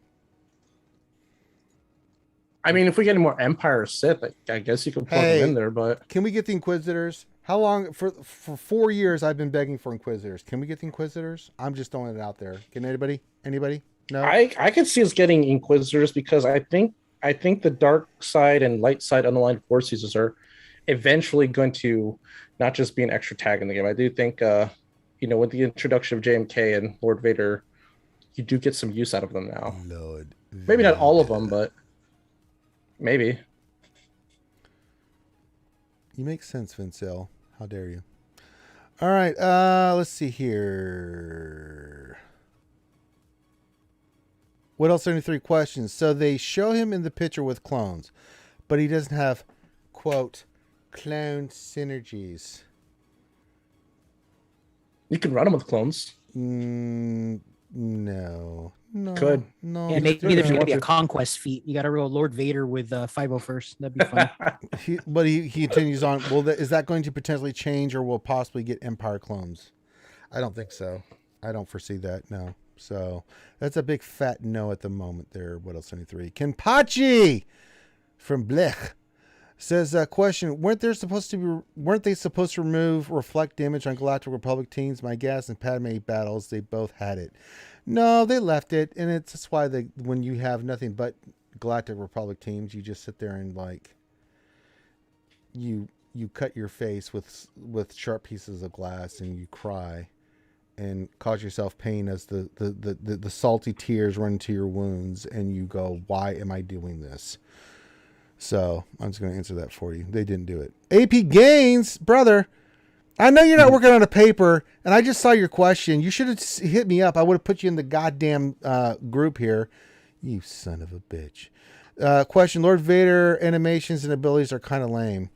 I mean, if we get any more Empire Sith, I guess you could plug them in there. But can we get the Inquisitors? How long for 4 years I've been begging for Inquisitors. Can we get the Inquisitors? I'm just throwing it out there. Can anybody? No. I could see us getting Inquisitors because I think the dark side and light side unaligned force users are eventually going to not just be an extra tag in the game. I do think with the introduction of JMK and Lord Vader, you do get some use out of them now. Maybe not all of them, but maybe. You make sense, Vincel. How dare you? All right, let's see here. What else? 73 questions. So they show him in the picture with clones, but he doesn't have, quote, clone synergies. You can run them with clones. No. Could. No. Yeah, maybe there's going to be a Conquest feat. You got to roll Lord Vader with 501st. That'd be fun. He continues on. Is that going to potentially change, or will possibly get Empire clones? I don't think so. I don't foresee that. No. So that's a big fat no at the moment there. What else? 73. Kenpachi from Blech says, question, weren't they supposed to remove reflect damage on Galactic Republic teams? My gas and Padme battles, they both had it. No, they left it, and that's why when you have nothing but Galactic Republic teams, you just sit there and like you cut your face with sharp pieces of glass and you cry and cause yourself pain as the salty tears run into your wounds and you go, why am I doing this? So I'm just going to answer that for you. They didn't do it. AP Gaines, brother, I know you're not working on a paper, and I just saw your question. You should have hit me up. I would have put you in the goddamn group here. You son of a bitch. Question: Lord Vader animations and abilities are kind of lame.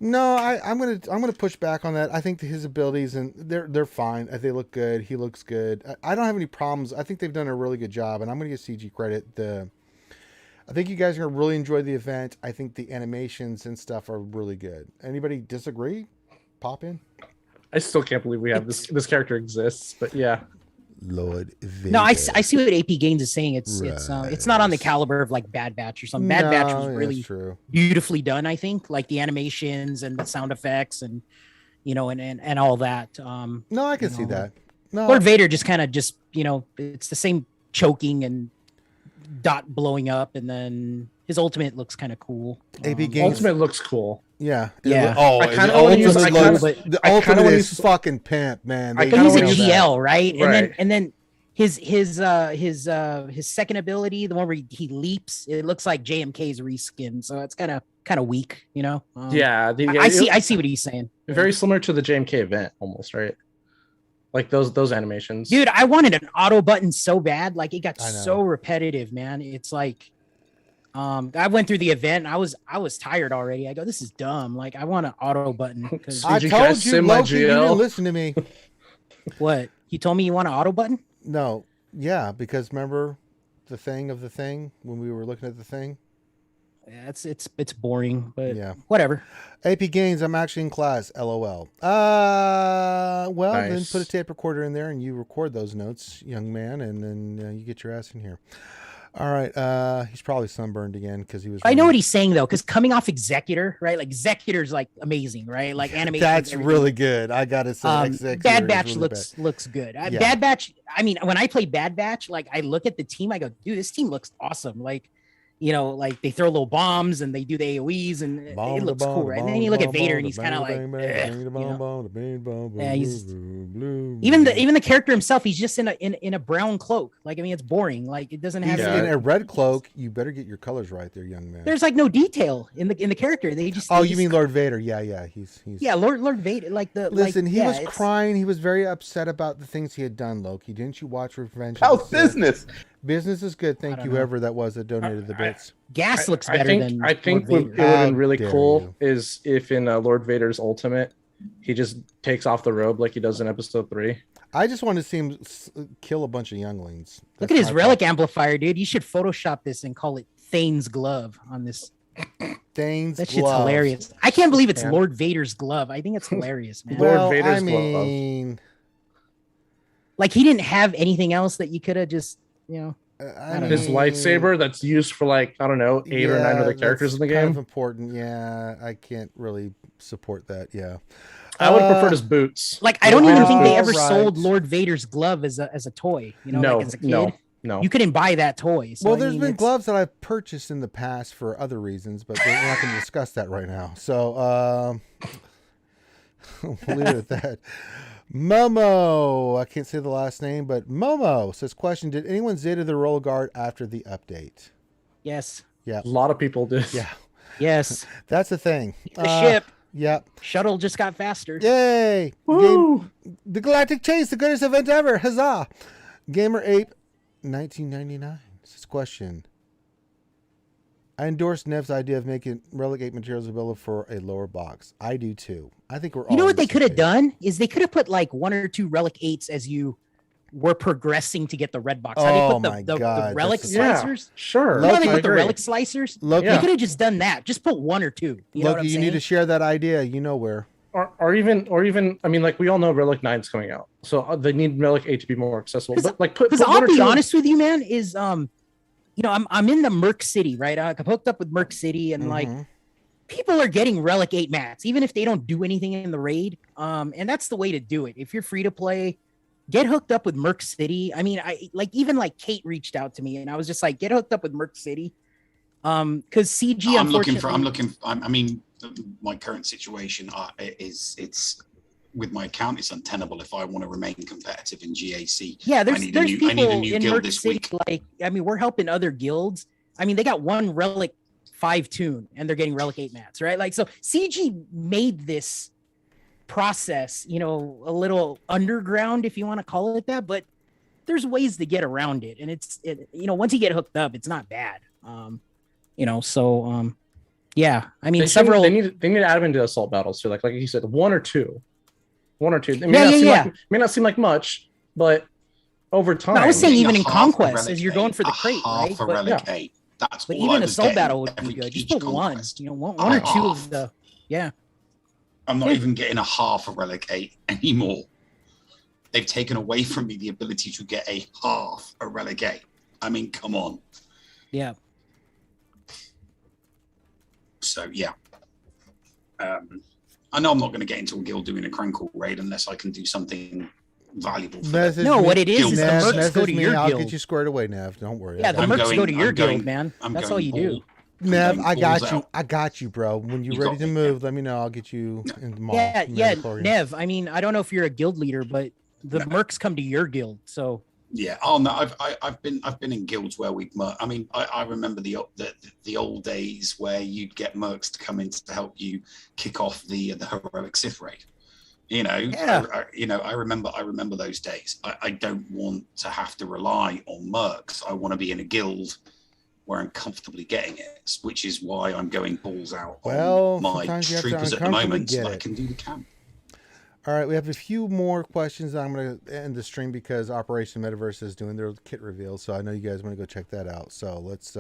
No, I'm gonna push back on that. I think his abilities and they're fine. They look good. He looks good. I don't have any problems. I think they've done a really good job, and I'm gonna give CG credit. I think you guys are gonna really enjoy the event. I think the animations and stuff are really good. Anybody disagree? Pop in. I still can't believe we have this character exists, but yeah. Lord Vader. No, I see what AP Gaines is saying. It's not on the caliber of like Bad Batch or something. Bad Batch was really beautifully done. I think like the animations and the sound effects and and all that. No, I can see that. No. Lord Vader just kind of it's the same choking and dot blowing up, and then his ultimate looks kind of cool. AP Gaines ultimate looks cool. Yeah. Yeah. The ultimate is fucking pimp, man. But he's a GL, right? And then his second ability, the one where he leaps, it looks like JMK's reskin, so it's kind of weak, I see what he's saying. Very similar to the JMK event, almost, right? Like those animations. Dude, I wanted an auto button so bad, like it got so repetitive, man. It's like I went through the event and I was tired already. I go, this is dumb. Like I want an auto button. I told you, Loki, you didn't listen to me. What? You told me you want an auto button? No. Yeah, because remember the thing when we were looking at the thing? Yeah, it's boring, but yeah, whatever. AP Gaines, I'm actually in class. LOL. Well, nice. Then put a tape recorder in there and you record those notes, young man, and then you get your ass in here. All right. He's probably sunburned again because he was. I know what he's saying though, because coming off Executor, right? Like Executor's like amazing, right? Like animation. That's really good. I gotta say, Executor Bad Batch really looks good. Bad Batch. I mean, when I play Bad Batch, like I look at the team, I go, dude, this team looks awesome. Like, like they throw little bombs and they do the AoEs and it looks cool, right? And then you look at Vader and he's kind of like, even the character himself, he's just in a brown cloak. Like, I mean, it's boring. Like, it doesn't have. In a red cloak. You better get your colors right, there, young man. There's like no detail in the character. They just. Oh, you mean Lord Vader? Yeah. He's. Yeah, Lord Vader. Like the. Listen, he was crying. He was very upset about the things he had done. Loki, didn't you watch Revenge? How's business? Business is good. Thank you, whoever that was that donated the bits. Gas looks better than. I think what would have been really cool is if in Lord Vader's ultimate, he just takes off the robe like he does in Episode 3. I just want to see him kill a bunch of younglings. Look at his relic amplifier, dude. You should Photoshop this and call it Thane's glove on this. Thane's that shit's hilarious. I can't believe it's Lord Vader's glove. I think it's hilarious, man. Lord Vader's glove. Like he didn't have anything else that you could have just, his lightsaber that's used for like, I don't know, 8 or 9 other characters in the game. Kind of important. Yeah, I can't really support that. Yeah. I would prefer his boots. Like, I don't even think they ever sold Lord Vader's glove as a toy. No, like as a kid. No. You couldn't buy that toy. So, well, there's been gloves that I've purchased in the past for other reasons, but we're not going to discuss that right now. So, we'll leave it at that. Momo, I can't say the last name, but Momo says, question, did anyone Zeta the roll guard after the update? Yes. Yeah. A lot of people did. Yeah. Yes. That's the thing. The ship. Yep. Shuttle just got faster. Yay. The Galactic Chase, the greatest event ever. Huzzah. Gamer Ape, 1999. This question. I endorse Nev's idea of making Relegate materials available for a lower box. I do too. I think we're all. You know what they could have done is they could have put like 1 or 2 Relic 8s as you were progressing to get the red box. How they put the relic slicers? Yeah, sure. You know they put the relic slicers? Loki, they could have just done that. Just put 1 or 2. Loki, you need to share that idea. You know where. Or even, I mean, like we all know Relic 9 is coming out, so they need Relic 8 to be more accessible. But like, because I'll be honest with you, man, is I'm in the Merc City, right? I'm hooked up with Merc City, and like people are getting Relic 8 mats, even if they don't do anything in the raid. And that's the way to do it. If you're free to play, get hooked up with Merc City. I mean, even Kate reached out to me, and I was just like, get hooked up with Merc City. Because CG, I mean, my current situation it's with my account, it's untenable if I want to remain competitive in GAC. Yeah, there's people in Merc City, like, I mean, we're helping other guilds. I mean, they got 1 Relic 5 tune and they're getting Relic 8 mats, right? Like, so CG made this process, a little underground, if you want to call it that, but there's ways to get around it. And once you get hooked up, it's not bad. Yeah, I mean, they need to add them into assault battles too. Like you said, 1 or 2. It may not seem like much, but over time. No, I was saying even in Conquest, as you're going for the crate, right? But, Relic 8. But even assault battle would be good. Just put Conquest. 1 or 2 of the. Yeah. I'm not even getting a half a Relic 8 anymore. they've taken away from me the ability to get a relic A. I mean, come on. Yeah. So yeah. I know I'm not going to get into a guild doing a Crankle raid unless I can do something valuable for them. No, what it is the Nev, mercs go to your I'll guild. get you squared away, Nev. Don't worry. Yeah, the mercs go to your guild, man. That's all you do. Nev, I got you. I got you, bro. When you're ready to move, let me know. I'll get you in the mall. Yeah, Nev. I mean, I don't know if you're a guild leader, but the mercs come to your guild, so. Yeah. Oh no, I've been in guilds where we've I mean, I remember the old days where you'd get mercs to come in to help you kick off the heroic Sith raid. You know, yeah. I remember those days. I don't want to have to rely on mercs. I want to be in a guild where I'm comfortably getting it, which is why I'm going balls out on my troopers at the moment so that I can do the camp. All right, we have a few more questions. I'm going to end the stream because Operation Metaverse is doing their kit reveal, so I know you guys want to go check that out. So let's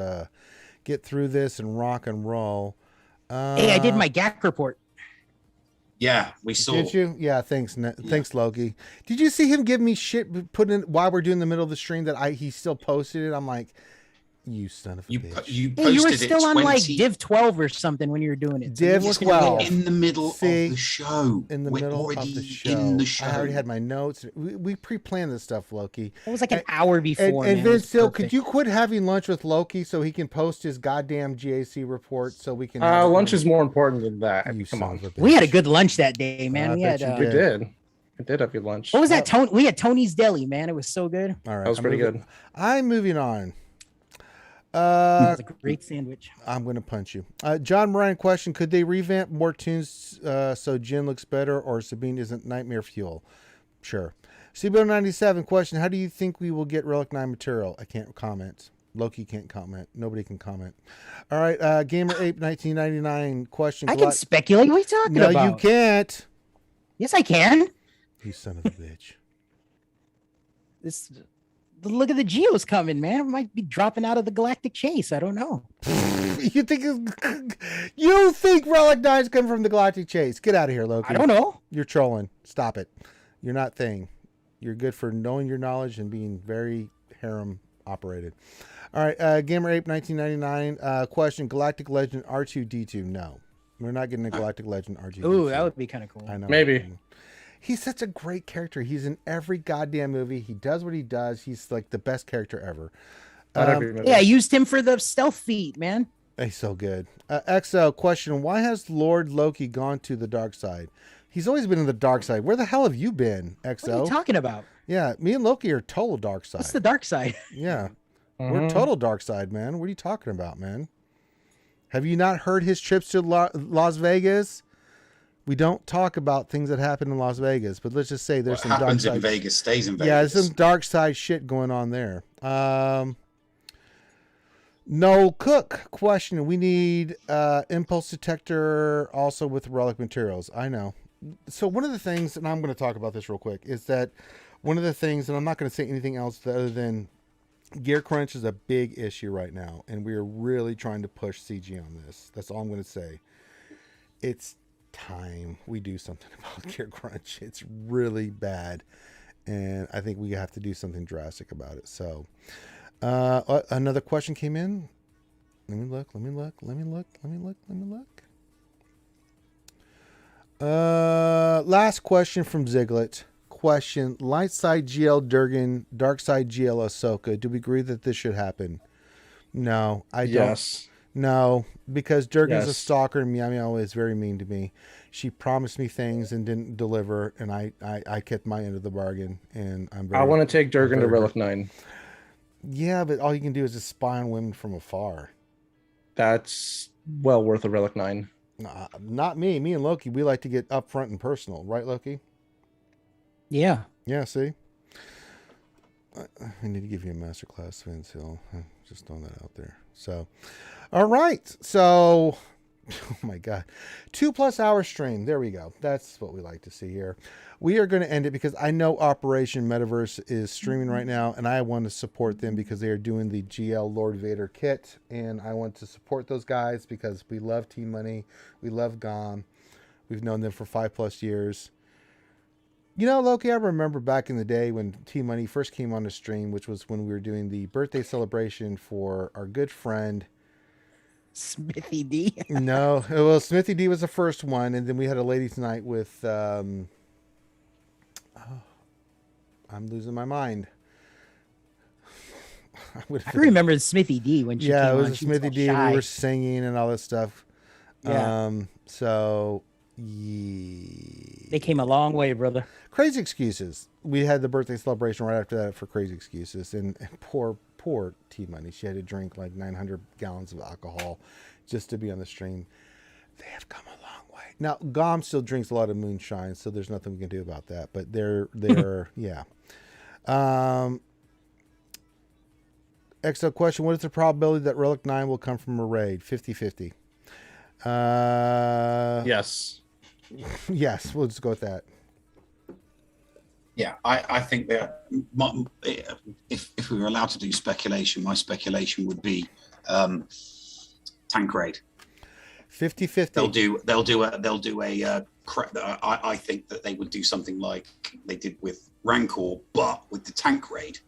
get through this and rock and roll. Hey, I did my GAC report. Yeah, we saw. Did you? Yeah, thanks. Thanks, Loki. Did you see him give me shit put in while we're doing the middle of the stream that he still posted it? I'm like, you son of a bitch. You were still on like Div 12 or something when you were doing it. Div 12. In the middle of the show. In the middle of the show. I already had my notes. We pre-planned this stuff, Loki. It was like an hour before. And Vince, still, could you quit having lunch with Loki so he can post his goddamn GAC report so we can... lunch is more important than that. Come on. We had a good lunch that day, man. We did. We did have good lunch. What was that? We had Tony's Deli, man. It was so good. All right. That was pretty good. I'm moving on. It's a great sandwich. I'm going to punch you. John Moran question, could they revamp more tunes so Jin looks better or Sabine isn't nightmare fuel? Sure. CBO97 question, how do you think we will get Relic 9 material? I can't comment. Loki can't comment. Nobody can comment. All right. Gamer Ape 1999 question. I can speculate. What are you talking about? No, you can't. Yes, I can. You son of a bitch. Look at the Geos coming, man. It might be dropping out of the Galactic Chase. I don't know. You think Relic 9's coming from the Galactic Chase? Get out of here, Loki. I don't know. You're trolling. Stop it. You're not thing. You're good for knowing your knowledge and being very harem operated. All right, Gamer Ape 1999 question: Galactic Legend R2D2? No, we're not getting a Galactic Legend R2D2. Ooh, that would be kind of cool. I know. Maybe. He's such a great character. He's in every goddamn movie. He does what he does. He's like the best character ever. Yeah, I used him for the stealth feat, man. He's so good. XO question: why has Lord Loki gone to the dark side? He's always been in the dark side. Where the hell have you been, XO? What are you talking about? Yeah, me and Loki are total dark side. What's the dark side? Yeah, we're total dark side, man. What are you talking about, man? Have you not heard his trips to Las Vegas? We don't talk about things that happen in Las Vegas, but let's just say there's some dark side. In Vegas stays in Vegas. Yeah, there's some dark side shit going on there. No Cook question. We need impulse detector also with relic materials. I know. So one of the things, and I'm going to talk about this real quick, is that one of the things, and I'm not going to say anything else other than gear crunch is a big issue right now, and we are really trying to push CG on this. That's all I'm going to say. It's time we do something about gear crunch. It's really bad, and I think we have to do something drastic about it. So another question came in. Let me look. Last question from Ziglet. Question: light side GL Durgan, dark side GL Ahsoka. Do we agree that this should happen? No, I don't. Yes. No, because Durgan's a stalker and Meow Meow is very mean to me. She promised me things and didn't deliver, and I kept my end of the bargain. And I want to take Durgan to Relic 9. Yeah, but all you can do is just spy on women from afar. That's well worth a Relic 9. Not me. Me and Loki, we like to get up front and personal, right, Loki? Yeah. Yeah. See, I need to give you a masterclass, Vince Hill. Just throwing that out there. So, all right. So, oh my God, 2+ hour stream. There we go. That's what we like to see here. We are going to end it because I know Operation Metaverse is streaming right now, and I want to support them because they are doing the GL Lord Vader kit, and I want to support those guys because we love Team Money. We love GOM. We've known them for 5+ years. You know, Loki, I remember back in the day when T-Money first came on the stream, which was when we were doing the birthday celebration for our good friend Smithy D. No, well, Smithy D was the first one, and then we had a ladies' night with. I'm losing my mind. I remember Smithy D when she came it was on. a Smithy D. Shy. We were singing and all that stuff. Yeah. So. They came a long way, brother. Crazy Excuses. We had the birthday celebration right after that for Crazy Excuses, and poor T-Money. She had to drink like 900 gallons of alcohol just to be on the stream. They have come a long way. Now, Gom still drinks a lot of moonshine, so there's nothing we can do about that. But they're yeah. XO question: what is the probability that Relic 9 will come from a raid? 50-50. Yes. Yes, we'll just go with that. Yeah, I think that if we were allowed to do speculation, my speculation would be tank raid. 50-50. They'll do a. I think that they would do something like they did with Rancor, but with the tank raid,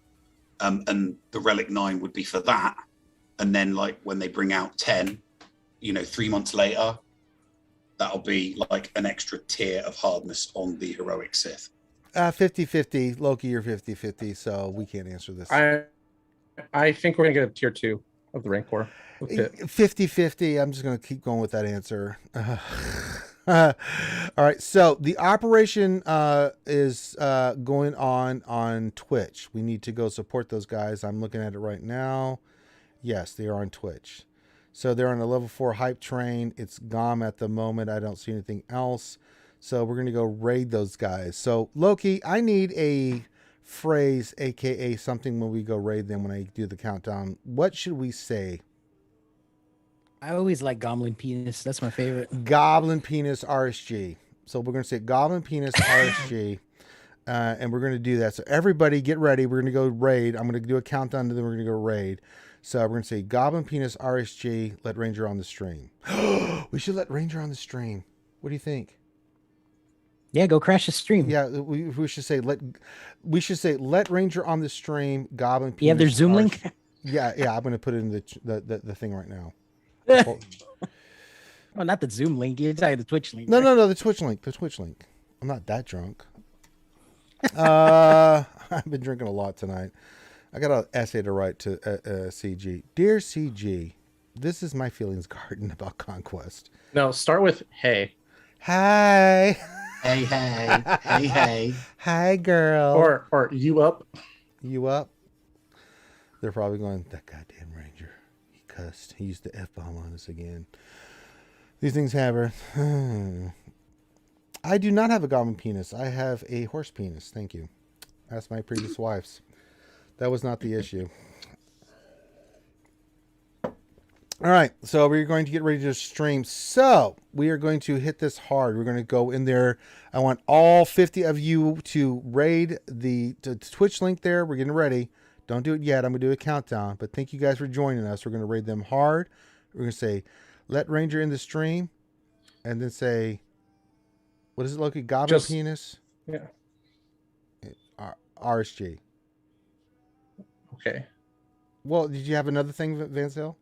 and the Relic 9 would be for that, and then like when they bring out 10, 3 months later, that'll be like an extra tier of hardness on the heroic Sith. 50-50. Loki, you're 50-50, so we can't answer this. I think we're gonna get a tier 2 of the Rancor. 50-50. I'm just gonna keep going with that answer. All right, so the operation is going on Twitch. We need to go support those guys. I'm looking at it right now. Yes, they are on Twitch. So they're on a level 4 hype train. It's GOM at the moment. I don't see anything else. So we're going to go raid those guys. So Loki, I need a phrase, aka something when we go raid them when I do the countdown. What should we say? I always like Goblin Penis. That's my favorite. Goblin Penis RSG. So we're going to say Goblin Penis RSG. And we're going to do that. So everybody get ready. We're going to go raid. I'm going to do a countdown and then we're going to go raid. So we're going to say Goblin Penis RSG, let Ranger on the stream. We should let Ranger on the stream. What do you think? Yeah, go crash the stream. Yeah, we should say let Ranger on the stream, Goblin Penis. You have their Zoom link? Yeah, I'm going to put it in the thing right now. Oh, not the Zoom link. You're talking the Twitch link. No, the Twitch link. The Twitch link. I'm not that drunk. I've been drinking a lot tonight. I got an essay to write to CG. Dear CG, this is my feelings garden about Conquest. No, start with hey. Hi. Hey. Hi, girl. Or you up? You up? They're probably going, that goddamn Ranger. He cussed. He used the F-bomb on us again. These things happen. I do not have a goblin penis. I have a horse penis. Thank you. That's my previous wife's. That was not the issue. All right. So we're going to get ready to stream. So we are going to hit this hard. We're going to go in there. I want all 50 of you to raid the Twitch link there. We're getting ready. Don't do it yet. I'm going to do a countdown. But thank you guys for joining us. We're going to raid them hard. We're going to say, let Ranger in the stream. And then say, what is it, Loki? Goblin penis? Yeah. RSG. Okay. Well, did you have another thing, Van Sale?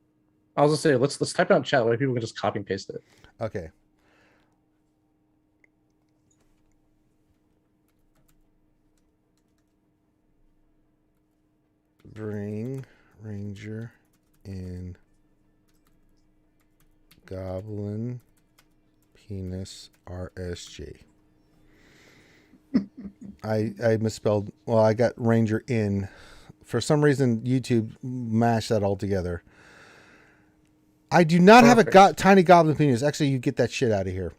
I was gonna say let's type it out in chat. Way people can just copy and paste it. Okay. Bring Ranger in Goblin Penis RSG. I misspelled. Well, I got Ranger in. For some reason, YouTube mashed that all together. I do not have a tiny goblin penis. Actually, you get that shit out of here.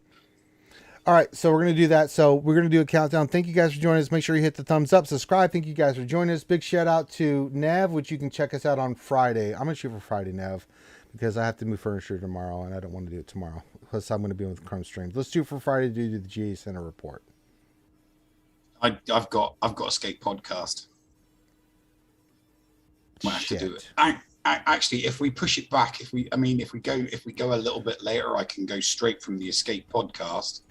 All right, so we're going to do that. So we're going to do a countdown. Thank you guys for joining us. Make sure you hit the thumbs up, subscribe. Thank you guys for joining us. Big shout out to Nev, which you can check us out on Friday. I'm going to shoot for Friday, Nev, because I have to move furniture tomorrow, and I don't want to do it tomorrow. Plus, I'm going to be with Chrome Streams. Let's do it for Friday to do the GA Center report. I've got Escape podcast. Might have to do it. Actually, if we push it back, if we go a little bit later, I can go straight from the Escape podcast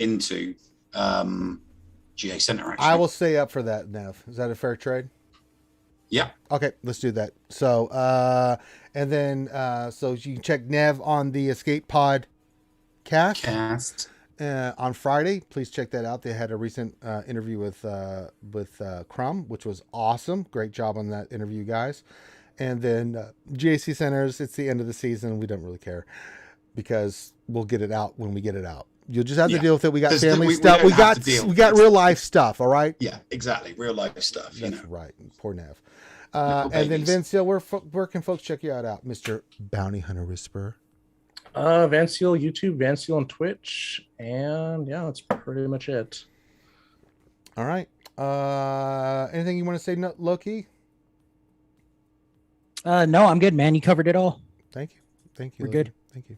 into GA GA Center. Actually, I will stay up for that, Nev. Is that a fair trade? Yeah. Okay, let's do that. So, and then, so you can check Nev on the Escape Pod cast. On Friday. Please check that out. They had a recent interview with Crumb, which was awesome. Great job on that interview, guys. And then GAC Centers, it's the end of the season. We don't really care because we'll get it out when we get it out. You'll just have to deal with it. We got family stuff. We got real life stuff. All right. Yeah, exactly. Real life stuff. That's right. Poor Nev. And then Vince, where can folks check you out, Mr. Bounty Hunter Whisperer? Vanceal YouTube, Vanceal on Twitch, and yeah, that's pretty much it. All right. Anything you want to say, Loki? No, I'm good, man. You covered it all. Thank you. We're Loki. good. Thank you.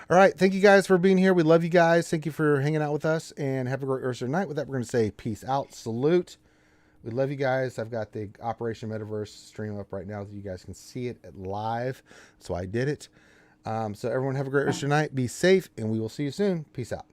All right. Thank you guys for being here. We love you guys. Thank you for hanging out with us, and have a great rest of the night. With that, we're going to say peace out. Salute. We love you guys. I've got the Operation Metaverse stream up right now so you guys can see it live. So I did it. So everyone have a great rest of your night. Be safe, and we will see you soon. Peace out.